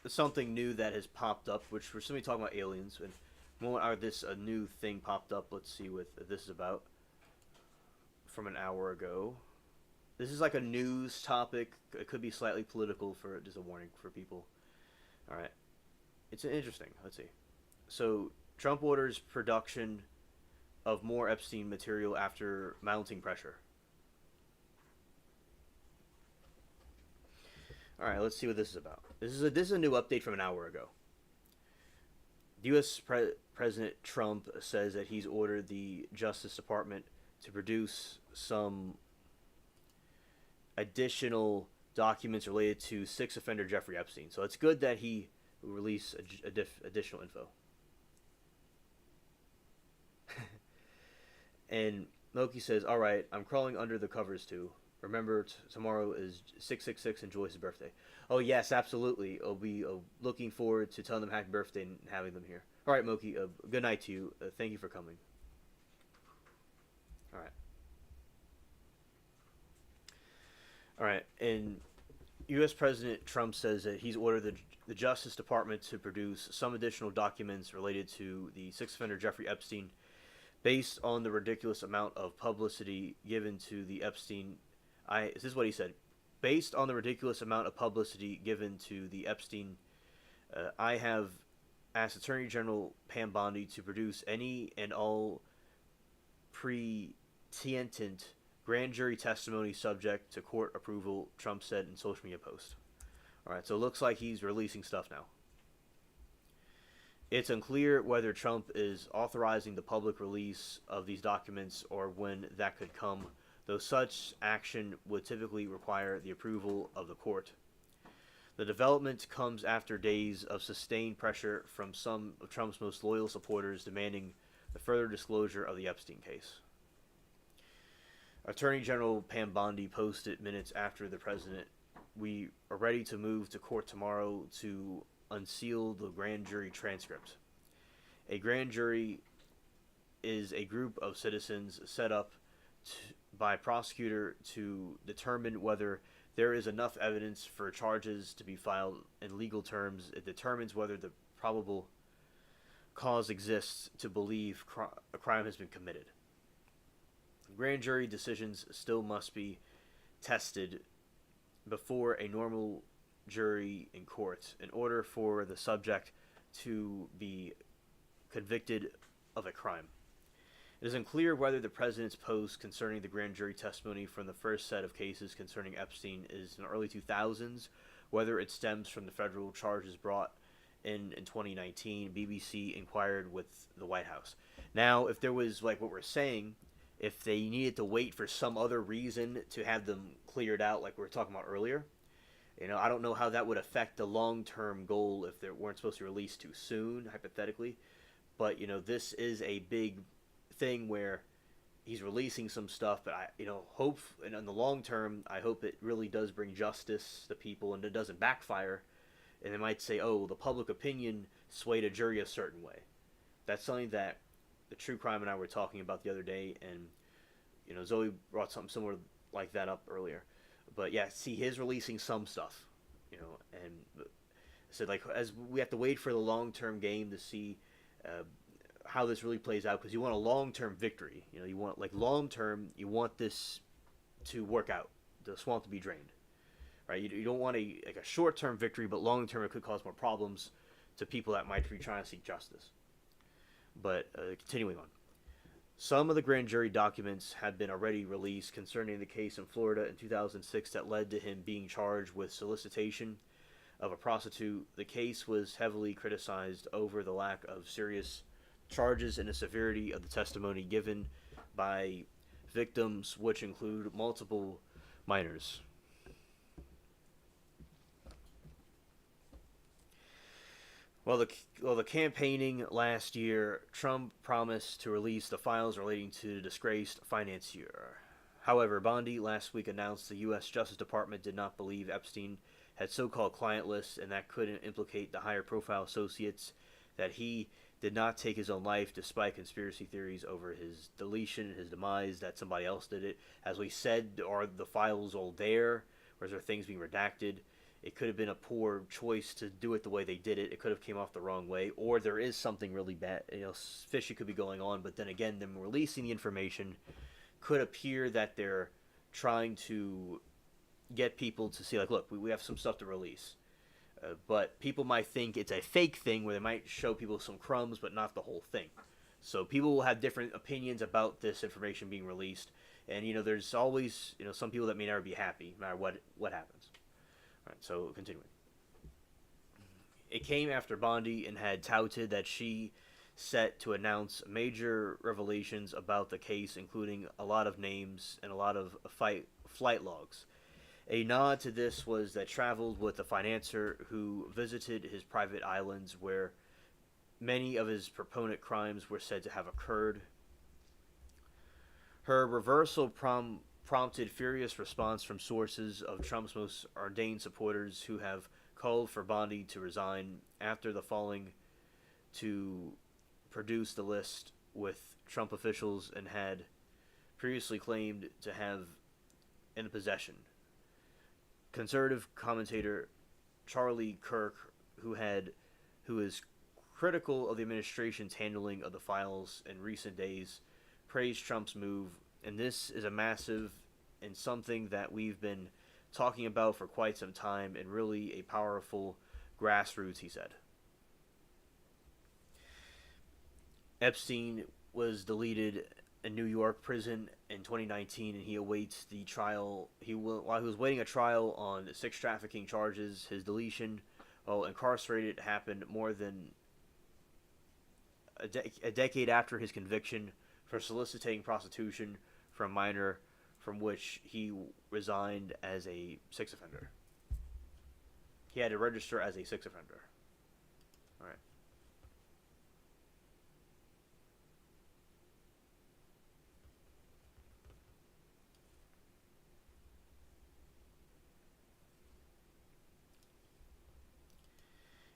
something new that has popped up, which we're simply talking about aliens. And moment this a new thing popped up. Let's see what this is about. From an hour ago. This is like a news topic. It could be slightly political, for just a warning for people. All right. It's interesting. Let's see. So Trump orders production of more Epstein material after mounting pressure. All right, let's see what this is about. This is a new update from an hour ago. U.S. President Trump says that he's ordered the Justice Department to produce some additional documents related to sex offender Jeffrey Epstein. So it's good that he will release additional info. And Loki says, "All right, I'm crawling under the covers too. Remember, tomorrow is 666 and Joyce's birthday." Oh, yes, absolutely. I'll be looking forward to telling them happy birthday and having them here. All right, Moki, good night to you. Thank you for coming. All right. All right, and U.S. President Trump says that he's ordered the Justice Department to produce some additional documents related to the sex offender Jeffrey Epstein based on the ridiculous amount of publicity given to the Epstein. This is what he said. Based on the ridiculous amount of publicity given to the Epstein, I have asked Attorney General Pam Bondi to produce any and all pre-tenient grand jury testimony subject to court approval, Trump said in social media post. All right, so it looks like he's releasing stuff now. It's unclear whether Trump is authorizing the public release of these documents or when that could come, though such action would typically require the approval of the court. The development comes after days of sustained pressure from some of Trump's most loyal supporters demanding the further disclosure of the Epstein case. Attorney General Pam Bondi posted minutes after the president, "We are ready to move to court tomorrow to unseal the grand jury transcript. A grand jury is a group of citizens set up by a prosecutor to determine whether there is enough evidence for charges to be filed. In legal terms, it determines whether the probable cause exists to believe a crime has been committed. Grand jury decisions still must be tested before a normal jury in court in order for the subject to be convicted of a crime. It is unclear whether the president's post concerning the grand jury testimony from the first set of cases concerning Epstein is in the early 2000s, whether it stems from the federal charges brought in 2019, BBC inquired with the White House. Now, if there was, like what we're saying, if they needed to wait for some other reason to have them cleared out, like we were talking about earlier, I don't know how that would affect the long-term goal if they weren't supposed to release too soon, hypothetically. But, this is a big thing where he's releasing some stuff, but hope, and in the long term, I hope it really does bring justice to people and it doesn't backfire. And they might say, oh, the public opinion swayed a jury a certain way. That's something that the True Crime and I were talking about the other day, and Zoe brought something similar like that up earlier. But yeah, see, he's releasing some stuff, and so like as we have to wait for the long-term game to see how this really plays out, because you want a long-term victory. You want, like, long-term, you want this to work out, the swamp to be drained, right? You don't want a short-term victory, but long-term it could cause more problems to people that might be trying to seek justice. But continuing on. Some of the grand jury documents had been already released concerning the case in Florida in 2006 that led to him being charged with solicitation of a prostitute. The case was heavily criticized over the lack of serious charges and the severity of the testimony given by victims, which include multiple minors. Well, the campaigning last year, Trump promised to release the files relating to the disgraced financier. However, Bondi last week announced the U.S. Justice Department did not believe Epstein had so-called client lists and that couldn't implicate the higher-profile associates, that he did not take his own life despite conspiracy theories over his deletion and his demise, that somebody else did it. As we said, are the files all there, or is there things being redacted? It could have been a poor choice to do it the way they did it. It could have came off the wrong way, or there is something really bad, fishy could be going on. But then again, them releasing the information could appear that they're trying to get people to see, like, look, we have some stuff to release. But people might think it's a fake thing where they might show people some crumbs, but not the whole thing. So people will have different opinions about this information being released. And, there's always, some people that may never be happy, no matter what happens. All right, so continuing. It came after Bondi and had touted that she set to announce major revelations about the case, including a lot of names and a lot of flight logs. A nod to this was that traveled with a financier who visited his private islands where many of his proponent crimes were said to have occurred. Her reversal prompted furious response from sources of Trump's most ordained supporters who have called for Bondi to resign after the falling to produce the list with Trump officials and had previously claimed to have in possession. Conservative commentator Charlie Kirk, who is critical of the administration's handling of the files in recent days, praised Trump's move, and this is a massive and something that we've been talking about for quite some time, and really a powerful grassroots, he said. Epstein was deleted in New York prison in 2019, and he awaits the trial. While he was waiting a trial on sex trafficking charges, his deletion, while incarcerated, happened more than a decade after his conviction for soliciting prostitution from a minor, from which he resigned as a sex offender. He had to register as a sex offender. All right.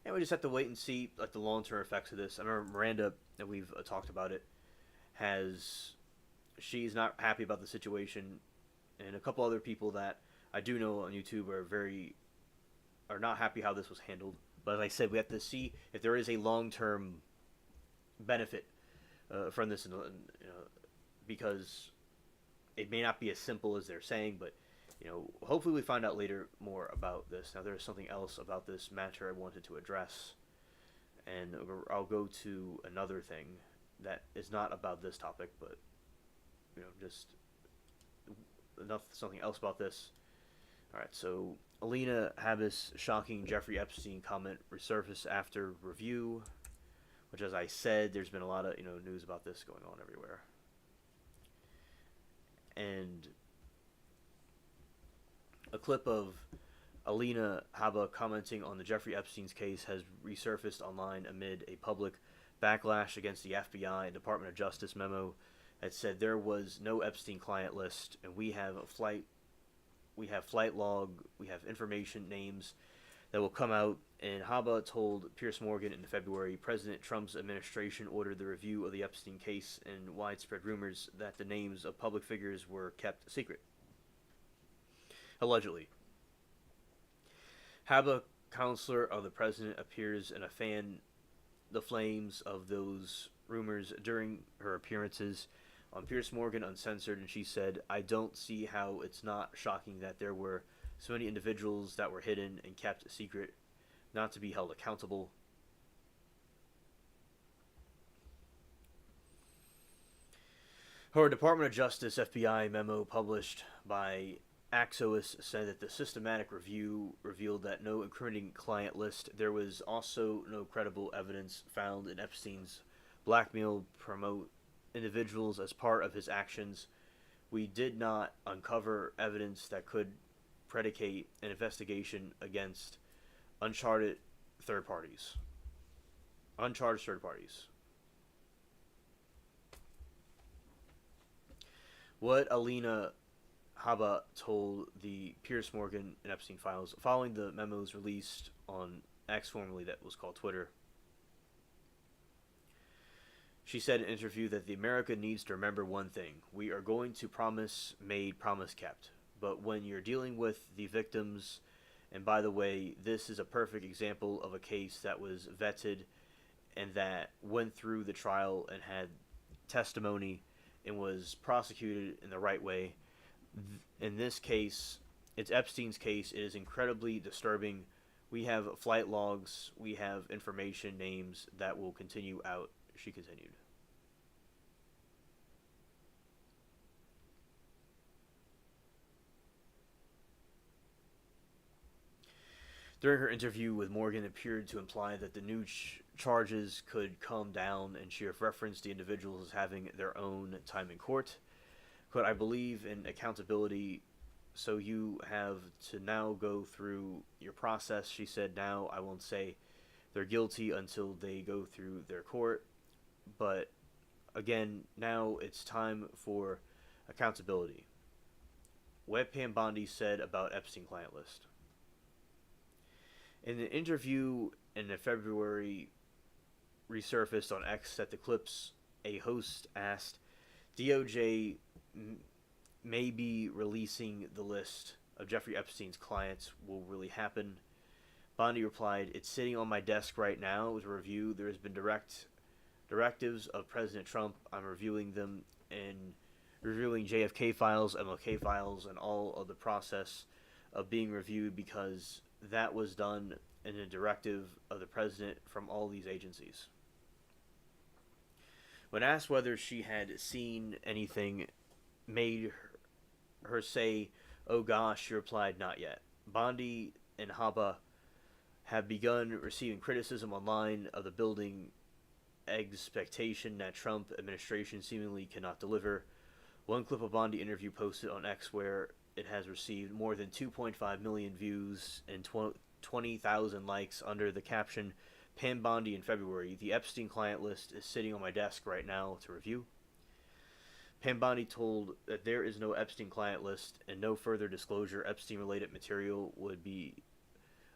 And we just have to wait and see, like, the long-term effects of this. I remember Miranda, and we've talked about it, she's not happy about the situation, and a couple other people that I do know on YouTube are not happy how this was handled. But as I said, we have to see if there is a long-term benefit from this, because it may not be as simple as they're saying, but hopefully we find out later more about this. Now, there's something else about this matter I wanted to address, and I'll go to another thing that is not about this topic, but just something else about this. All right, so Alina Habas' shocking Jeffrey Epstein comment resurfaced after review, which, as I said, there's been a lot of news about this going on everywhere, and a clip of Alina Habba commenting on the Jeffrey Epstein's case has resurfaced online amid a public backlash against the FBI and Department of Justice memo that said there was no Epstein client list, and we have flight log, we have information, names that will come out. And Habba told Piers Morgan in February, President Trump's administration ordered the review of the Epstein case, and widespread rumors that the names of public figures were kept secret. Allegedly. Habba, counselor of the president, appears in the flames of those rumors during her appearances on Piers Morgan Uncensored, and she said, I don't see how it's not shocking that there were so many individuals that were hidden and kept secret, not to be held accountable. Her Department of Justice FBI memo published by Axios said that the systematic review revealed that no incriminating client list. There was also no credible evidence found in Epstein's blackmail promote individuals as part of his actions. We did not uncover evidence that could predicate an investigation against uncharted third parties. Uncharged third parties. What Alina Haba told the Pierce Morgan and Epstein files following the memos released on X, formerly that was called Twitter. She said in an interview that the America needs to remember one thing. We are going to promise made, promise kept. But when you're dealing with the victims, and by the way, this is a perfect example of a case that was vetted and that went through the trial and had testimony and was prosecuted in the right way. In this case, it's Epstein's case. It is incredibly disturbing. We have flight logs, we have information, names that will continue out, she continued. During her interview with Morgan, it appeared to imply that the new charges could come down, and she referenced the individuals as having their own time in court. Quote, I believe in accountability, so you have to now go through your process. She said, now I won't say they're guilty until they go through their court, but again, now it's time for accountability. What Pam Bondi said about Epstein client list. In an interview in a February resurfaced on X that the clips, a host asked, DOJ may be releasing the list of Jeffrey Epstein's clients. Will really happen? Bondi replied, it's sitting on my desk right now with a review. There has been directives of President Trump. I'm reviewing them and reviewing JFK files, MLK files, and all of the process of being reviewed because that was done in a directive of the president from all these agencies. When asked whether she had seen anything made her say, oh gosh, she replied, not yet. Bondi and Haba have begun receiving criticism online of the building expectation that Trump administration seemingly cannot deliver. One clip of Bondi interview posted on X where it has received more than 2.5 million views and 20,000 likes under the caption, Pam Bondi in February. The Epstein client list is sitting on my desk right now to review. Pam Bondi told that there is no Epstein client list and no further disclosure Epstein-related material would be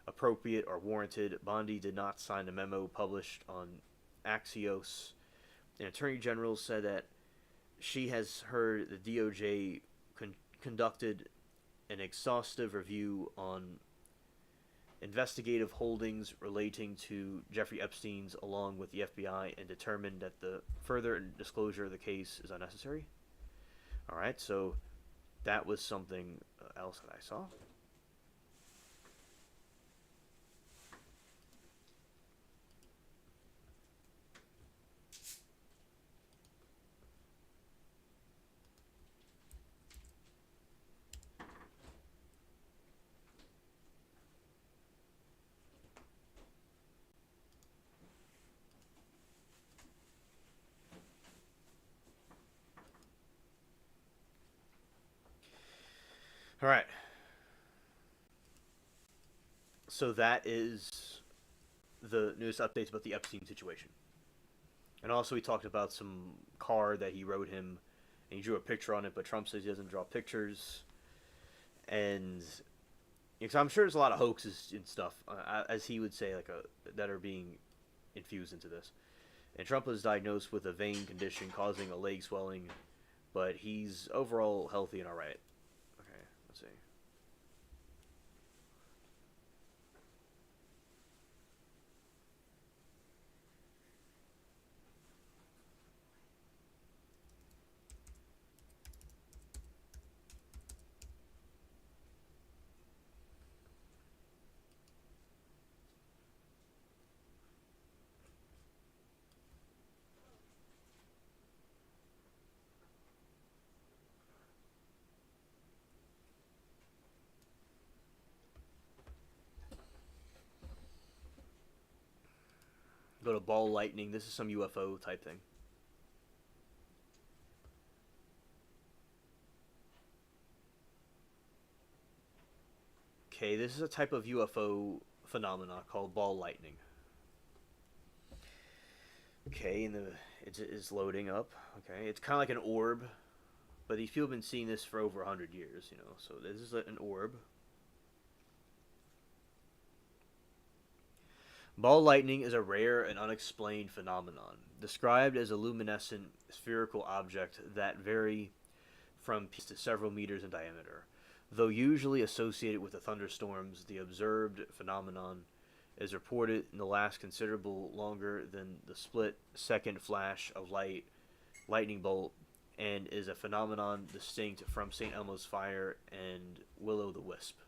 appropriate or warranted. Bondi did not sign the memo published on Axios. An attorney general said that she has heard the DOJ conducted an exhaustive review on investigative holdings relating to Jeffrey Epstein's along with the FBI and determined that the further disclosure of the case is unnecessary. Alright, so that was something else that I saw. All right. So that is the newest updates about the Epstein situation. And also, he talked about some car that he wrote him, and he drew a picture on it, but Trump says he doesn't draw pictures. And because I'm sure there's a lot of hoaxes and stuff, as he would say, that are being infused into this. And Trump was diagnosed with a vein condition causing a leg swelling, but he's overall healthy and all right. Okay, let's see. go to ball lightning. This is some UFO type thing. Okay, this is a type of UFO phenomena called ball lightning. Okay, and it's loading up. Okay, it's kind of like an orb, but these people have been seeing this for over 100 years, you know. So this is an orb. Ball lightning is a rare and unexplained phenomenon, described as a luminescent spherical object that vary from to several meters in diameter. Though usually associated with the thunderstorms, the observed phenomenon is reported to last considerable longer than the split-second flash of lightning bolt, and is a phenomenon distinct from St. Elmo's fire and will-o'-the-wisp.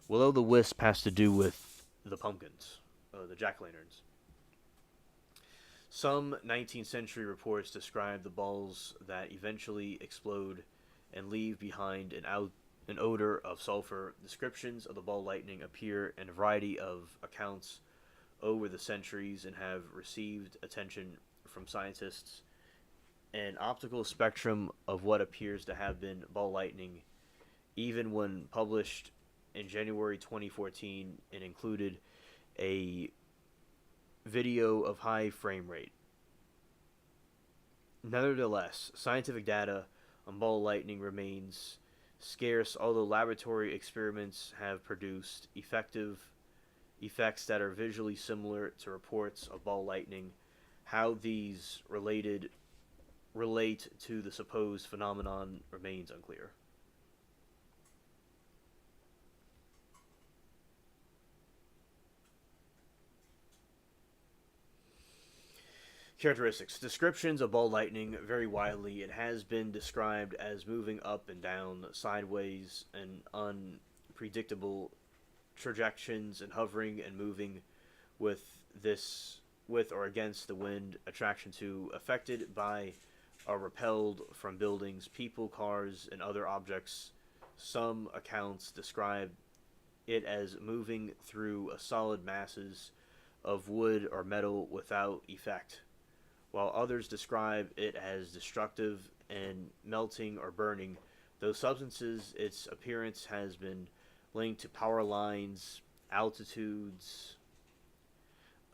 Will-o'-the-wisp has to do with the pumpkins, the jack-o'-lanterns. Some 19th century reports describe the balls that eventually explode and leave behind an odor of sulfur. Descriptions of the ball lightning appear in a variety of accounts over the centuries and have received attention from scientists. An optical spectrum of what appears to have been ball lightning, even when published in January 2014, and included a video of high frame rate. Nevertheless, scientific data on ball lightning remains scarce, although laboratory experiments have produced effects that are visually similar to reports of ball lightning. How these relate to the supposed phenomenon remains unclear. Characteristics. Descriptions of ball lightning vary widely. It has been described as moving up and down, sideways, and unpredictable trajectories, and hovering and moving with or against the wind, attraction to, affected by or repelled from buildings, people, cars, and other objects. Some accounts describe it as moving through a solid masses of wood or metal without effect, while others describe it as destructive and melting or burning. Those substances, its appearance has been linked to power lines, altitudes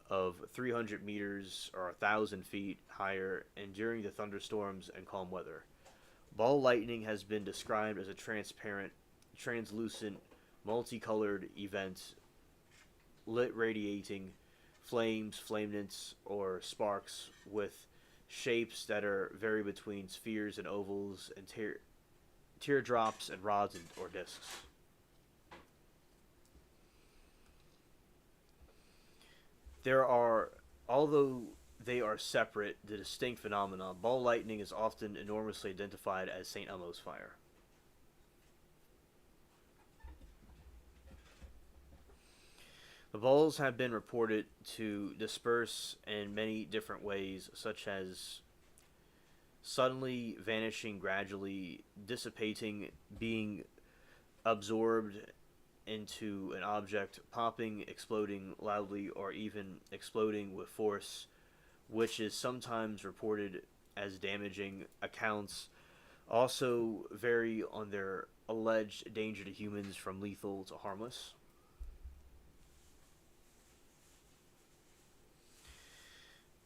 of 300 meters or 1,000 feet higher, and during the thunderstorms and calm weather. Ball lightning has been described as a transparent, translucent, multicolored event, lit radiating flames, flaments, or sparks with shapes that vary between spheres and ovals, and teardrops and rods or discs. Although they are separate, the distinct phenomena, ball lightning is often enormously identified as St. Elmo's fire. The balls have been reported to disperse in many different ways, such as suddenly vanishing, gradually dissipating, being absorbed into an object, popping, exploding loudly, or even exploding with force, which is sometimes reported as damaging. Accounts also vary on their alleged danger to humans, from lethal to harmless.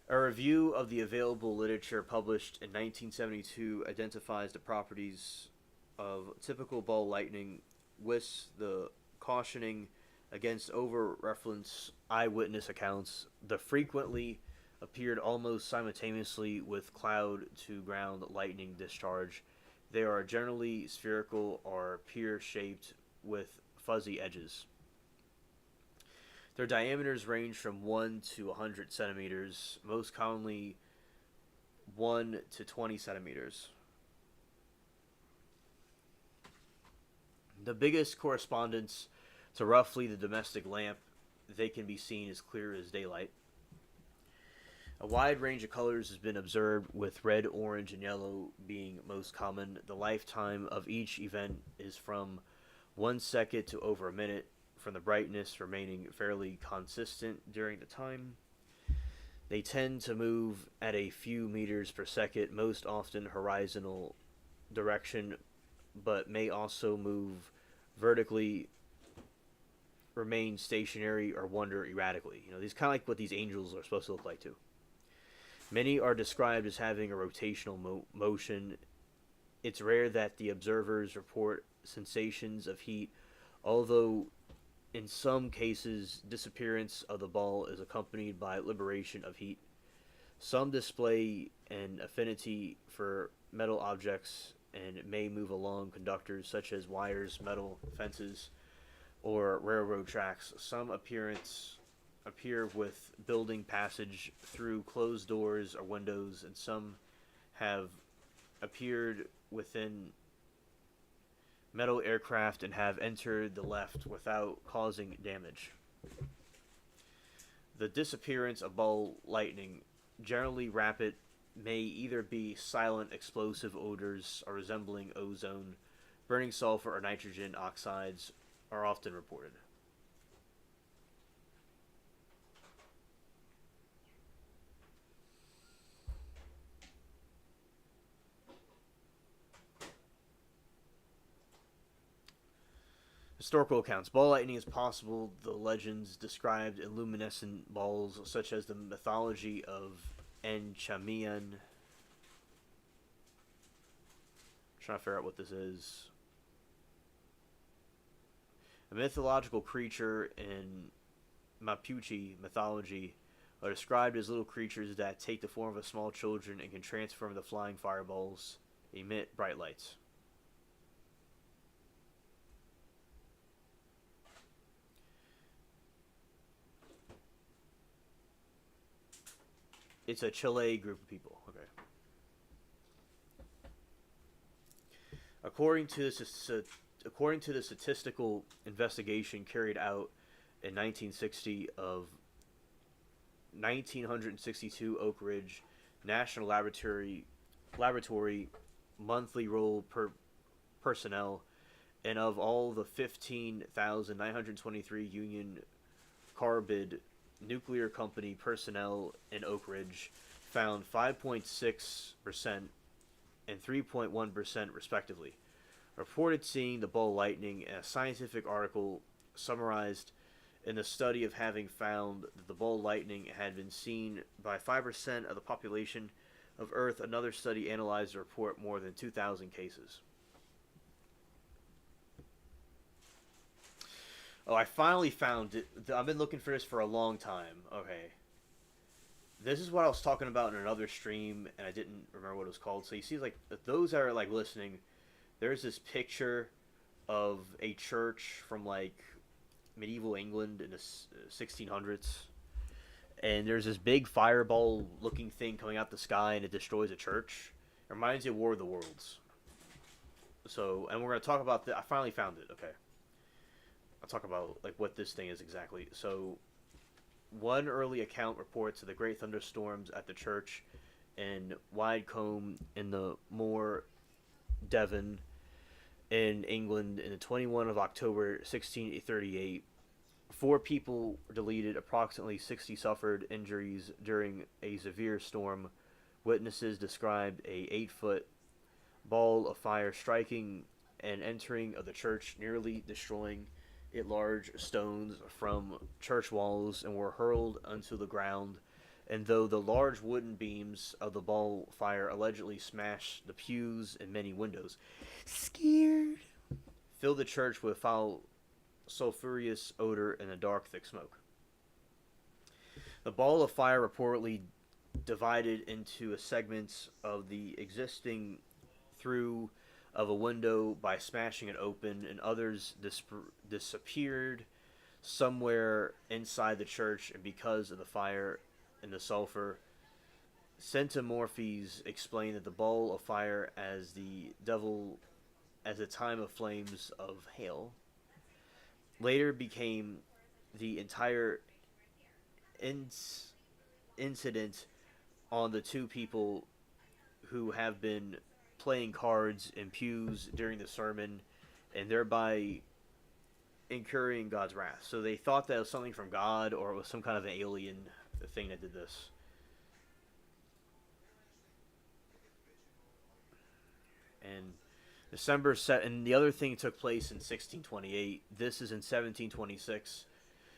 A review of the available literature published in 1972 identifies the properties of typical ball lightning, with the cautioning against over-reference eyewitness accounts. The frequently appeared almost simultaneously with cloud-to-ground lightning discharge. They are generally spherical or pear-shaped with fuzzy edges. Their diameters range from 1 to 100 centimeters, most commonly 1 to 20 centimeters. The biggest correspondence to roughly the domestic lamp. They can be seen as clear as daylight. A wide range of colors has been observed, with red, orange, and yellow being most common. The lifetime of each event is from 1 second to over a minute, from the brightness remaining fairly consistent during the time. They tend to move at a few meters per second, most often horizontal direction, but may also move vertically, remain stationary, or wander erratically. These kind of like what these angels are supposed to look like too. Many are described as having a rotational motion. It's rare that the observers report sensations of heat, although in some cases, disappearance of the ball is accompanied by liberation of heat. Some display an affinity for metal objects and may move along conductors such as wires, metal fences, or railroad tracks. Some appear with building passage through closed doors or windows, and some have appeared within metal aircraft and have entered the left without causing damage. The disappearance of ball lightning, generally rapid, may either be silent explosive odors or resembling ozone, burning sulfur or nitrogen oxides are often reported. Historical accounts. Ball lightning is possible. The legends described in luminescent balls, such as the mythology of Enchamian. Trying to figure out what this is. A mythological creature in Mapuche mythology are described as little creatures that take the form of small children and can transform the flying fireballs, emit bright lights. It's a Chile group of people. Okay. According to the statistical investigation carried out in 1960 of 1962 Oak Ridge National Laboratory monthly roll per personnel, and of all the 15,923 Union Carbide Nuclear Company personnel in Oak Ridge, found 5.6% and 3.1% respectively reported seeing the ball lightning. A scientific article summarized in the study of having found that the ball lightning had been seen by 5% of the population of Earth. Another study analyzed the report more than 2,000 cases. Oh, I finally found it. I've been looking for this for a long time. Okay. This is what I was talking about in another stream, and I didn't remember what it was called. So you see, like, those that are, like, listening, there's this picture of a church from, like, medieval England in the 1600s. And there's this big fireball-looking thing coming out the sky, and it destroys a church. It reminds me of War of the Worlds. So, and we're going to talk about I finally found it, okay. I'll talk about like what this thing is exactly. So, one early account reports of the great thunderstorms at the church in Widecombe in the Moor, Devon, in England, in the 21 of October 1638. 4 people were deleted. Approximately 60 suffered injuries during a severe storm. Witnesses described a 8-foot ball of fire striking and entering of the church, nearly destroying it. Large stones from church walls and were hurled onto the ground, and though the large wooden beams of the ball fire allegedly smashed the pews and many windows, scared, filled the church with foul sulfurous odor and a dark thick smoke. The ball of fire reportedly divided into segments of the existing through of a window by smashing it open, and others disappeared somewhere inside the church, and because of the fire and the sulfur. Centimorphes explain that the ball of fire as the devil as a time of flames of hail later became the entire incident on the 2 people who have been playing cards in pews during the sermon, and thereby incurring God's wrath. So they thought that it was something from God, or it was some kind of an alien thing that did this. And December set, and the other thing took place in 1628. This is in 1726.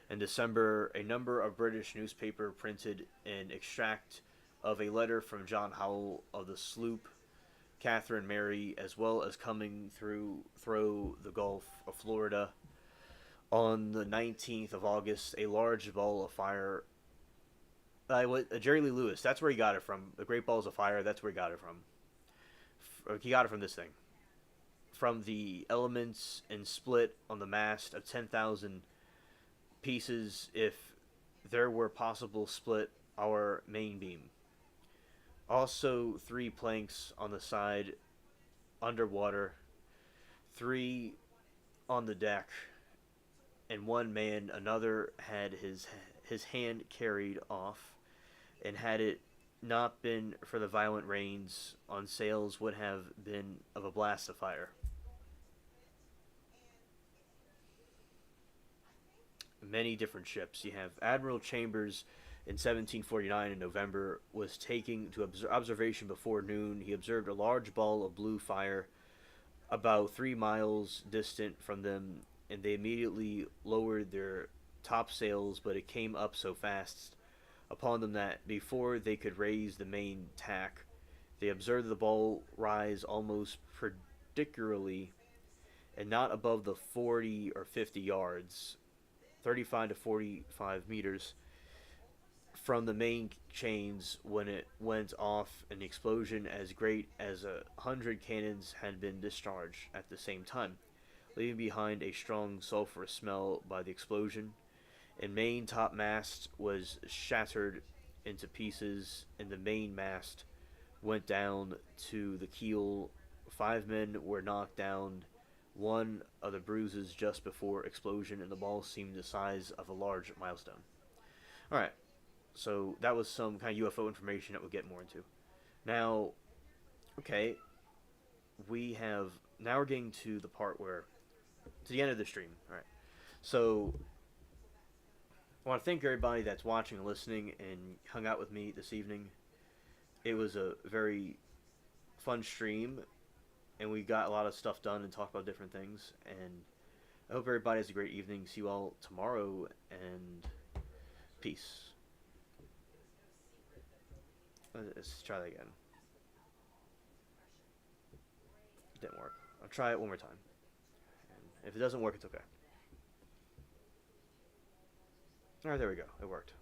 In December, a number of British newspaper printed an extract of a letter from John Howell of the sloop Catherine Mary, as well as coming through the Gulf of Florida. On the 19th of August, a large ball of fire. Jerry Lee Lewis, that's where he got it from. The Great Balls of Fire, that's where he got it from. He got it from this thing. From the elements and split on the mast of 10,000 pieces if there were possible split our main beam. Also 3 planks on the side underwater, 3 on the deck, and 1 man, another had his hand carried off, and had it not been for the violent rains on sails would have been of a blast of fire. Many different ships. You have Admiral Chambers in 1749 in November was taking to observation before noon. He observed a large ball of blue fire about 3 miles distant from them, and they immediately lowered their topsails, but it came up so fast upon them that before they could raise the main tack, they observed the ball rise almost perpendicularly and not above the 40 or 50 yards, 35 to 45 meters, from the main chains when it went off, an explosion as great as 100 cannons had been discharged at the same time, leaving behind a strong sulphurous smell by the explosion. And main topmast was shattered into pieces, and the main mast went down to the keel. 5 men were knocked down. One of the bruises just before explosion, and the ball seemed the size of a large milestone. Alright, so that was some kind of UFO information that we'll get more into. Now, okay, now we're getting to the part where, to the end of the stream. Alright, so I want to thank everybody that's watching and listening and hung out with me this evening. It was a very fun stream, and we got a lot of stuff done and talked about different things. And I hope everybody has a great evening. See you all tomorrow, and peace. Let's try that again. It didn't work. I'll try it one more time. And if it doesn't work, it's okay. Alright, there we go. It worked.